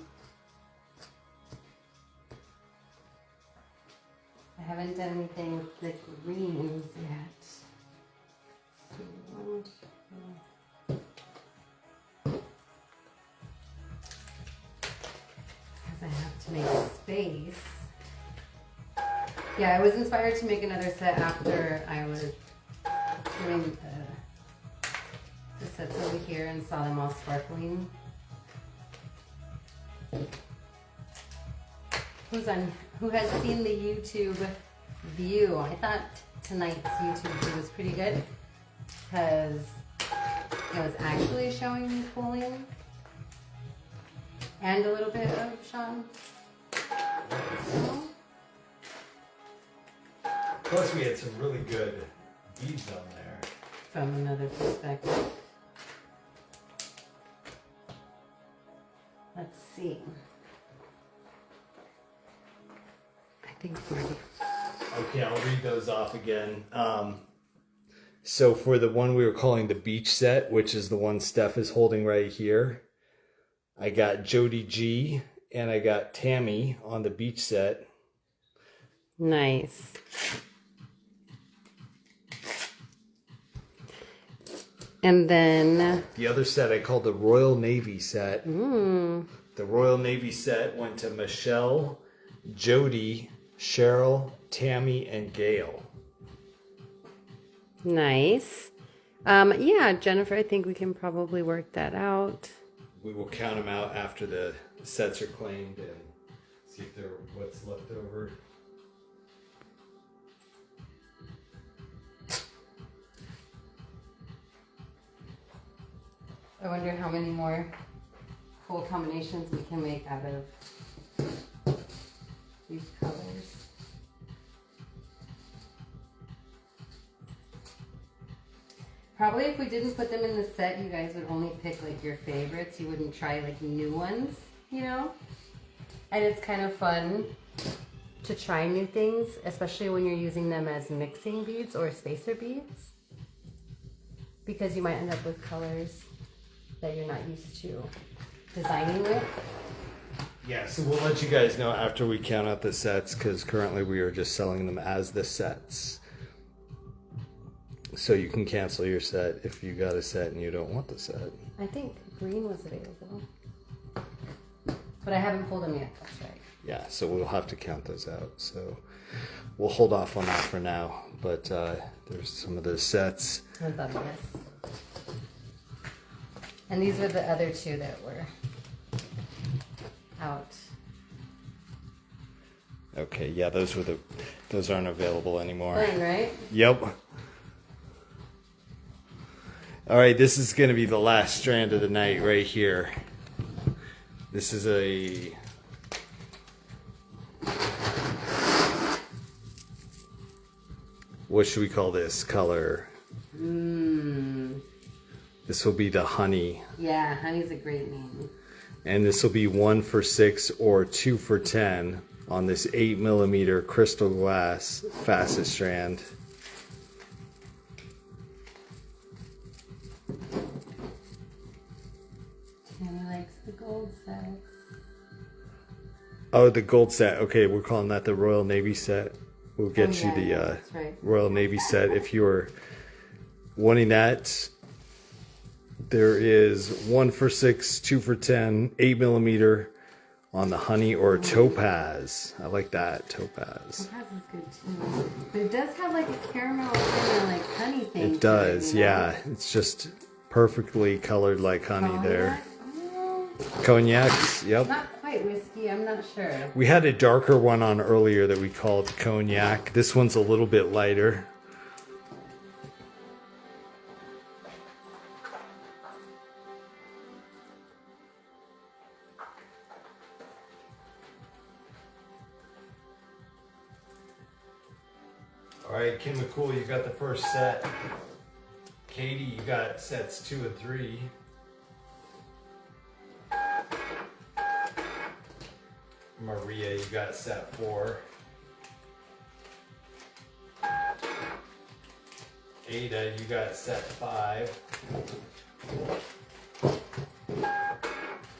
I haven't done anything with the greens yet. So, one, two. Because I have to make space. Yeah, I was inspired to make another set after I was doing the sets over here and saw them all sparkling. Who has seen the YouTube view? I thought tonight's YouTube view was pretty good because it was actually showing me pulling and a little bit of Sean. So, Plus, we had some really good beads on there. from another perspective. Let's see. I think it's Marty. Okay, I'll read those off again. So for the one we were calling the beach set, which is the one Steph is holding right here, I got Jody G and I got Tammy on the beach set. Nice. And then The other set I called the Royal Navy set. Mm. The Royal Navy set went to Michelle, Jody, Cheryl, Tammy, and Gail. Nice. Yeah, Jennifer, I think we can probably work that out. We will count them out after the sets are claimed and see if they're what's left over. I wonder how many more full combinations we can make out of these colors. Probably if we didn't put them in the set, you guys would only pick like your favorites. You wouldn't try like new ones, you know? And it's kind of fun to try new things, especially when you're using them as mixing beads or spacer beads, because you might end up with colors that you're not used to designing with. Yeah, so we'll let you guys know after we count out the sets, because currently we are just selling them as the sets. So you can cancel your set if you got a set and you don't want the set. I think green was available, but I haven't pulled them yet, that's right. Yeah, so we'll have to count those out. So we'll hold off on that for now. But there's some of those sets. I love this. And these were the other two that were out. Okay, yeah, those aren't available anymore. Fun, right? Yep. All right, this is going to be the last strand of the night right here. This is a what should we call this color? This will be the honey. Yeah, honey's a great name. And this will be 1 for 6 or 2 for 10 on this 8mm crystal glass facet strand. Tammy likes the gold sets. Oh, the gold set. Okay, we're calling that the Royal Navy set. We'll get you the that's right. Royal Navy set. If you're wanting that, there is 1 for 6, 2 for 10, 8mm on the honey or topaz. I like that, topaz. Topaz is good too. But it does have like a caramel kind of like honey thing. It does, to it, you know? yeah. It's just perfectly colored like honey there. Oh, Cognacs, yep. not quite whiskey, I'm not sure. We had a darker one on earlier that we called cognac. This one's a little bit lighter. All right, Kim McCool, you got the first set. Katie, you got sets 2 and 3. Maria, you got set 4. Ada, you got set 5.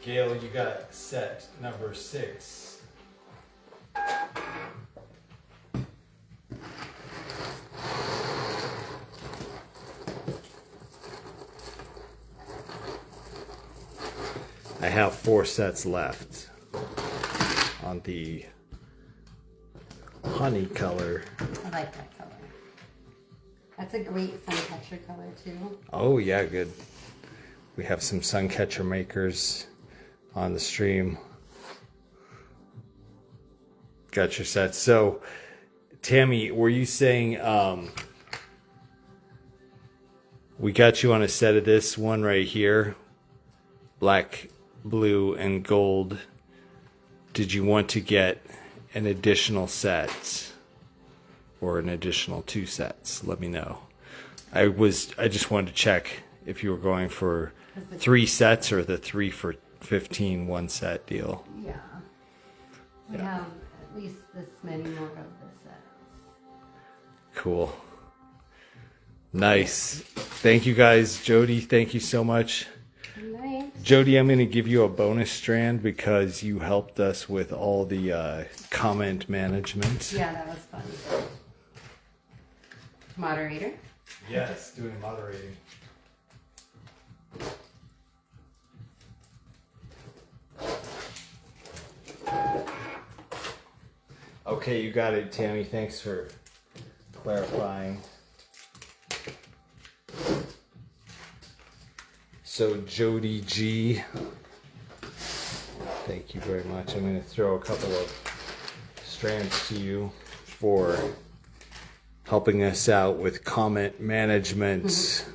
Gail, you got set number 6. I have 4 sets left on the honey color. I like that color. That's a great sun catcher color too. Oh yeah, good. We have some sun catcher makers on the stream. Got your sets. So, Tammy, were you saying we got you on a set of this one right here, black, blue, and gold? Did you want to get an additional set or an additional 2 sets? Let me know. I just wanted to check if you were going for 3 sets or the 3 for 15 one set deal. Yeah. We have at least this many more of the sets. Cool. Nice. Thank you guys. Jody, thank you so much. Nice. Jody, I'm going to give you a bonus strand because you helped us with all the comment management. Yeah, that was fun. Moderator? Yes, doing moderating. Okay, you got it, Tammy. Thanks for clarifying. So, Jody G, thank you very much. I'm going to throw a couple of strands to you for helping us out with comment management.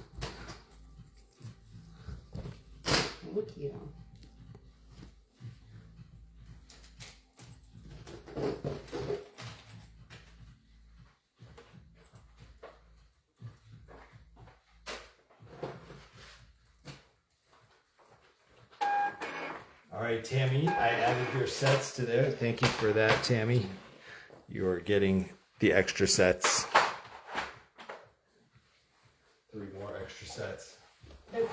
Thank you. All right, Tammy, I added your sets to there. Thank you for that, Tammy. You are getting the extra sets. 3 more extra sets. And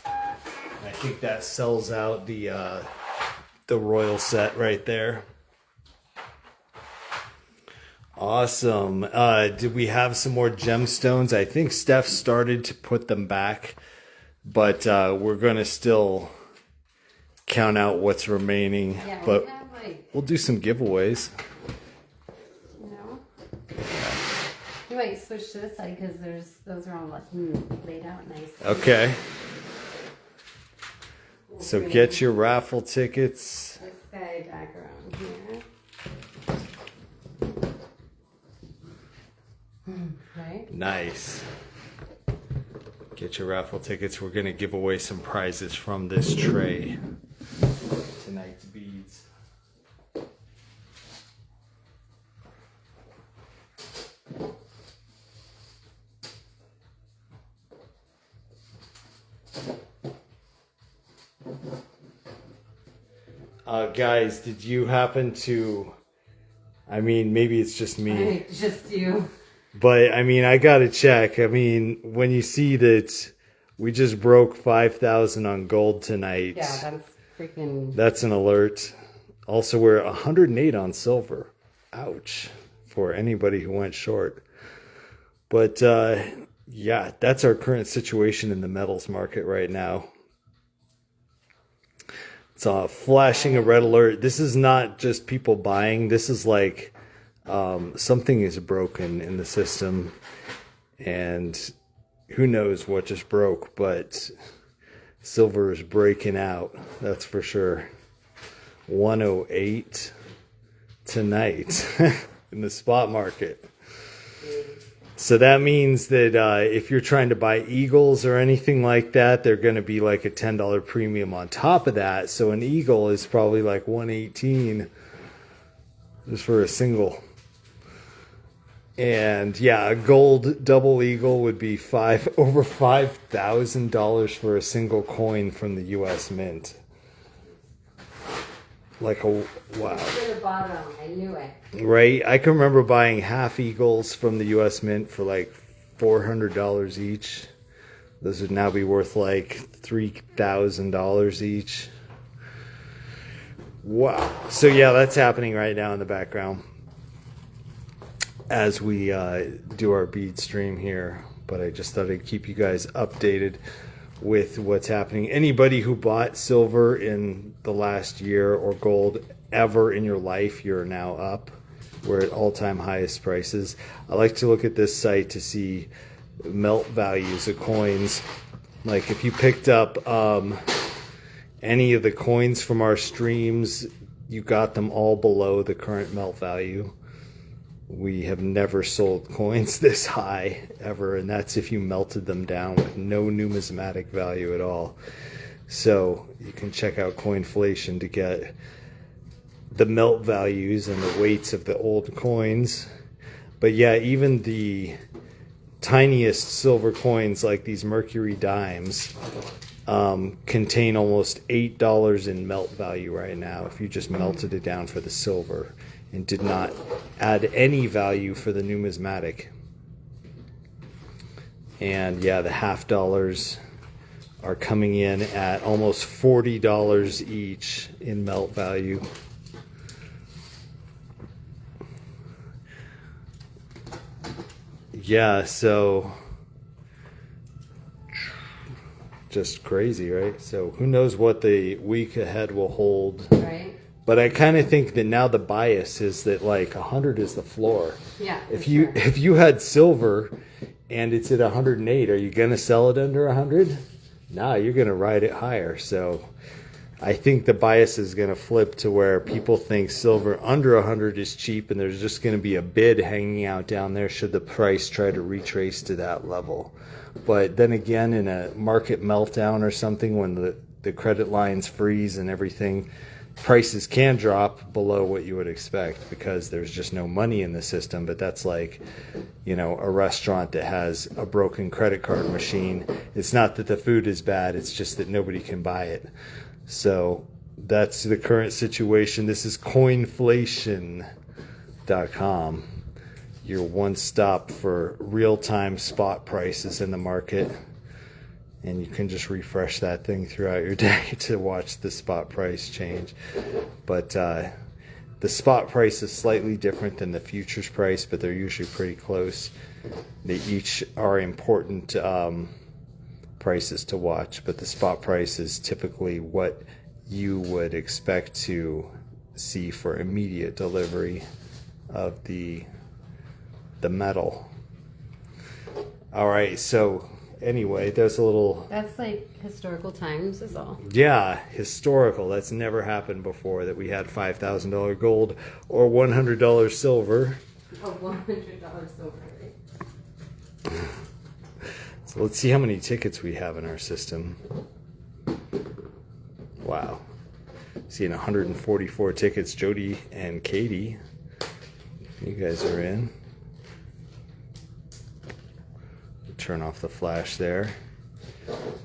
I think that sells out the royal set right there. Awesome. Did we have some more gemstones? I think Steph started to put them back, but we're gonna still count out what's remaining. Yeah, but we have like, we'll do some giveaways. you know. You might switch to this side because those are all like laid out nice. Okay. So get your raffle tickets. This guy back around here. Okay. Nice. Get your raffle tickets. We're going to give away some prizes from this tray. Tonight's beads. Guys, did you happen to, I mean, maybe it's just me. Just you. But, I mean, I got to check. I mean, when you see that we just broke 5,000 on gold tonight. Yeah, that's freaking... That's an alert. Also, we're 108 on silver. Ouch. For anybody who went short. But, yeah, that's our current situation in the metals market right now. It's flashing a red alert. This is not just people buying. This is like something is broken in the system. And who knows what just broke. But silver is breaking out. That's for sure. 108 tonight in the spot market. So that means that if you're trying to buy eagles or anything like that, they're going to be like a $10 premium on top of that. So an eagle is probably like 118 just for a single. And yeah, a gold double eagle would be over $5,000 for a single coin from the U.S. Mint. Like a wow. To the bottom, I knew it. Right? I can remember buying half eagles from the U.S. Mint for like $400 each. Those would now be worth like $3,000 each. Wow. So yeah, that's happening right now in the background as we do our bead stream here. But I just thought I'd keep you guys updated with what's happening. Anybody who bought silver in the last year or gold ever in your life, you're now up. We're at all-time highest prices. I like to look at this site to see melt values of coins. Like if you picked up any of the coins from our streams, you got them all below the current melt value. We have never sold coins this high ever, and that's if you melted them down with no numismatic value at all. So you can check out Coinflation to get the melt values and the weights of the old coins. But yeah, even the tiniest silver coins like these Mercury dimes contain almost $8 in melt value right now if you just melted it down for the silver and did not add any value for the numismatic. And yeah, the half dollars are coming in at almost $40 each in melt value. Yeah, so just crazy, right? So who knows what the week ahead will hold. Right. But I kind of think that now the bias is that like 100 is the floor. Yeah. If you had silver and it's at 108, are you going to sell it under 100? No, you're going to ride it higher. So I think the bias is going to flip to where people think silver under 100 is cheap and there's just going to be a bid hanging out down there should the price try to retrace to that level. But then again, in a market meltdown or something, when the credit lines freeze and everything, prices can drop below what you would expect because there's just no money in the system. But that's like, you know, a restaurant that has a broken credit card machine. It's not that the food is bad, it's just that nobody can buy it. So that's the current situation. This is coinflation.com, your one stop for real-time spot prices in the market. And you can just refresh that thing throughout your day to watch the spot price change. But the spot price is slightly different than the futures price, but they're usually pretty close. They each are important prices to watch, but the spot price is typically what you would expect to see for immediate delivery of the metal. All right, so anyway, there's a little... That's like historical times is all. Yeah, historical. That's never happened before, that we had $5,000 gold or $100 silver. Oh, $100 silver, right? So let's see how many tickets we have in our system. Wow. Seeing 144 tickets. Jody and Katie, you guys are in. Turn off the flash there.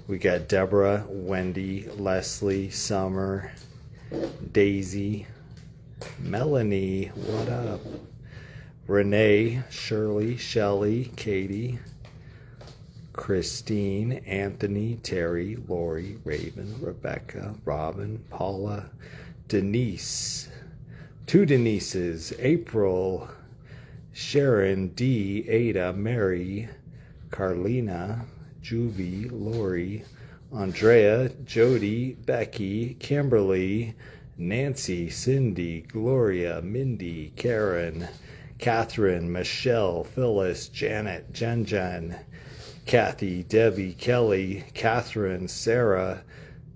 We got Deborah, Wendy, Leslie, Summer, Daisy, Melanie, what up? Renee, Shirley, Shelley, Katie, Christine, Anthony, Terry, Lori, Raven, Rebecca, Robin, Paula, Denise, two Denises, April, Sharon, Dee, Ada, Mary, Carlina, Juvie, Lori, Andrea, Jody, Becky, Kimberly, Nancy, Cindy, Gloria, Mindy, Karen, Catherine, Michelle, Phyllis, Janet, Jen, Kathy, Debbie, Kelly, Catherine, Sarah,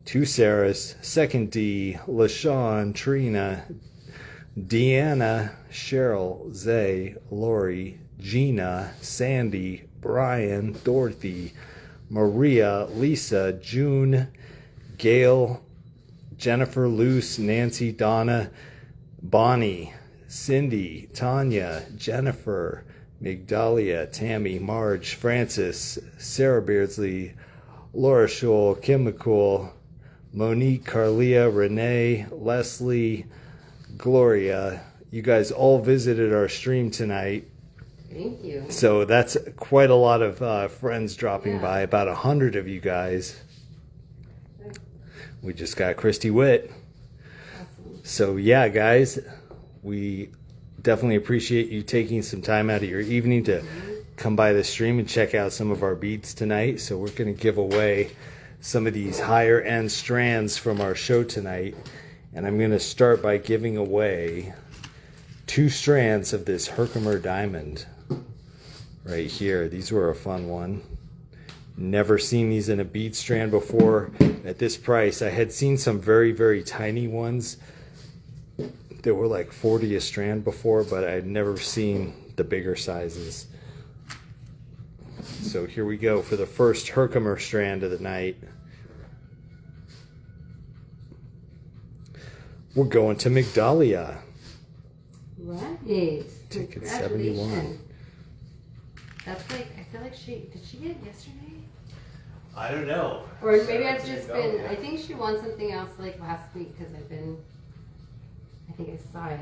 two Sarahs, second D, LaShawn, Trina, Deanna, Cheryl, Zay, Lori, Gina, Sandy, Brian, Dorothy, Maria, Lisa, June, Gail, Jennifer, Luce, Nancy, Donna, Bonnie, Cindy, Tanya, Jennifer, Migdalia, Tammy, Marge, Francis, Sarah Beardsley, Laura Scholl, Kim McCool, Monique, Carlia, Renee, Leslie, Gloria. You guys all visited our stream tonight. Thank you. So that's quite a lot of friends dropping by, about 100 of you guys. We just got Christy Witt. Awesome. So yeah, guys, we definitely appreciate you taking some time out of your evening to come by the stream and check out some of our beads tonight. So we're going to give away some of these higher end strands from our show tonight. And I'm going to start by giving away 2 strands of this Herkimer diamond right here. These were a fun one. Never seen these in a bead strand before at this price. I had seen some very, very tiny ones that were like 40 a strand before, but I'd never seen the bigger sizes. So here we go for the first Herkimer strand of the night. We're going to Migdalia. Right. Ticket 71. That's like, I feel like did she get it yesterday? I don't know. Or maybe I've just been, I think she won something else like last week because I think I saw it.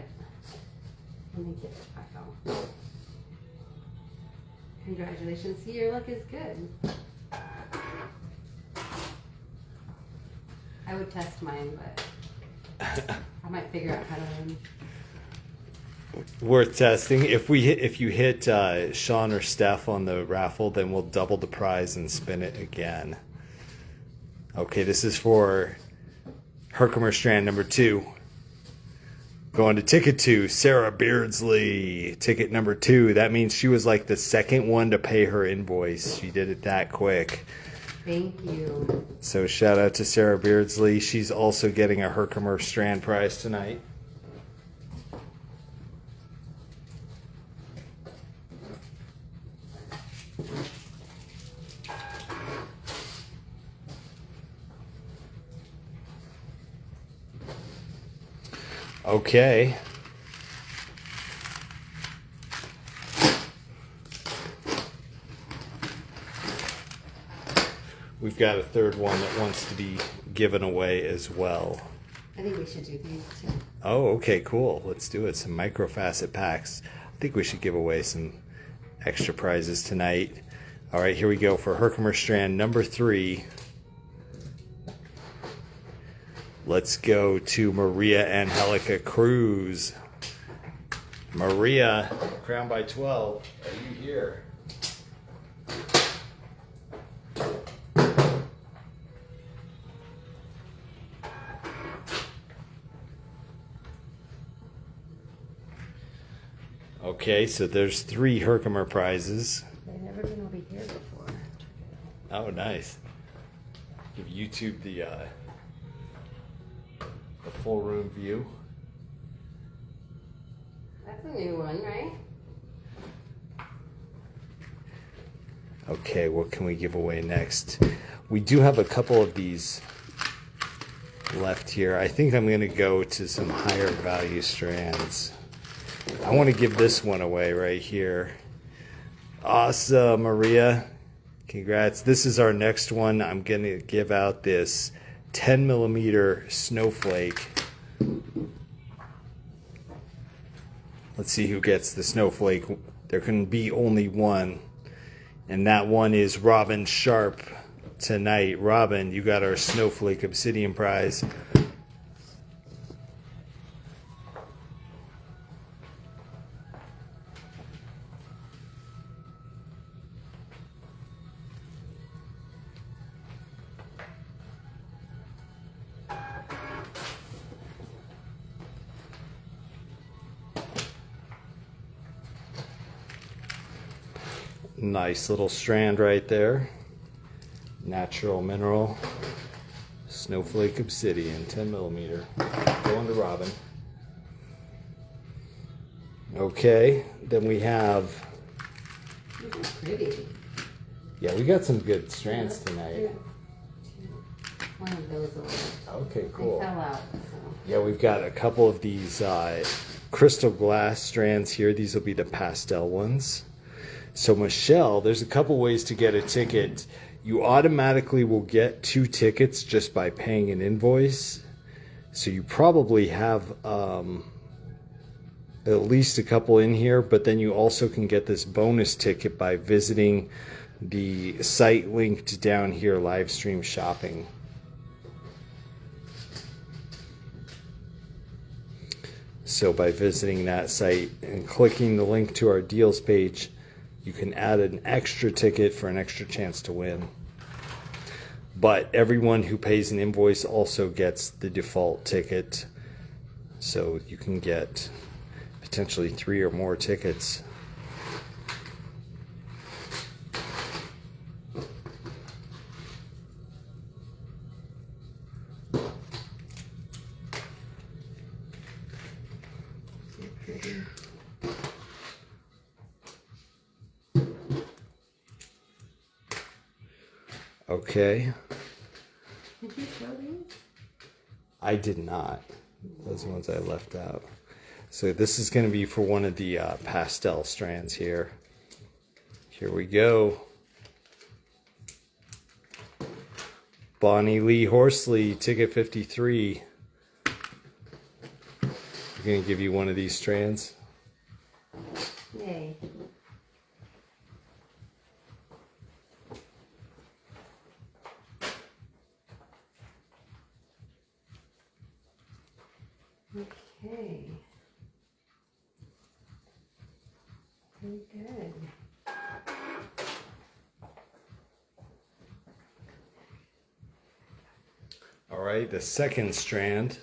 Let me get it back on. Congratulations. See, your luck is good. I would test mine, but I might figure out how to win. Worth testing. If you hit Sean or Steph on the raffle, then we'll double the prize and spin it again. Okay, this is for Herkimer strand number 2. Going to ticket 2, Sarah Beardsley. Ticket number 2. That means she was like the second one to pay her invoice. She did it that quick. Thank you. So shout out to Sarah Beardsley. She's also getting a Herkimer strand prize tonight. Okay. We've got a third one that wants to be given away as well. I think we should do these too. Oh, okay, cool. Let's do it. Some microfacet packs. I think we should give away some extra prizes tonight. All right, here we go for Herkimer strand number 3. Let's go to Maria Angelica Cruz. Maria, crown by 12. Are you here? Okay, so there's 3 Herkimer prizes. They've never been over here before. Oh, nice. Give YouTube the full room view. That's a new one, right? Okay, what can we give away next? We do have a couple of these left here. I think I'm going to go to some higher value strands. I want to give this one away right here. Awesome, Maria. Congrats. This is our next one. I'm going to give out this 10 millimeter snowflake. Let's see who gets the snowflake. There can be only one. And that one is Robin Sharp tonight. Robin, you got our Snowflake Obsidian prize. Nice little strand right there. Natural mineral. Snowflake Obsidian, 10 millimeter. Going to Robin. Okay, then we have... These are pretty. Yeah, we got some good strands tonight. One of those will... Okay, cool. They fell out. So. Yeah, we've got a couple of these crystal glass strands here. These will be the pastel ones. So Michelle, there's a couple ways to get a ticket. You automatically will get 2 tickets just by paying an invoice. So you probably have at least a couple in here, but then you also can get this bonus ticket by visiting the site linked down here, live stream shopping. So by visiting that site and clicking the link to our deals page, you can add an extra ticket for an extra chance to win. But everyone who pays an invoice also gets the default ticket. So you can get potentially 3 or more tickets. Okay. Did you show these? I did not. Those are the ones I left out. So this is going to be for one of the pastel strands here. Here we go. Bonnie Lee Horsley, ticket 53. I'm going to give you one of these strands. Yay. Okay. Very good. All right, the second strand.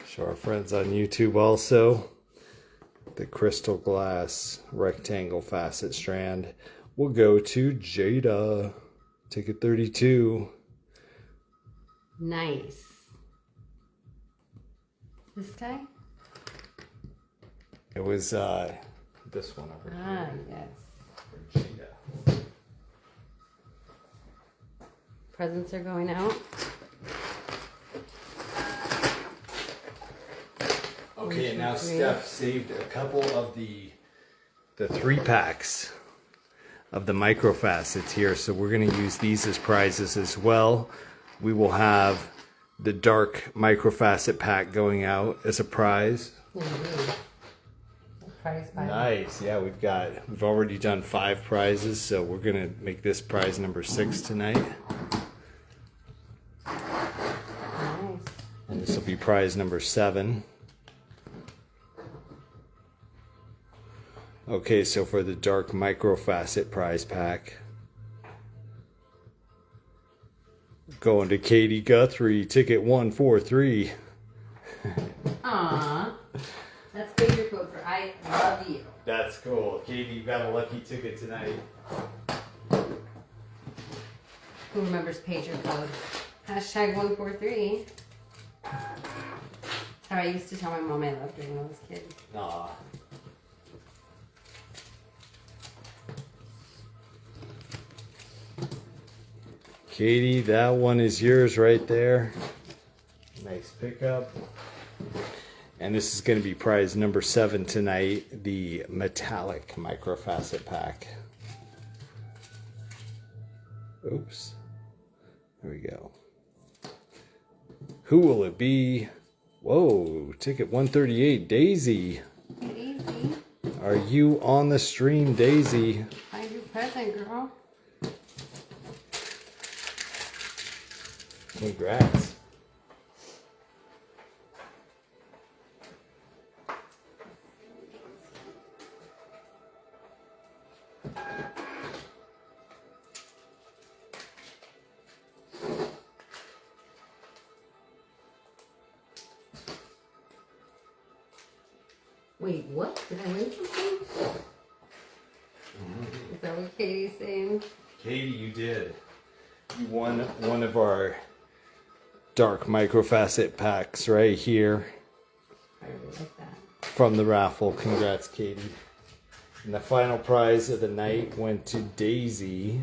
Show our friends on YouTube also. The crystal glass rectangle facet strand will go to Jada. Ticket 32. Nice. This guy? It was this one over Ah, here. yes. For Jada. Presents are going out. Okay, and now Steph saved a couple of the 3 packs of the microfacets here, so we're going to use these as prizes as well. We will have the dark microfacet pack going out as a prize. Prize by Nice. Yeah, we've already done 5 prizes, so we're going to make this prize number 6 tonight. Nice. And this will be prize number 7. Okay, so for the dark microfacet prize pack, going to Katie Guthrie, ticket 143. Aww. That's pager code for I love you. That's cool. Katie, you got a lucky ticket tonight. Who remembers pager code? Hashtag 143. That's how I used to tell my mom I loved her when I was a kid. Aw. Katie, that one is yours right there. Nice pickup. And this is going to be prize number 7 tonight, the metallic microfacet pack. Oops. There we go. Who will it be? Whoa, ticket 138, Daisy. Daisy. Are you on the stream, Daisy? Find your present, girl. Congrats. Wait, what? Did I win something? Is that what Katie's saying? Katie, you did. You won one of our dark microfacet packs right here I really like that. from the raffle. Congrats, Katie. And the final prize of the night went to Daisy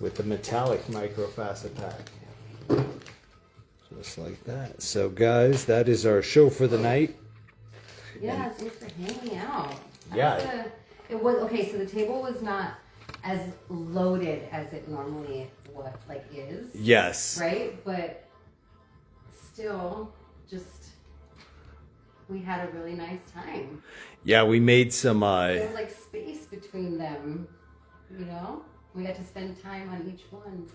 with the metallic microfacet pack. Just like that. So guys, that is our show for the night. Yeah, thanks for hanging out. Yeah. It was okay. So the table was not as loaded as it normally is. Yes. Right, but still, just we had a really nice time. Yeah, we made some. There was like space between them. You know, we got to spend time on each one.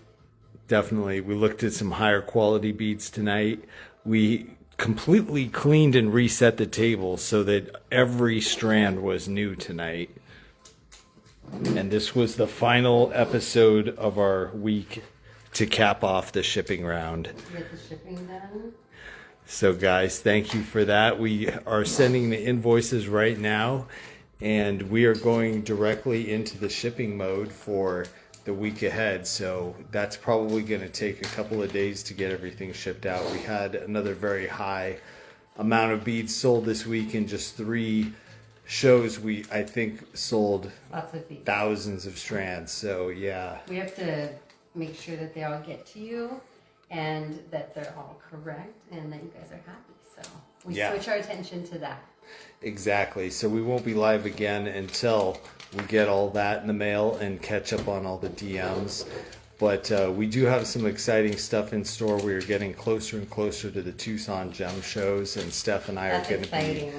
Definitely. We looked at some higher quality beads tonight. We completely cleaned and reset the table so that every strand was new tonight. And this was the final episode of our week to cap off the shipping round. Get the shipping done. So guys, thank you for that. We are sending the invoices right now, and we are going directly into the shipping mode for the week ahead. So that's probably going to take a couple of days to get everything shipped out. We had another very high amount of beads sold this week in just 3 shows. I think sold Lots of beads. thousands of strands. So yeah. We have to make sure that they all get to you and that they're all correct and that you guys are happy. So we switch our attention to that. Exactly. So we won't be live again until we get all that in the mail and catch up on all the DMs. But we do have some exciting stuff in store. We are getting closer and closer to the Tucson Gem Shows, and Steph and I are going to be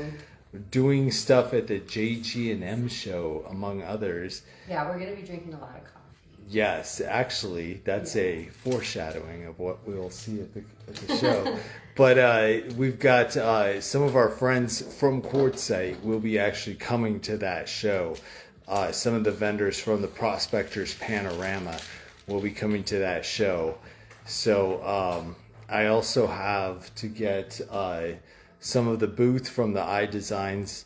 doing stuff at the JG&M show, among others. Yeah, we're going to be drinking a lot of coffee. Yes, actually, that's a foreshadowing of what we'll see at the show. But we've got some of our friends from Quartzsite will be actually coming to that show. Some of the vendors from the Prospectors Panorama will be coming to that show. So I also have to get some of the booth from the iDesigns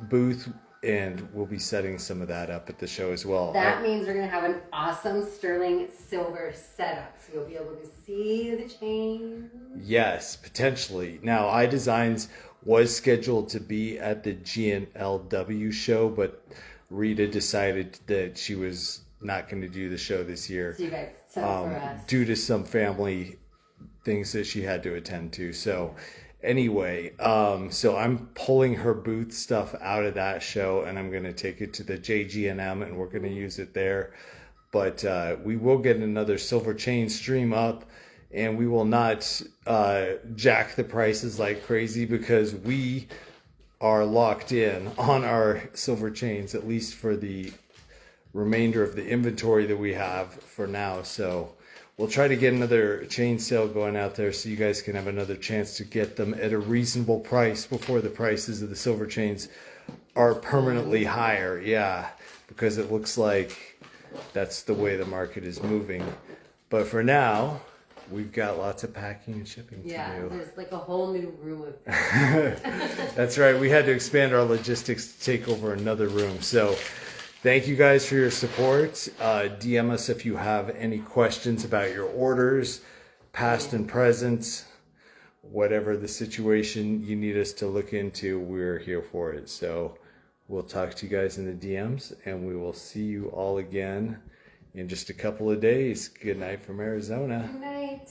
booth, and we'll be setting some of that up at the show as well. That means we're going to have an awesome sterling silver setup, so you'll be able to see the chain. Yes, potentially. Now, iDesigns was scheduled to be at the GNLW show, but Rita decided that she was not going to do the show this year. So you guys set up for us. Due to some family things that she had to attend to. So anyway, so I'm pulling her booth stuff out of that show, and I'm going to take it to the JG&M, and we're going to use it there. But we will get another silver chain stream up, and we will not jack the prices like crazy, because we are locked in on our silver chains, at least for the remainder of the inventory that we have for now. So we'll try to get another chain sale going out there so you guys can have another chance to get them at a reasonable price before the prices of the silver chains are permanently higher. Yeah, because it looks like that's the way the market is moving. But for now, we've got lots of packing and shipping to do. There's like a whole new room of That's right. We had to expand our logistics to take over another room. So thank you guys for your support. DM us if you have any questions about your orders, past and present, whatever the situation you need us to look into, we're here for it. So we'll talk to you guys in the DMs, and we will see you all again in just a couple of days. Good night from Arizona. Good night.